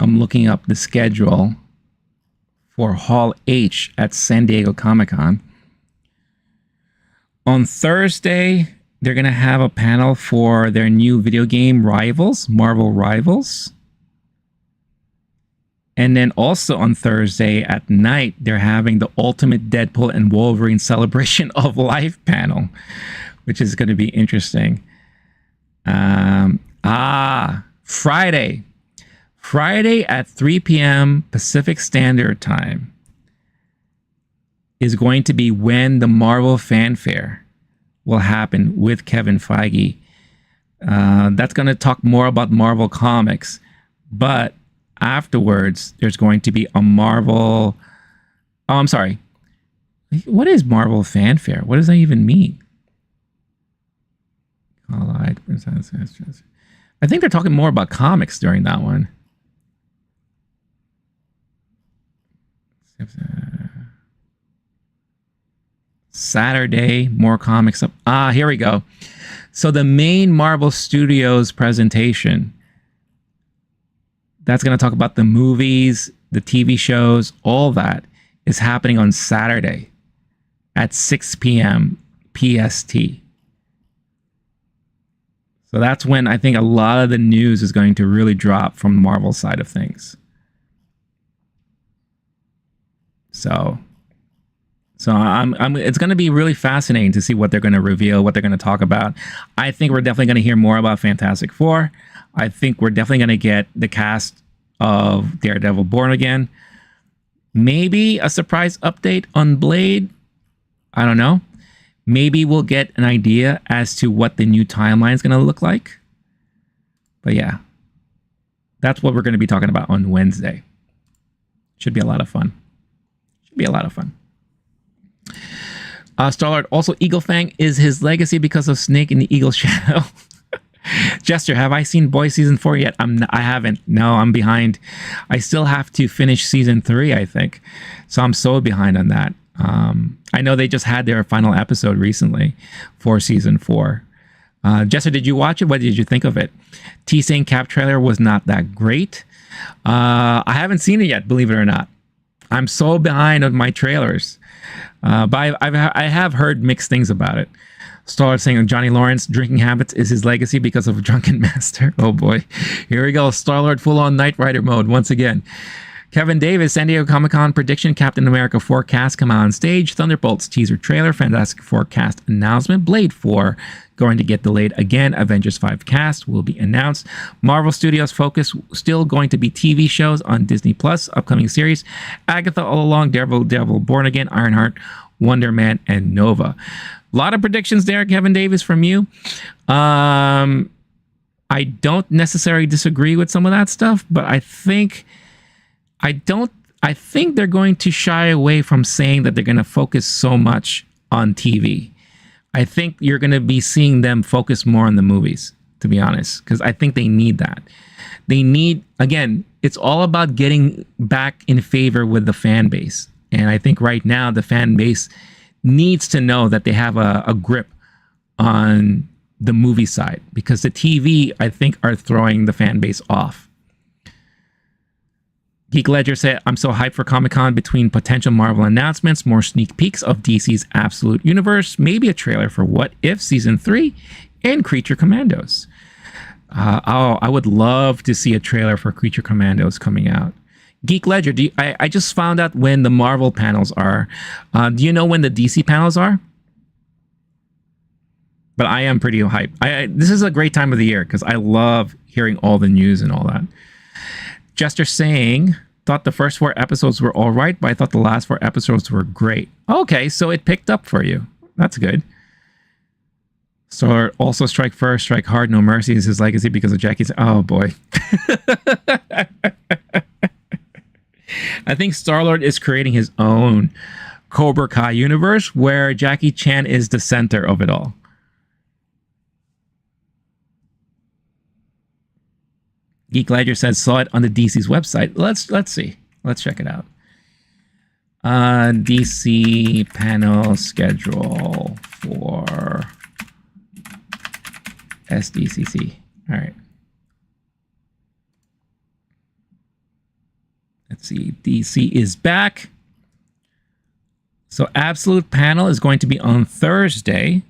I'm looking up the schedule for Hall H at San Diego Comic-Con. On Thursday, they're going to have a panel for their new video game Rivals, Marvel Rivals. And then also on Thursday at night, they're having the Ultimate Deadpool and Wolverine Celebration of Life panel, which is going to be interesting. Friday. Friday at 3 p.m. Pacific Standard Time is going to be when the Marvel Fanfare will happen with Kevin Feige. That's going to talk more about Marvel Comics, but afterwards, there's going to be a Marvel... Oh, I'm sorry. What is Marvel Fanfare? What does that even mean? I think they're talking more about comics during that one. Saturday, more comics up. Here we go. So the main Marvel Studios presentation, that's going to talk about the movies, the TV shows, all that is happening on Saturday at 6 p.m. PST. So that's when I think a lot of the news is going to really drop from the Marvel side of things. So it's going to be really fascinating to see what they're going to reveal, what they're going to talk about. I think we're definitely going to hear more about Fantastic Four. I think we're definitely going to get the cast of Daredevil Born Again. Maybe a surprise update on Blade. I don't know. Maybe we'll get an idea as to what the new timeline is going to look like. But yeah, that's what we're going to be talking about on Wednesday. Should be a lot of fun. Star-Lord, also Eagle Fang is his legacy because of Snake in the Eagle Shadow. Jester, have I seen Boys Season 4 yet? I haven't. No, I'm behind. I still have to finish Season 3, I think. So I'm so behind on that. I know they just had their final episode recently for Season 4. Jester, did you watch it? What did you think of it? T-Sane Cap trailer was not that great. I haven't seen it yet, believe it or not. I'm so behind on my trailers. But I have heard mixed things about it. Star saying Johnny Lawrence drinking habits is his legacy because of Drunken Master. Oh boy. Here we go. Star-Lord full-on Knight Rider mode once again. Kevin Davis, San Diego Comic-Con prediction, Captain America 4 cast come out on stage, Thunderbolts teaser trailer, Fantastic Four cast announcement, Blade 4 going to get delayed again, Avengers 5 cast will be announced, Marvel Studios focus still going to be TV shows on Disney Plus, upcoming series, Agatha All Along, Daredevil Born Again, Ironheart, Wonder Man, and Nova. A lot of predictions there, Kevin Davis, from you. I don't necessarily disagree with some of that stuff, but I think they're going to shy away from saying that they're going to focus so much on TV. I think you're going to be seeing them focus more on the movies, to be honest, because I think they need that. They need, again, it's all about getting back in favor with the fan base. And I think right now the fan base needs to know that they have a grip on the movie side, because the TV, I think, are throwing the fan base off. Geek Ledger said, I'm so hyped for Comic-Con between potential Marvel announcements, more sneak peeks of DC's Absolute Universe, maybe a trailer for What If Season 3, and Creature Commandos. I would love to see a trailer for Creature Commandos coming out. Geek Ledger, I just found out when the Marvel panels are. Do you know when the DC panels are? But I am pretty hyped. This is a great time of the year because I love hearing all the news and all that. Jester saying, thought the first 4 episodes were all right, but I thought the last 4 episodes were great. Okay, so it picked up for you. That's good. So also Strike First, Strike Hard, No Mercy is his legacy because of Jackie's. Oh boy. I think Star-Lord is creating his own Cobra Kai universe where Jackie Chan is the center of it all. Geek Ledger says, saw it on the DC's website. Let's see. Let's check it out. DC panel schedule for SDCC. All right. Let's see. DC is back. So Absolute Panel is going to be on Thursday.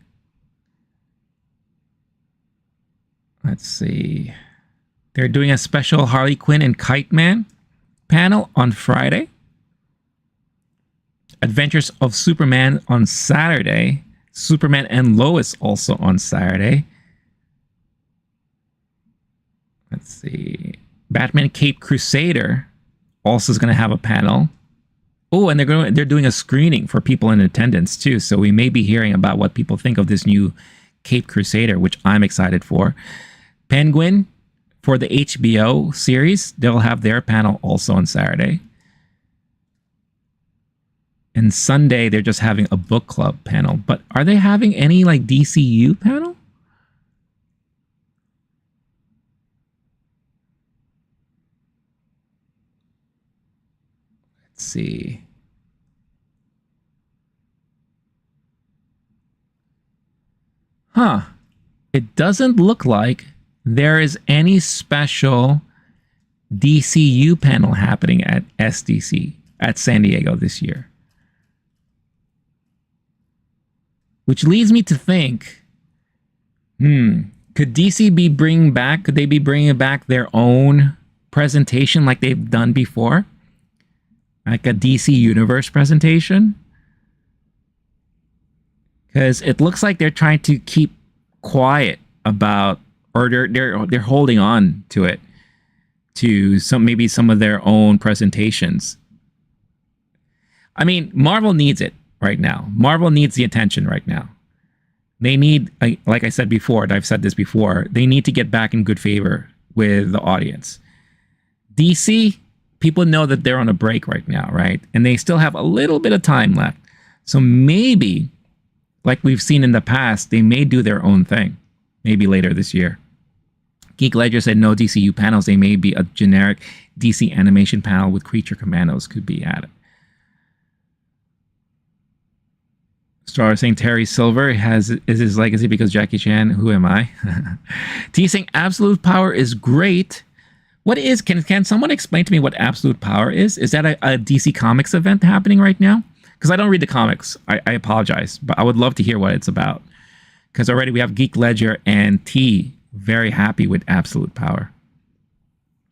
Let's see. They're doing a special Harley Quinn and Kite Man panel on Friday. Adventures of Superman on Saturday. Superman and Lois also on Saturday. Let's see. Batman Cape Crusader also is going to have a panel. Oh, and they're doing a screening for people in attendance too. So we may be hearing about what people think of this new Cape Crusader, which I'm excited for. Penguin for the HBO series, they'll have their panel also on Saturday. And Sunday, they're just having a book club panel. But are they having any like DCU panel? Let's see. Huh. It doesn't look like there is any special DCU panel happening at SDC at San Diego this year. Which leads me to think, could DC be bringing back, could they be bringing back their own presentation like they've done before? Like a DC Universe presentation? Because it looks like they're trying to keep quiet about, or they're holding on to it, to maybe some of their own presentations. I mean, Marvel needs it right now. Marvel needs the attention right now. They need, like I said before, and I've said this before, they need to get back in good favor with the audience. DC, people know that they're on a break right now, right? And they still have a little bit of time left. So maybe, like we've seen in the past, they may do their own thing. Maybe later this year. Geek Ledger said no DCU panels. They may be a generic DC animation panel with Creature Commandos could be added. Star saying Terry Silver is his legacy because Jackie Chan. Who am I? T saying Absolute Power is great. What is, can someone explain to me what Absolute Power is? Is that a DC Comics event happening right now? Because I don't read the comics. I apologize, but I would love to hear what it's about. Because already we have Geek Ledger and T very happy with Absolute Power.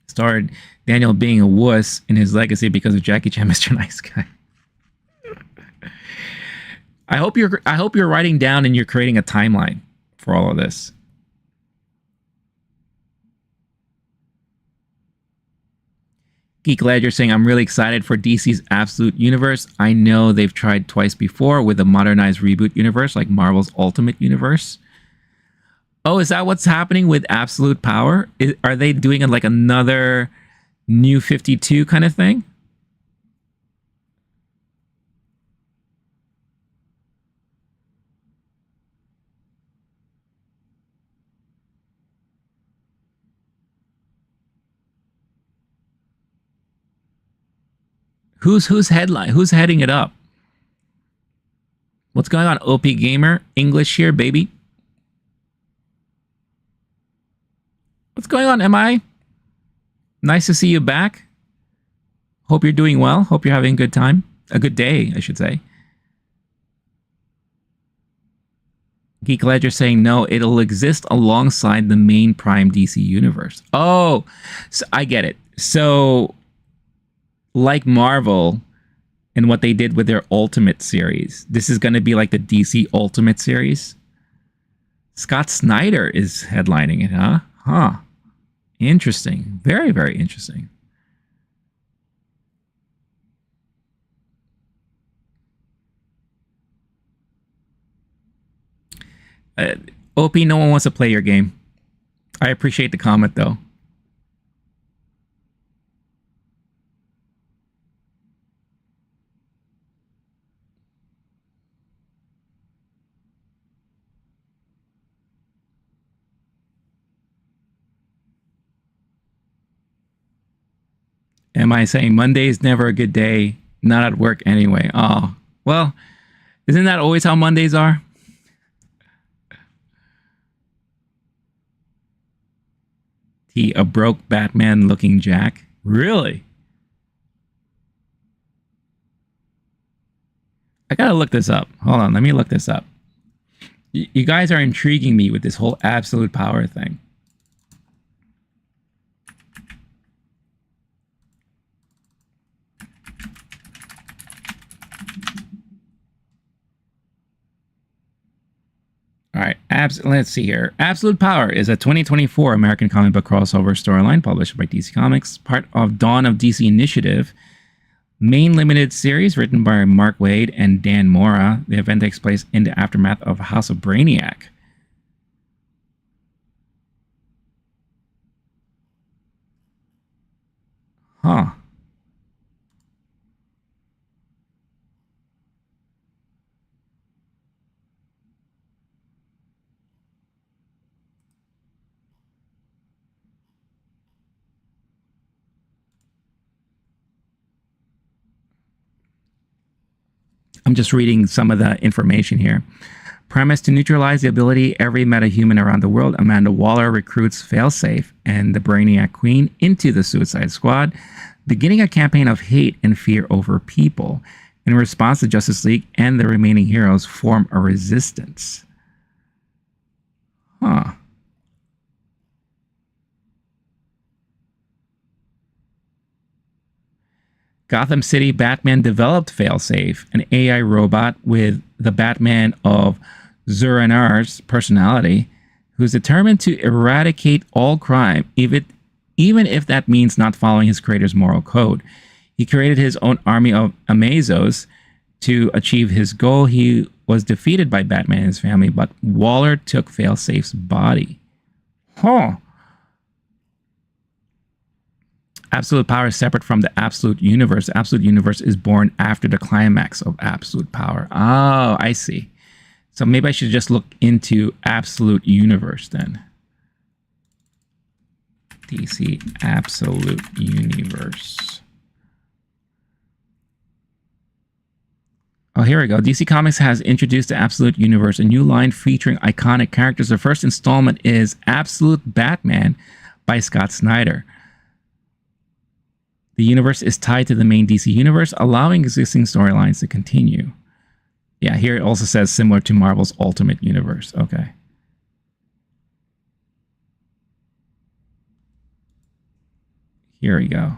Starred Daniel being a wuss in his legacy because of Jackie Chan, Mr. Nice Guy. I hope you're writing down and you're creating a timeline for all of this. Geek Ledger saying, I'm really excited for DC's Absolute Universe. I know they've tried twice before with a modernized reboot universe like Marvel's Ultimate Universe. Oh, is that what's happening with Absolute Power? Are they doing like another New 52 kind of thing? Who's heading it up? What's going on, OP Gamer? English here, baby. What's going on, MI? Nice to see you back. Hope you're doing well. Hope you're having a good time. A good day, I should say. Geek Ledger saying, no, it'll exist alongside the main Prime DC universe. Oh, so I get it. So, like Marvel and what they did with their Ultimate series, this is going to be like the DC Ultimate series. Scott Snyder is headlining it, huh? Huh. Interesting. Very, very interesting. OP, no one wants to play your game. I appreciate the comment, though. Am I saying Monday is never a good day Not at work anyway. Oh, well, isn't that always how Mondays are? A broke Batman looking Jack? Really? I gotta look this up. Hold on, let me look this up. You guys are intriguing me with this whole absolute power thing. All right, let's see here. Absolute Power is a 2024 American comic book crossover storyline published by DC Comics, part of Dawn of DC Initiative, main limited series written by Mark Waid and Dan Mora. The event takes place in the aftermath of House of Brainiac. Huh. I'm just reading some of the information here. Premise: to neutralize the ability every metahuman around the world, Amanda Waller recruits Failsafe and the Brainiac Queen into the Suicide Squad, beginning a campaign of hate and fear over people. In response, the Justice League and the remaining heroes form a resistance. Huh. Gotham City Batman developed Failsafe, an AI robot with the Batman of Zur-Enar's personality, who's determined to eradicate all crime, even if that means not following his creator's moral code. He created his own army of Amazos to achieve his goal. He was defeated by Batman and his family, but Waller took Failsafe's body. Huh. Absolute Power is separate from the Absolute Universe. The Absolute Universe is born after the climax of Absolute Power. Oh, I see. So maybe I should just look into Absolute Universe then. DC Absolute Universe. Oh, here we go. DC Comics has introduced the Absolute Universe, a new line featuring iconic characters. The first installment is Absolute Batman by Scott Snyder. The universe is tied to the main DC universe, allowing existing storylines to continue. Yeah, here it also says similar to Marvel's Ultimate Universe. Okay. Here we go.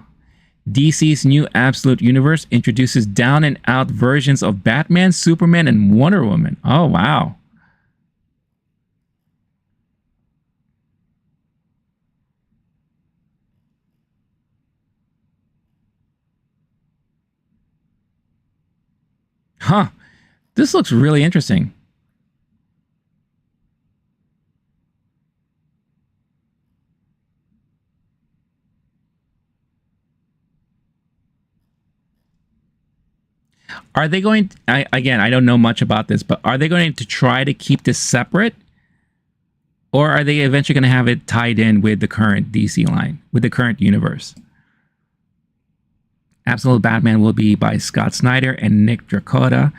DC's new Absolute Universe introduces down and out versions of Batman, Superman, and Wonder Woman. Oh, wow. Huh. This looks really interesting. Are they going... again, I don't know much about this, but are they going to try to keep this separate? Or are they eventually going to have it tied in with the current DC line, with the current universe? Absolute Batman will be by Scott Snyder and Nick Dracotta.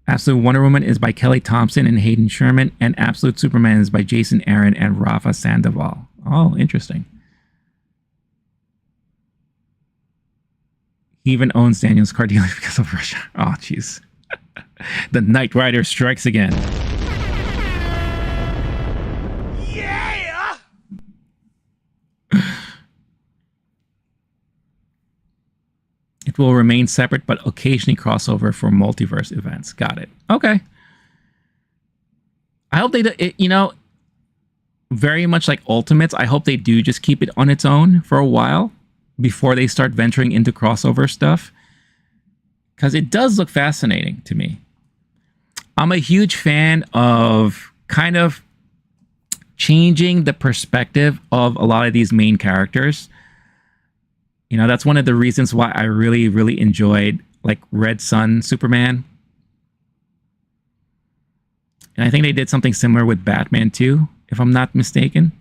Absolute Wonder Woman is by Kelly Thompson and Hayden Sherman. And Absolute Superman is by Jason Aaron and Rafa Sandoval. Oh, interesting. He even owns Daniel's car dealer because of Russia. Oh, jeez. The Knight Rider strikes again. It will remain separate, but occasionally cross over for multiverse events. Got it. Okay. I hope they do, you know, very much like Ultimates, I hope they do just keep it on its own for a while before they start venturing into crossover stuff. Because it does look fascinating to me. I'm a huge fan of kind of changing the perspective of a lot of these main characters. You know, that's one of the reasons why I really, really enjoyed like Red Sun Superman. And I think they did something similar with Batman too, if I'm not mistaken.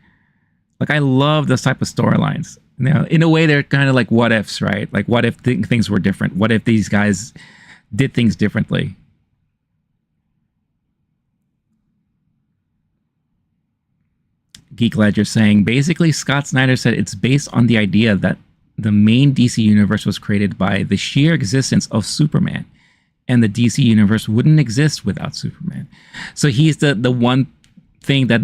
Like, I love those type of storylines. Now, in a way, they're kind of like what ifs, right? Like, what if things were different? What if these guys did things differently? Geek Ledger saying, basically, Scott Snyder said it's based on the idea that the main DC universe was created by the sheer existence of Superman, and the DC universe wouldn't exist without Superman. So he's the one thing that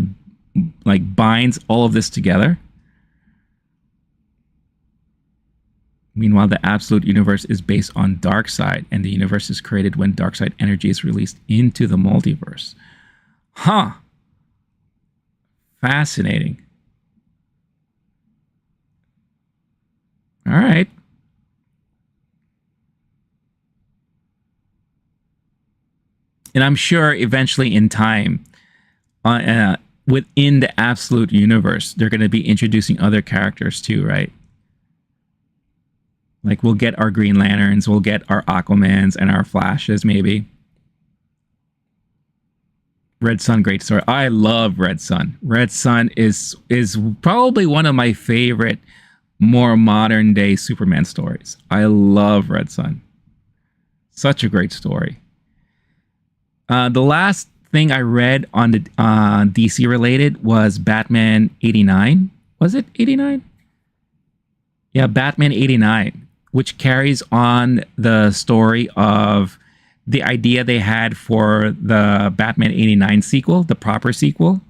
like binds all of this together. Meanwhile, the absolute universe is based on Darkseid, and the universe is created when Darkseid energy is released into the multiverse. Huh. Fascinating. All right. And I'm sure eventually in time, within the absolute universe, they're going to be introducing other characters too, right? Like we'll get our Green Lanterns, we'll get our Aquamans and our Flashes, maybe. Red Sun, great story. I love Red Sun. Red Sun is probably one of my favorite more modern day Superman stories. I love Red Sun. Such a great story. The last thing I read on the DC related was Batman 89. Was it 89? Yeah, Batman 89, which carries on the story of the idea they had for the Batman 89 sequel, the proper sequel,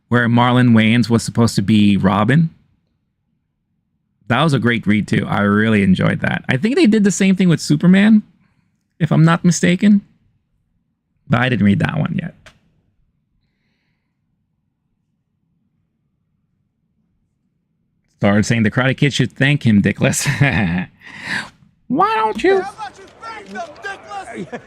where Marlon Wayans was supposed to be Robin. That was a great read too. I really enjoyed that. I think they did the same thing with Superman, if I'm not mistaken. But I didn't read that one yet. Started saying the Karate Kid should thank him, Dickless. Why don't you? How about you thank them, Dickless?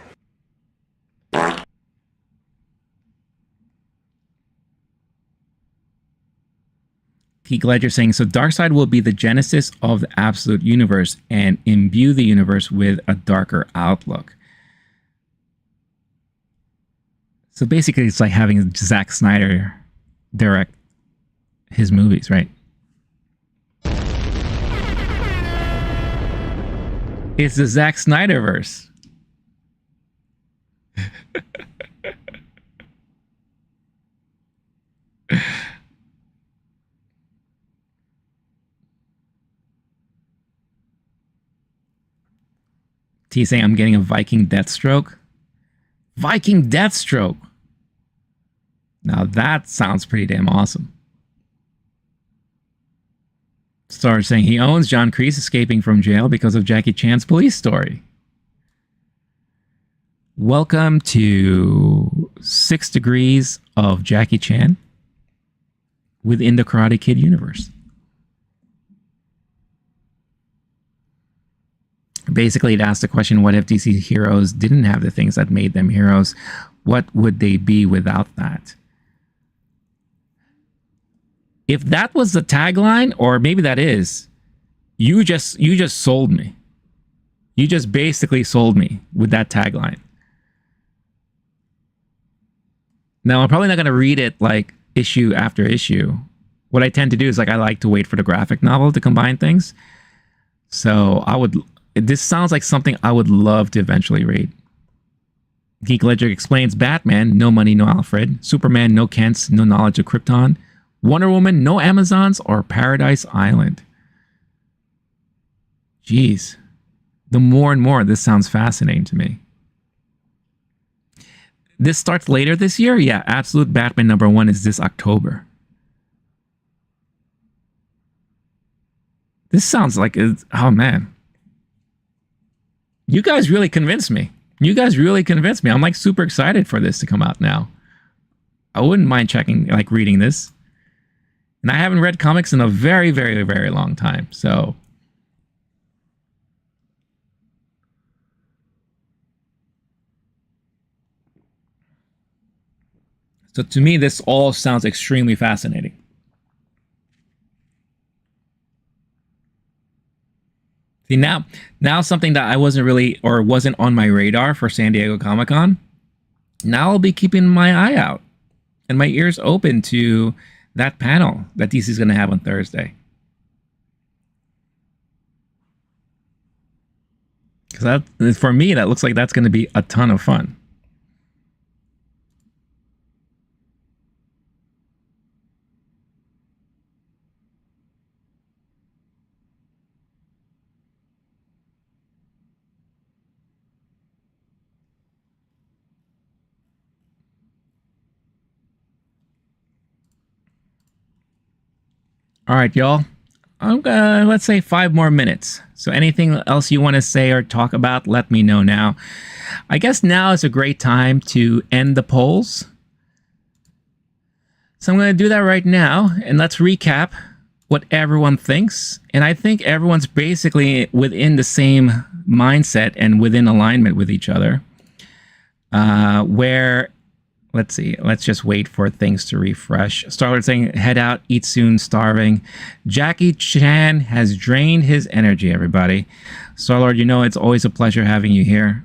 Geek Ledger saying, so Darkseid will be the genesis of the absolute universe and imbue the universe with a darker outlook. So basically, it's like having Zack Snyder direct his movies, right? It's the Zack Snyderverse. T saying, I'm getting a Viking Deathstroke. Viking Deathstroke. Now that sounds pretty damn awesome. Star saying he owns John Kreese escaping from jail because of Jackie Chan's police story. Welcome to 6 Degrees of Jackie Chan within the Karate Kid universe. Basically, it asked the question, what if DC heroes didn't have the things that made them heroes? What would they be without that? If that was the tagline, or maybe that is, you just sold me. You just basically sold me with that tagline. Now, I'm probably not going to read it like issue after issue. What I tend to do is like I like to wait for the graphic novel to combine things. So this sounds like something I would love to eventually read. Geek Ledger explains Batman, no money, no Alfred. Superman, no Kents, no knowledge of Krypton. Wonder Woman, no Amazons or Paradise Island. Jeez. The more and more this sounds fascinating to me. This starts later this year? Yeah, Absolute Batman #1 is this October. This sounds like, oh man. You guys really convinced me. You guys really convinced me. I'm like super excited for this to come out now. I wouldn't mind reading this. And I haven't read comics in a very, very, very long time. So to me, this all sounds extremely fascinating. See, now something that I wasn't really, or wasn't on my radar for San Diego Comic-Con, now I'll be keeping my eye out and my ears open to that panel that DC is going to have on Thursday. Because that, for me, that looks like that's going to be a ton of fun. All right, y'all. I'm gonna, let's say 5 more minutes. So anything else you want to say or talk about, let me know now. I guess now is a great time to end the polls. So I'm going to do that right now, and let's recap what everyone thinks. And I think everyone's basically within the same mindset and within alignment with each other. Where, let's see, let's just wait for things to refresh. Star-Lord saying, head out, eat soon, starving. Jackie Chan has drained his energy, everybody. Star-Lord, you know it's always a pleasure having you here.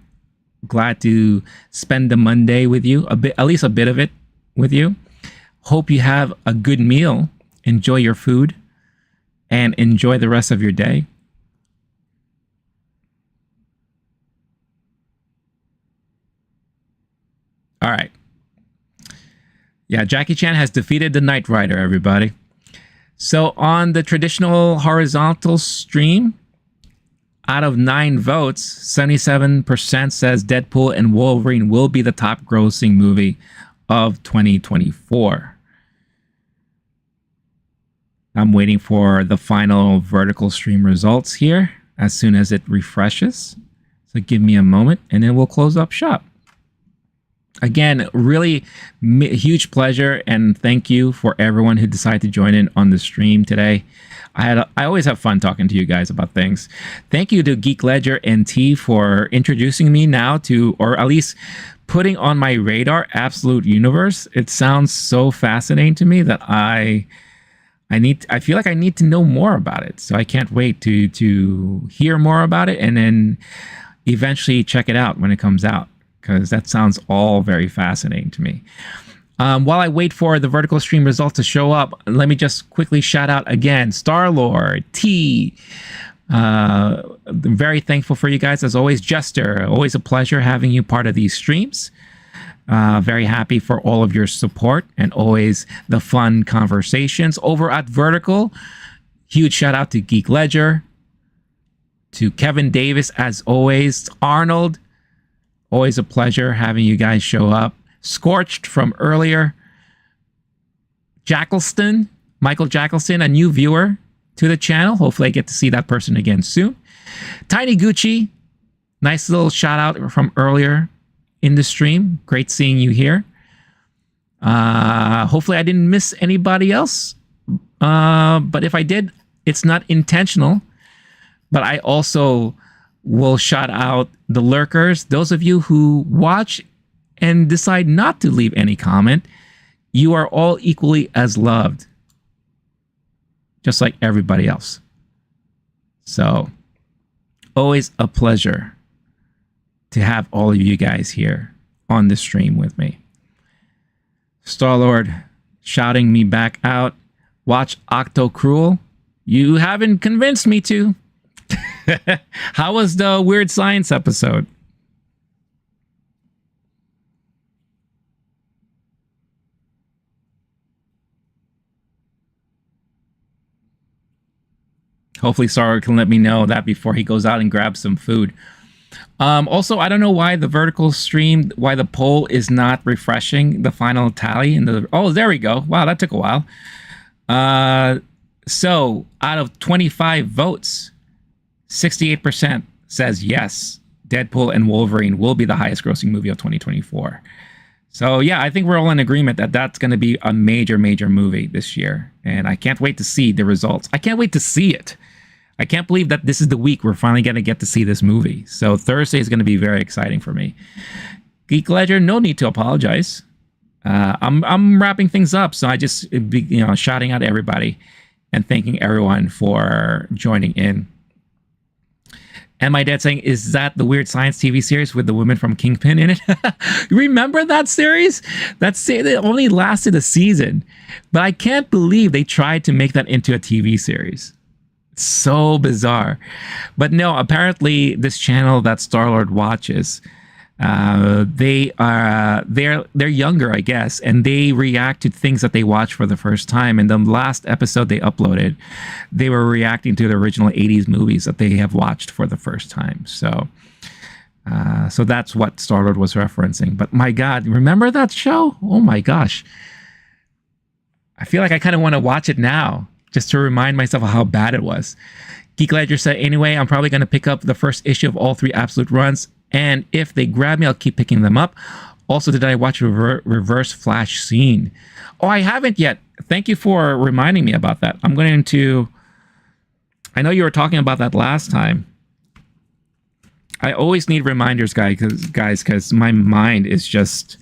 Glad to spend the Monday with you, a bit, at least a bit of it with you. Hope you have a good meal. Enjoy your food and enjoy the rest of your day. All right. Yeah, Jackie Chan has defeated the Knight Rider, everybody. So on the traditional horizontal stream, out of 9 votes, 77% says Deadpool and Wolverine will be the top grossing movie of 2024. I'm waiting for the final vertical stream results here as soon as it refreshes. So give me a moment and then we'll close up shop. Again, really huge pleasure and thank you for everyone who decided to join in on the stream today. I always have fun talking to you guys about things. Thank you to Geek Ledger and T for introducing me now to, or at least putting on my radar, Absolute Universe. It sounds so fascinating to me that I feel like I need to know more about it. So I can't wait to hear more about it and then eventually check it out when it comes out, because that sounds all very fascinating to me. While I wait for the vertical stream results to show up, let me just quickly shout out again, Star-Lord, T. I'm very thankful for you guys as always. Jester, always a pleasure having you part of these streams. Very happy for all of your support and always the fun conversations over at Vertical. Huge shout out to Geek Ledger, to Kevin Davis as always, Arnold. Always a pleasure having you guys show up. Scorched from earlier. Jackleston, Michael Jackleston, a new viewer to the channel. Hopefully I get to see that person again soon. Tiny Gucci, nice little shout out from earlier in the stream. Great seeing you here. Hopefully I didn't miss anybody else. But if I did, it's not intentional. But I also will shout out the lurkers. Those of you who watch and decide not to leave any comment, you are all equally as loved, just like everybody else. So, always a pleasure to have all of you guys here on the stream with me. Star-Lord shouting me back out. Watch Octo Cruel. You haven't convinced me to. How was the Weird Science episode? Hopefully Sarah can let me know that before he goes out and grabs some food. Also, I don't know why the vertical stream, why the poll is not refreshing the final tally. Oh, there we go. Wow, that took a while. So out of 25 votes, 68% says yes, Deadpool and Wolverine will be the highest grossing movie of 2024. So yeah, I think we're all in agreement that that's going to be a major, major movie this year. And I can't wait to see the results. I can't wait to see it. I can't believe that this is the week we're finally going to get to see this movie. So Thursday is going to be very exciting for me. Geek Ledger, no need to apologize. I'm wrapping things up, so I just shouting out to everybody and thanking everyone for joining in. And my dad saying, is that the Weird Science TV series with the woman from Kingpin in it? Remember that series? It only lasted a season, but I can't believe they tried to make that into a TV series. So bizarre. But no, apparently this channel that Star-Lord watches, they're younger, I guess, and they react to things that they watch for the first time. And the last episode they uploaded, they were reacting to the original 80s movies that they have watched for the first time. So that's what Star-Lord was referencing. But my God, remember that show? Oh my gosh. I feel like I kind of want to watch it now, just to remind myself of how bad it was. Geek Ledger said, anyway, I'm probably going to pick up the first issue of all 3 Absolute runs. And if they grab me, I'll keep picking them up. Also, did I watch Reverse Flash Scene? Oh, I haven't yet. Thank you for reminding me about that. I'm going to... I know you were talking about that last time. I always need reminders, guys, because my mind is just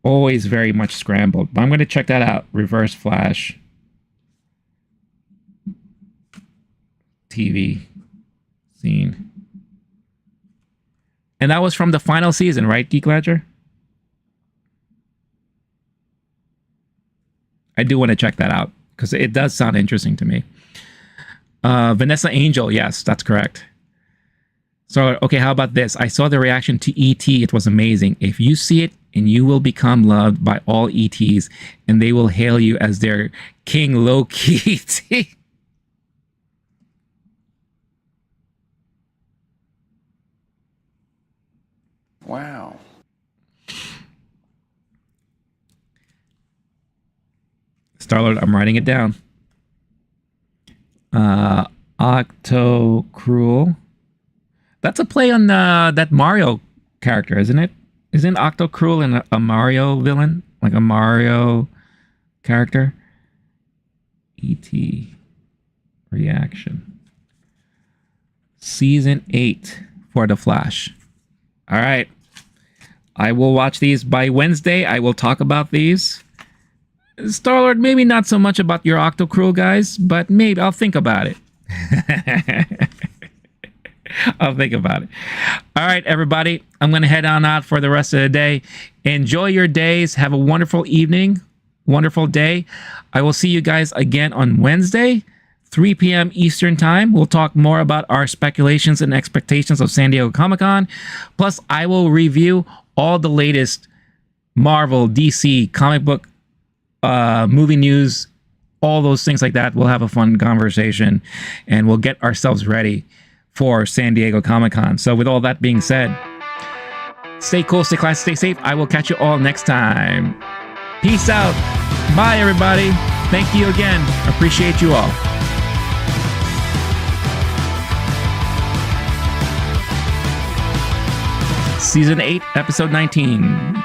always very much scrambled. But I'm going to check that out. Reverse Flash TV Scene. And that was from the final season, right, Geek Ledger? I do want to check that out because it does sound interesting to me. Vanessa Angel, yes, that's correct. So, okay, how about this? I saw the reaction to E.T. It was amazing. If you see it, and you will become loved by all ETs, and they will hail you as their King LOWKEY ET. Wow. Star-Lord, I'm writing it down. Octo Cruel. That's a play on that Mario character, isn't it? Isn't Octo Cruel a Mario villain? Like a Mario character? E.T. reaction. Season 8 for The Flash. All right. I will watch these by Wednesday. I will talk about these. Star-Lord, maybe not so much about your Octo Cruel, guys, but maybe I'll think about it. I'll think about it. All right, everybody. I'm going to head on out for the rest of the day. Enjoy your days. Have a wonderful evening. Wonderful day. I will see you guys again on Wednesday, 3 p.m. Eastern Time. We'll talk more about our speculations and expectations of San Diego Comic-Con. Plus, I will review all the latest Marvel, DC, comic book, movie news, all those things like that. We'll have a fun conversation, and we'll get ourselves ready for San Diego Comic-Con. So with all that being said, stay cool, stay classy, stay safe. I will catch you all next time. Peace out. Bye, everybody. Thank you again. Appreciate you all. Season 8, Episode 19.